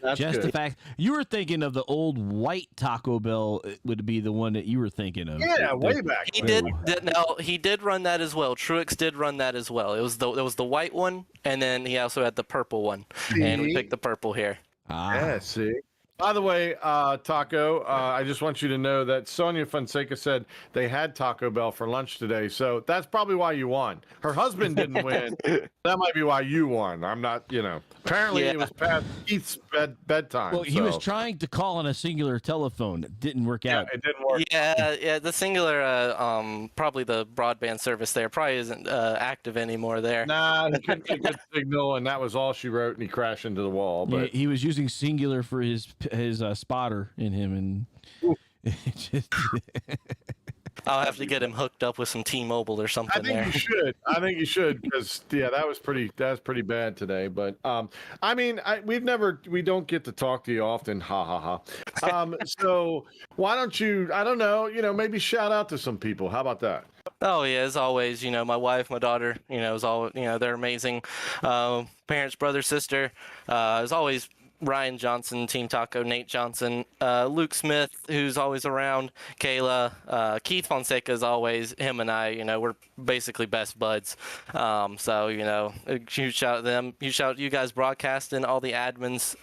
That's Just good. the fact you were thinking of the old white Taco Bell would be the one that you were thinking of. Yeah, The- way back. He when. did. No, he did run that as well. Truex did run that as well. It was the white one, and then he also had the purple one. And we See? picked the purple here. Yeah, see. By the way, Taco, I just want you to know that Sonia Fonseca said they had Taco Bell for lunch today. So that's probably why you won. Her husband didn't win. That might be why you won. I'm not, Apparently it was past Keith's bedtime. Well, he was so- trying to call on a singular telephone. It didn't work Yeah, out. it didn't work. Yeah. The singular, probably the broadband service there probably isn't active anymore there. Nah, he couldn't get good signal, and that was all she wrote, and he crashed into the wall. Yeah, But he was using singular for his spotter in him, and it just, I'll have to get him hooked up with some T-Mobile or I something think there. you should. I think you should because that was pretty bad today. But we don't get to talk to you often. Ha ha ha. So why don't you? I don't know. Maybe shout out to some people. How about that? Oh yeah, as always, my wife, my daughter, is all, they're amazing. Parents, brother, sister. As always, Ryan Johnson, Team Taco, Nate Johnson, Luke Smith, who's always around, Kayla, Keith Fonseca, as always. Him and I, we're basically best buds. So, a huge shout out to them. Huge shout out to you guys broadcasting, all the admins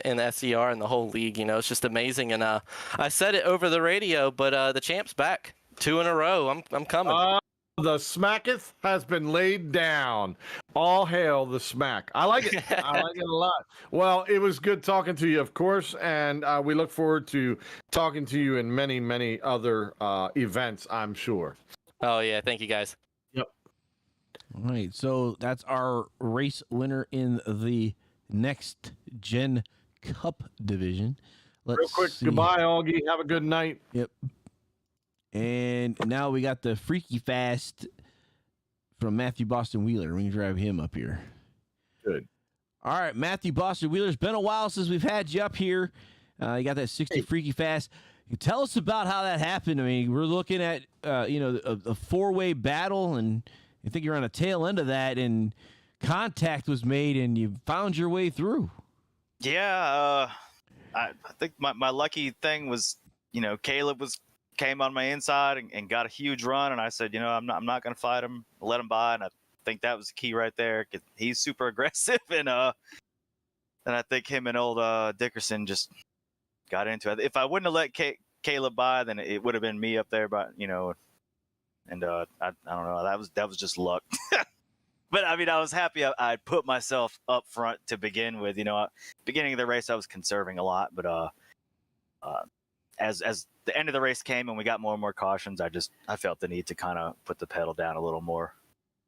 in SER and the whole league. It's just amazing. And I said it over the radio, but the champ's back. 2 in a row. I'm coming. The smacketh has been laid down. All hail the smack. I like it. I like it a lot. Well, it was good talking to you, of course, and we look forward to talking to you in many, many other events, I'm sure. Oh, yeah. Thank you, guys. all right. So that's our race winner in the next Gen Cup division. Let's Real quick, see. goodbye, Augie. Have a good night. Yep. And now we got the Freaky Fast from Matthew Boston Wheeler. We can drive him up here. Good. All right, Matthew Boston Wheeler. It's been a while since we've had you up here. You got that 60 Freaky Fast. Tell us about how that happened. I mean, we're looking at a four-way battle, and I think you're on the tail end of that, and contact was made, and you found your way through. Yeah, I think my lucky thing was, Caleb came on my inside and got a huge run, and I said, I'm not going to fight him, let him by, and I think that was the key right there. 'Cause he's super aggressive, and I think him and old Dickerson just got into it. If I wouldn't have let Caleb by, then it would have been me up there, but and I don't know, that was just luck. But I mean, I was happy I put myself up front to begin with. Beginning of the race, I was conserving a lot, but as the end of the race came and we got more and more cautions, I felt the need to kind of put the pedal down a little more.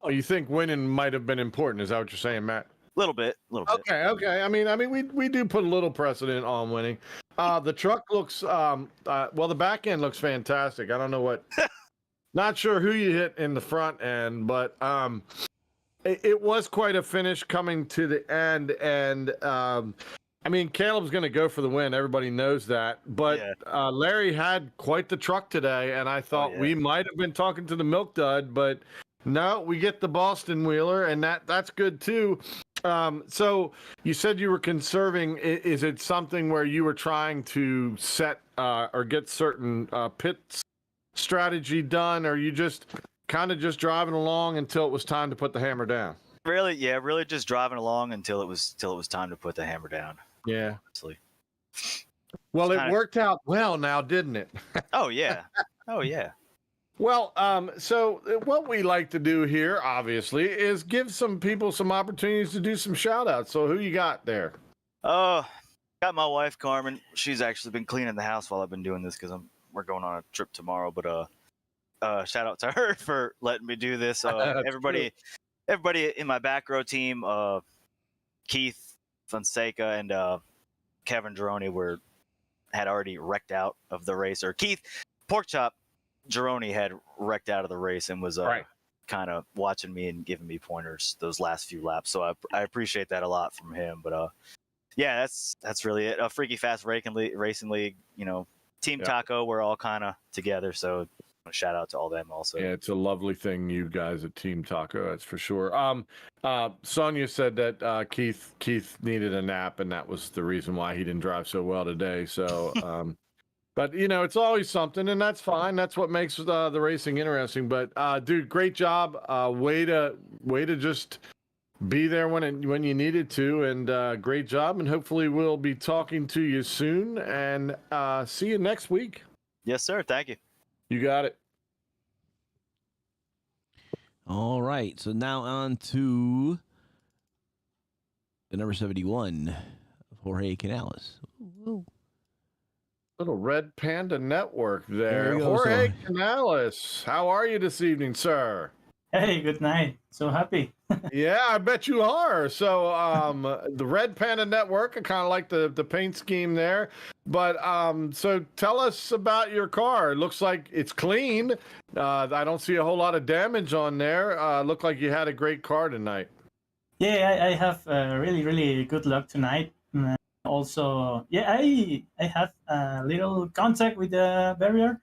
Oh, you think winning might have been important? Is that what you're saying, Matt? A little bit. Okay. I mean, we do put a little precedent on winning. The truck looks, the back end looks fantastic. I don't know what, not sure who you hit in the front end, but it was quite a finish coming to the end, and I mean, Caleb's going to go for the win. Everybody knows that. But Yeah. Larry had quite the truck today, and I thought we might have been talking to the Milk Dud, but no, we get the Boston Wheeler, and that's good too. So you said you were conserving. Is it something where you were trying to set or get certain pit strategy done, or you just kind of just driving along until it was time to put the hammer down? Really just driving along until it was time to put the hammer down. Yeah. Honestly. Well, It's it kinda- worked out well now, didn't it? Oh yeah. Oh yeah. Well, so what we like to do here, obviously, is give some people some opportunities to do some shout outs. So who you got there? Got my wife Carmen. She's actually been cleaning the house while I've been doing this because we're going on a trip tomorrow. But shout out to her for letting me do this. Everybody in my back row team, Keith Fonseca and Kevin Gironi had already wrecked out of the race. Or Keith Porkchop Gironi had wrecked out of the race and was kind of watching me and giving me pointers those last few laps. So I appreciate that a lot from him. But yeah, that's really it. A Freaky Fast Racing League, Team Yeah. Taco, we're all kind of together. So shout out to all them also. Yeah, it's a lovely thing, you guys at Team Taco, that's for sure. Sonia said that Keith needed a nap, and that was the reason why he didn't drive so well today. So, but it's always something, and that's fine. That's what makes the racing interesting. But dude, great job. Way to just be there when you needed to, and great job. And hopefully we'll be talking to you soon, and see you next week. Yes, sir. Thank you. You got it. All right. So now on to the number 71, Jorge Canales. Little Red Panda Network there. There we go, Jorge so- Canales, how are you this evening, sir? Hey, good night. So happy. Yeah, I bet you are. So, the Red Panda Network, I kind of like the paint scheme there. But so tell us about your car. It looks like it's clean. I don't see a whole lot of damage on there. Looked like you had a great car tonight. Yeah, I have really, really good luck tonight. Also, yeah, I have a little contact with the barrier,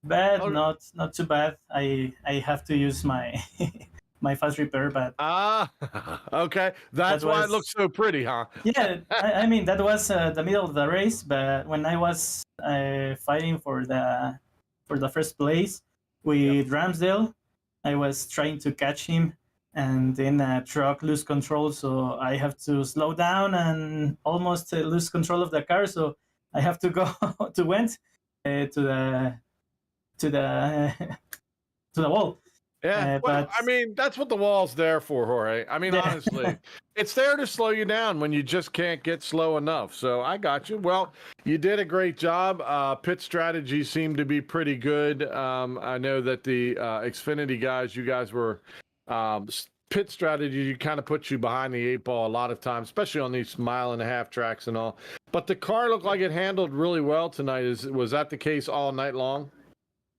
but Oh. not too bad. I have to use my my fast repair, but Okay. That's That why it was- looks so pretty, huh? yeah, I mean that was the middle of the race. But when I was fighting for the first place with Ramsdale, I was trying to catch him, and then a truck lose control, so I have to slow down and almost lose control of the car. So I have to go to went to the to the wall. Yeah, well, but- I mean, that's what the wall's there for, Jorge. I mean, Yeah. honestly, it's there to slow you down when you just can't get slow enough. So I got you. Well, you did a great job. Pit strategy seemed to be pretty good. I know that the Xfinity guys, you guys were pit strategy kind of puts you behind the eight ball a lot of times, especially on these 1.5-mile tracks and all. But the car looked like it handled really well tonight. Was that the case all night long?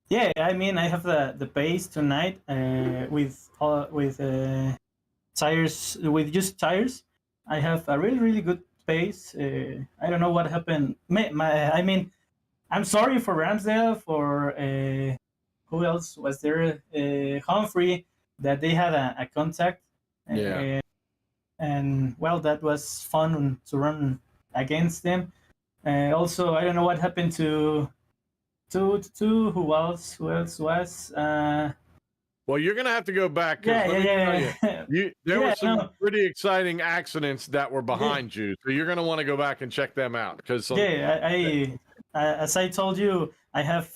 Yeah, I mean, I have the pace tonight with tires, with just tires. I have a really, really good pace. I don't know what happened. I mean, I'm sorry for Ramsdale, for who else was there? Humphrey, that they had a contact. Yeah. And well, that was fun to run against them. Also, I don't know what happened to who else was Well, you're gonna have to go back. 'cause yeah let me tell yeah there were Yeah, some no. pretty exciting accidents that were behind you, so you're going to want to go back and check them out because yeah I as I told you, I have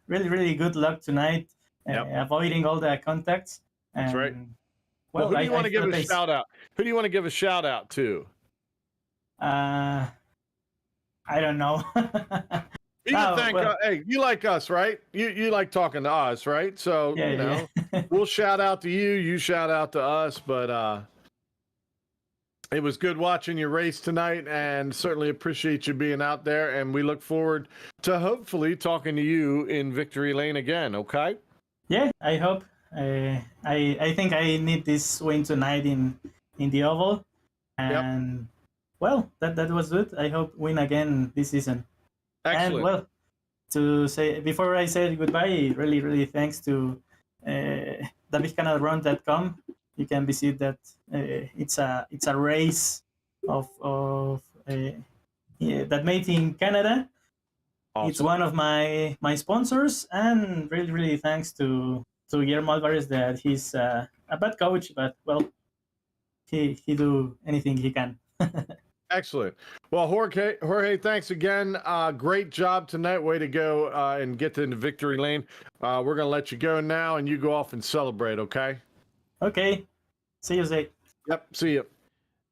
really, really good luck tonight, Yep. avoiding all the contacts. That's right. And, Well, who do I- you want I to give feel a pace. shout out? Who do you want to give a shout out to? I don't know. You Oh, think, well- hey, you like us, right? You like talking to us, right? So Yeah, you know, yeah. we'll shout out to you. You shout out to us, but it was good watching your race tonight, and certainly appreciate you being out there. And we look forward to hopefully talking to you in Victory Lane again. Okay. Yeah, I hope. I think I need this win tonight in the oval, and well, that was good. I hope win again this season. Excellent. And well, to say before I say goodbye, really, really thanks to davidcanalrun.com. You can visit that. It's a race of that made in Canada. It's Awesome. one of my sponsors, and really, really thanks to Guillermo Alvarez that he's a bad coach, but well, he do anything he can. Excellent. Well, Jorge, thanks again. Great job tonight. Way to go and get into Victory Lane. We're going to let you go now, and you go off and celebrate, okay? Okay, see you, Zay. Yep. See you.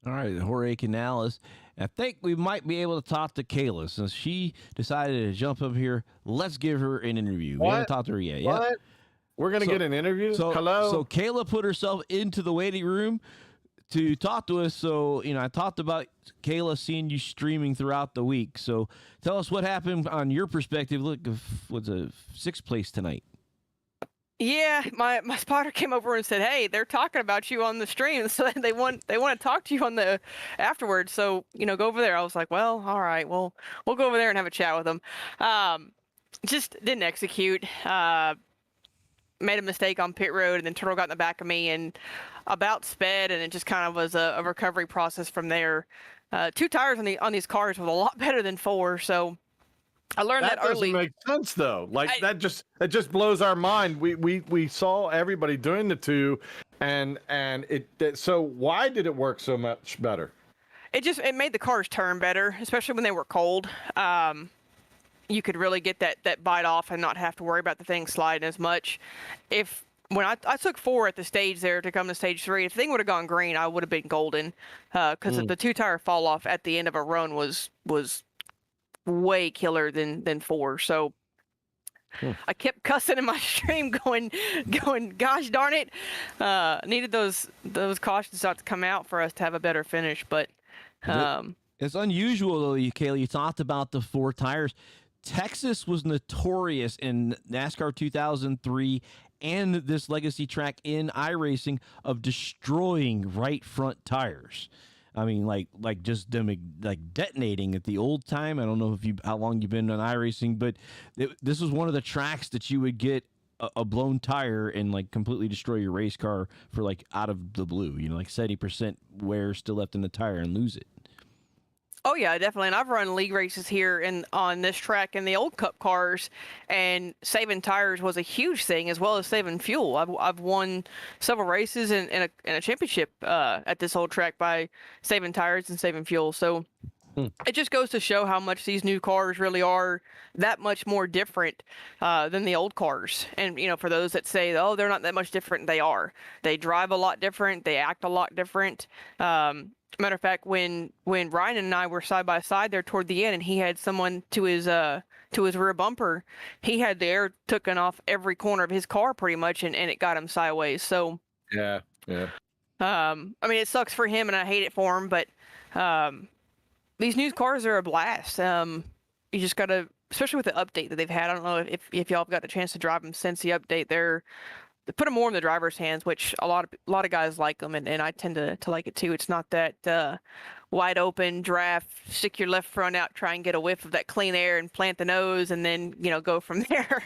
All right, Jorge Canales. I think we might be able to talk to Kayla since she decided to jump up here. Let's give her an interview. We What? haven't talked to her yet. Yep. What? We're going to So- get an interview? So, Hello? So Kayla put herself into the waiting room to talk to us. So, I talked about Kayla seeing you streaming throughout the week. So tell us what happened on your perspective. Look, was a 6th place tonight. Yeah, my spotter came over and said, "Hey, they're talking about you on the stream, so they want to talk to you on the afterwards. So go over there." I was like, "Well, all right, well, we'll go over there and have a chat with them." Just didn't execute. Made a mistake on pit road, and then Turtle got in the back of me and about sped, and it just kind of was a recovery process from there. 2 tires on these cars was a lot better than 4, so I learned that early. That doesn't make sense though. Like that just blows our mind. We saw everybody doing the 2, and so why did it work so much better? It made the cars turn better, especially when they were cold. You could really get that bite off and not have to worry about the thing sliding as much. When I took 4 at the stage there to come to stage 3, if the thing would have gone green, I would have been golden, because the 2-tire fall off at the end of a run was way killer than 4. So I kept cussing in my stream, going, gosh darn it, needed those cautions not to come out for us to have a better finish. But it's unusual though, Kayla. You talked about the 4 tires. Texas was notorious in NASCAR 2003 and this legacy track in iRacing of destroying right front tires. I mean, like just them like detonating at the old time. I don't know how long you've been on iRacing, but this was one of the tracks that you would get a blown tire and like completely destroy your race car for like out of the blue. Like 70% wear still left in the tire and lose it. Oh yeah, definitely. And I've run league races here on this track in the old Cup cars, and saving tires was a huge thing, as well as saving fuel. I've won several races in a championship at this old track by saving tires and saving fuel. So it just goes to show how much these new cars really are that much more different than the old cars. And for those that say, oh, they're not that much different, they are. They drive a lot different. They act a lot different. Matter of fact, when Ryan and I were side by side there toward the end, and he had someone to his rear bumper, he had the air taken off every corner of his car pretty much, and it got him sideways. So yeah. I mean, it sucks for him, and I hate it for him, but these new cars are a blast. You just gotta, especially with the update that they've had. I don't know if y'all have got the chance to drive them since the update. They put them more in the driver's hands, which a lot of guys like them, and I tend to like it too. It's not that wide open draft, stick your left front out, try and get a whiff of that clean air and plant the nose, and then go from there.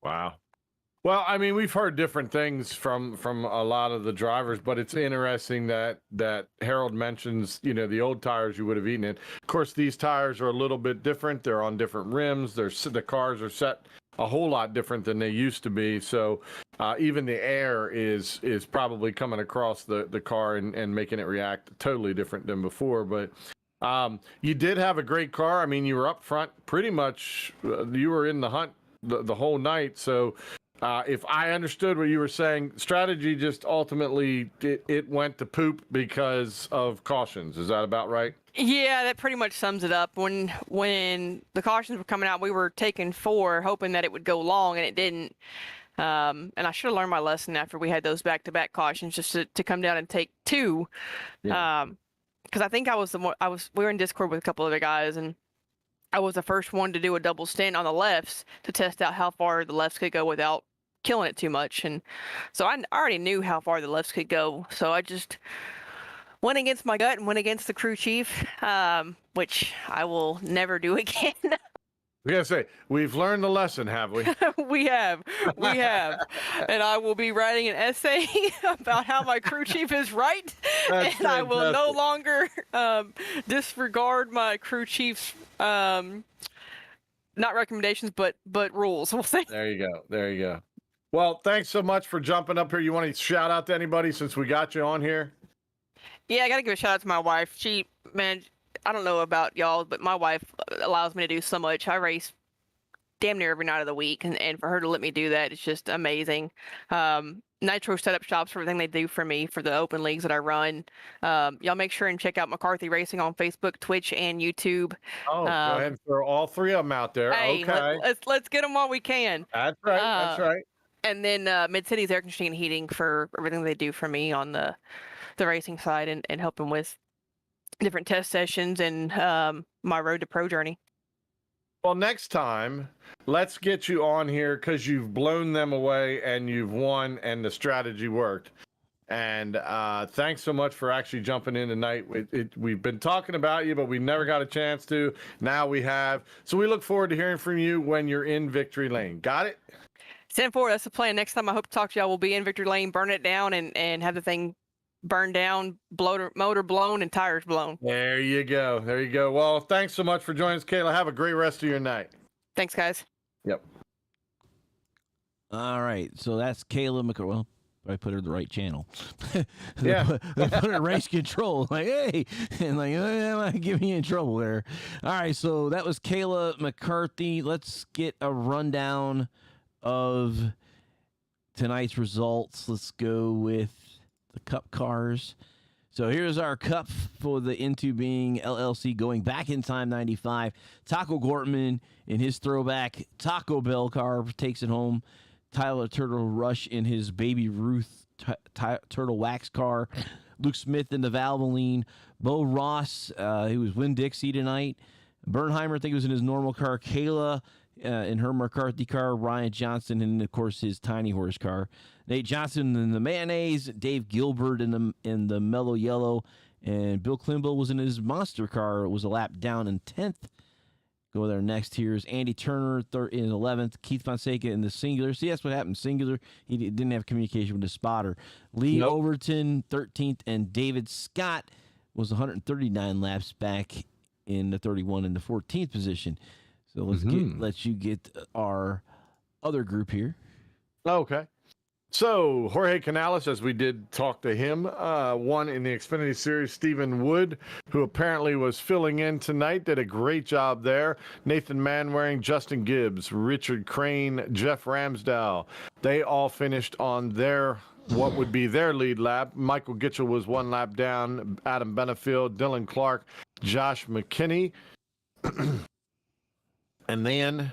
Wow. Well, I mean, we've heard different things from a lot of the drivers, but it's interesting that Harold mentions, the old tires you would have eaten it. Of course, these tires are a little bit different. They're on different rims. The cars are set a whole lot different than they used to be. So even the air is probably coming across the car and making it react totally different than before. But you did have a great car. I mean, you were up front pretty much. You were in the hunt the whole night. So if I understood what you were saying, strategy just ultimately it went to poop because of cautions. Is that about right? Yeah, that pretty much sums it up. When the cautions were coming out, we were taking 4, hoping that it would go long, and it didn't. And I should have learned my lesson after we had those back-to-back cautions, just to come down and take 2. Yeah. Because I think we were in Discord with a couple other guys, and I was the first one to do a double stint on the lefts to test out how far the lefts could go without killing it too much. And so I already knew how far the lefts could go. So I just went against my gut and went against the crew chief, which I will never do again. We gotta say, we've learned the lesson, have we? We have. And I will be writing an essay about how my crew chief is right. That's and I will no fantastic. longer disregard my crew chief's not recommendations, but rules. We'll say. There you go. Well, thanks so much for jumping up here. You want to shout out to anybody since we got you on here? Yeah, I gotta give a shout out to my wife. Man, I don't know about y'all, but my wife allows me to do so much. I race damn near every night of the week, and for her to let me do that, it's just amazing. Nitro setup shops for everything they do for me for the open leagues that I run. Y'all make sure and check out McCarthy Racing on Facebook, Twitch, and YouTube. Oh, go ahead and throw all 3 of them out there. Hey, Okay. let's get them while we can. That's right. That's right. And then Mid-City's Air Conditioning and Heating for everything they do for me on the racing side and helping with different test sessions and my road to pro journey. Well, next time, let's get you on here because you've blown them away and you've won, and the strategy worked. And thanks so much for actually jumping in tonight. We've been talking about you, but we never got a chance to. Now we have. So we look forward to hearing from you when you're in Victory Lane. Got it? 10-4, that's the plan. Next time I hope to talk to y'all, we'll be in Victory Lane, burn it down, and have the thing burned down, motor blown, and tires blown. There you go. There you go. Well, thanks so much for joining us, Kayla. Have a great rest of your night. Thanks, guys. Yep. All right, so that's Kayla McCarthy. Well, I put her in the right channel. Yeah. They put her in race control. Like, hey, and like, get me in trouble there. All right, so that was Kayla McCarthy. Let's get a rundown of tonight's results. Let's go with the Cup cars. So here's our Cup for the Into Being LLC going back in time 95. Taco Gortman in his throwback Taco Bell car takes it home. Tyler Turtle Rush in his Baby Ruth Turtle Wax car. Luke Smith in the Valvoline. Bo Ross, he was Winn-Dixie tonight. Bernheimer, I think, was in his normal car. Kayla in her McCarthy car. Ryan Johnson in, of course, his Tiny Horse car. Nate Johnson in the Mayonnaise. Dave Gilbert in the Mellow Yellow. And Bill Klimbo was in his Monster car. It was a lap down in 10th. Go there next. Here's Andy Turner in 11th. Keith Fonseca in the Singular. See, that's what happened. Singular, he didn't have communication with the spotter. Lee Overton, 13th. And David Scott was 139 laps back in the 31 in the 14th position. So let you get our other group here. Okay. So Jorge Canales, as we did talk to him, won in the Xfinity Series. Stephen Wood, who apparently was filling in tonight, did a great job there. Nathan Manwaring, Justin Gibbs, Richard Crane, Jeff Ramsdale, they all finished on what would be their lead lap. Michael Gitchell was one lap down. Adam Benefield, Dylan Clark, Josh McKinney. And then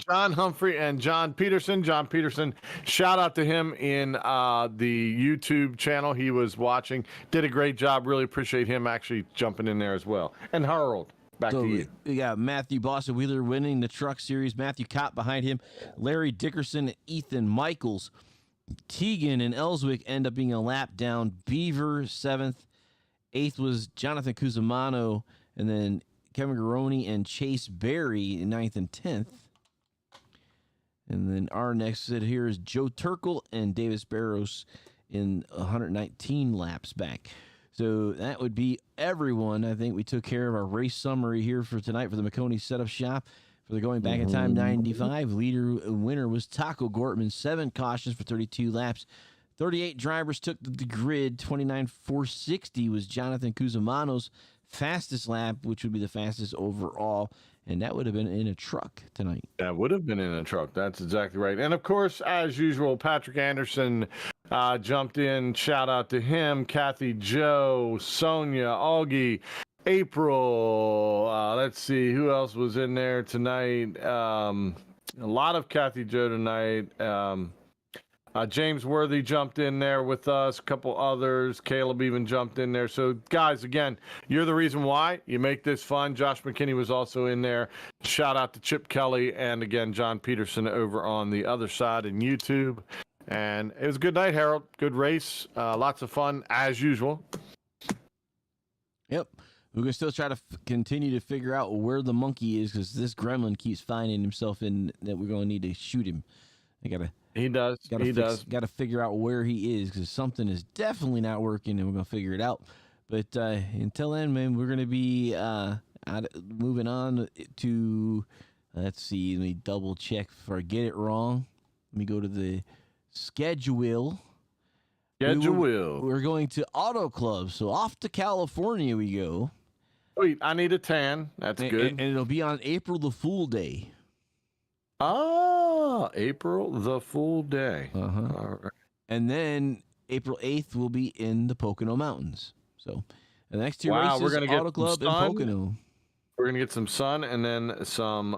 John Humphrey and John Peterson. John Peterson, shout out to him in the YouTube channel he was watching. Did a great job. Really appreciate him actually jumping in there as well. And Harold, back to you. We got Matthew Boston Wheeler winning the Truck Series. Matthew Kopp behind him. Larry Dickerson and Ethan Michaels. Teagan and Ellswick end up being a lap down. Beaver, 7th. 8th was Jonathan Cusimano. And then Kevin Garoni and Chase Berry in 9th and 10th. And then our next set here is Joe Turkel and Davis Barros in 119 laps back. So that would be everyone. I think we took care of our race summary here for tonight for the McConey Setup Shop. For the going back in time 95, winner was Taco Gortman. 7 cautions for 32 laps. 38 drivers took the grid. 29,460 was Jonathan Cusimano's fastest lap, which would be the fastest overall, and that would have been in a truck tonight. That would have been in a truck. That's exactly right. And of course, as usual, Patrick Anderson jumped in. Shout out to him. Kathy, Joe, Sonia, Augie, April. Let's see who else was in there tonight. A lot of Kathy, Joe tonight. James Worthy jumped in there with us, a couple others. Caleb even jumped in there. So, guys, again, you're the reason why you make this fun. Josh McKinney was also in there. Shout out to Chip Kelly and, again, John Peterson over on the other side in YouTube. And it was a good night, Harold. Good race. Lots of fun, as usual. Yep. We're going to still try to continue to figure out where the monkey is because this gremlin keeps finding himself in that we're going to need to shoot him. He does. Got to figure out where he is because something is definitely not working, and we're gonna figure it out. But until then, man, we're gonna be moving on to. Let's see. Let me double check before I get it wrong. Let me go to the schedule. We're going to Auto Club, so off to California we go. Wait, I need a tan. That's good. And it'll be on April the Fool Day. Ah, April the Fool Day. All right. And then April 8th will be in the Pocono Mountains. So the next two races, we're gonna get Auto Club and Pocono. We're going to get some sun and then some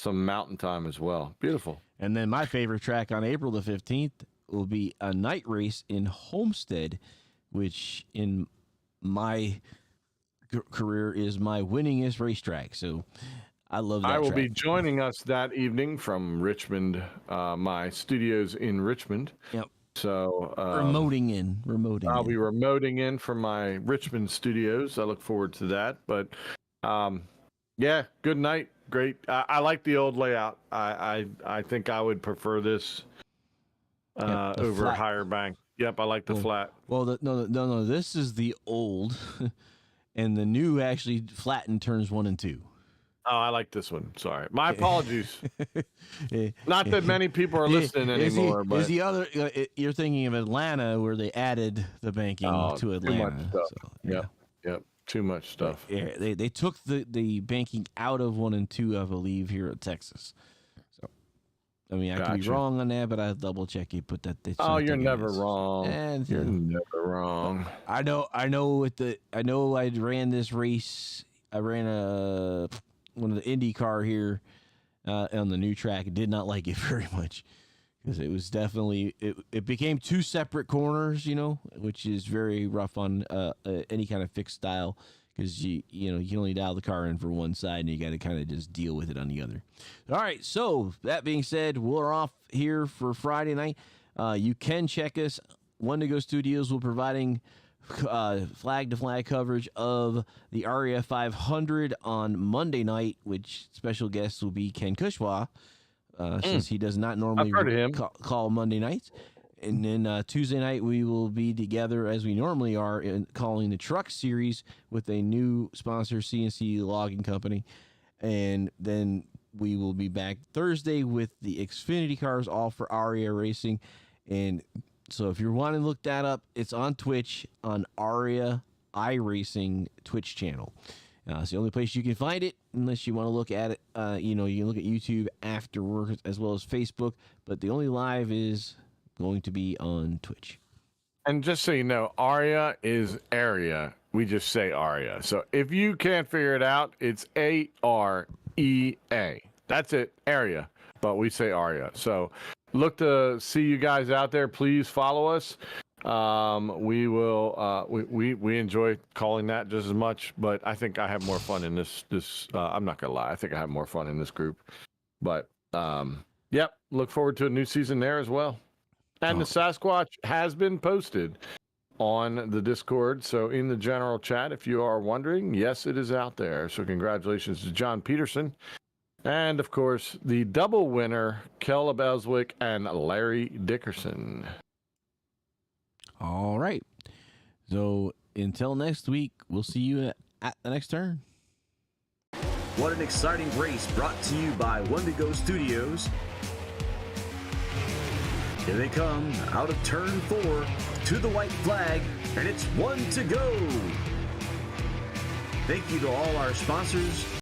mountain time as well. Beautiful. And then my favorite track on April the 15th will be a night race in Homestead which in my career is my winningest racetrack. So I love that I will track. be joining us that evening from Richmond, my studios in Richmond. Yep. So Remoting in. I'll be remoting in from my Richmond studios. I look forward to that. But yeah, good night. Great. I like the old layout. I think I would prefer this over flat. Higher Bank. Yep, I like the flat. Well, no. This is the old, and the new actually flattened turns 1 and 2. Oh, I like this one. Sorry, my apologies. Not that many people are listening anymore, but is the other you're thinking of Atlanta where they added the banking to Atlanta. Too much stuff. So, Yep. Too much stuff. Yeah, they took the banking out of 1 and 2, I believe, here at Texas. So, I mean, I could be Gotcha. wrong on that, but I double check it. But that they. Oh, you're think it never is. wrong. And, You're never wrong. I know. I know. I ran this race. I ran one of the IndyCar here on the new track. Did not like it very much because it was definitely it became 2 separate corners, which is very rough on any kind of fixed style because you can only dial the car in for one side and you got to kind of just deal with it on the other. All right, so that being said, we're off here for Friday night. You can check us. One to Go Studios will providing flag to flag coverage of the ARIA 500 on Monday night, which special guests will be Ken Kushwa, since he does not normally I've heard of him. call Monday nights. And then Tuesday night we will be together as we normally are in calling the Truck Series with a new sponsor, CNC Logging Company. And then we will be back Thursday with the Xfinity cars, all for ARIA Racing. And so if you're wanting to look that up, it's on Twitch on ARIA iRacing Twitch channel. It's the only place you can find it unless you want to look at it. You can look at YouTube afterwards as well as Facebook, but the only live is going to be on Twitch. And just so you know, ARIA is area. We just say ARIA. So if you can't figure it out, it's AREA. That's it, area. But we say ARIA. So look to see you guys out there. Please follow us. We will. We enjoy calling that just as much, but I think I have more fun in this. I'm not gonna lie. I think I have more fun in this group. But yep. Look forward to a new season there as well. And the Sasquatch has been posted on the Discord. So in the general chat, if you are wondering, yes, it is out there. So congratulations to John Peterson. And, of course, the double winner, Caleb Ellswick and Larry Dickerson. All right. So until next week, we'll see you at the next turn. What an exciting race brought to you by One to Go Studios. Here they come out of turn 4 to the white flag, and it's 1 to go. Thank you to all our sponsors.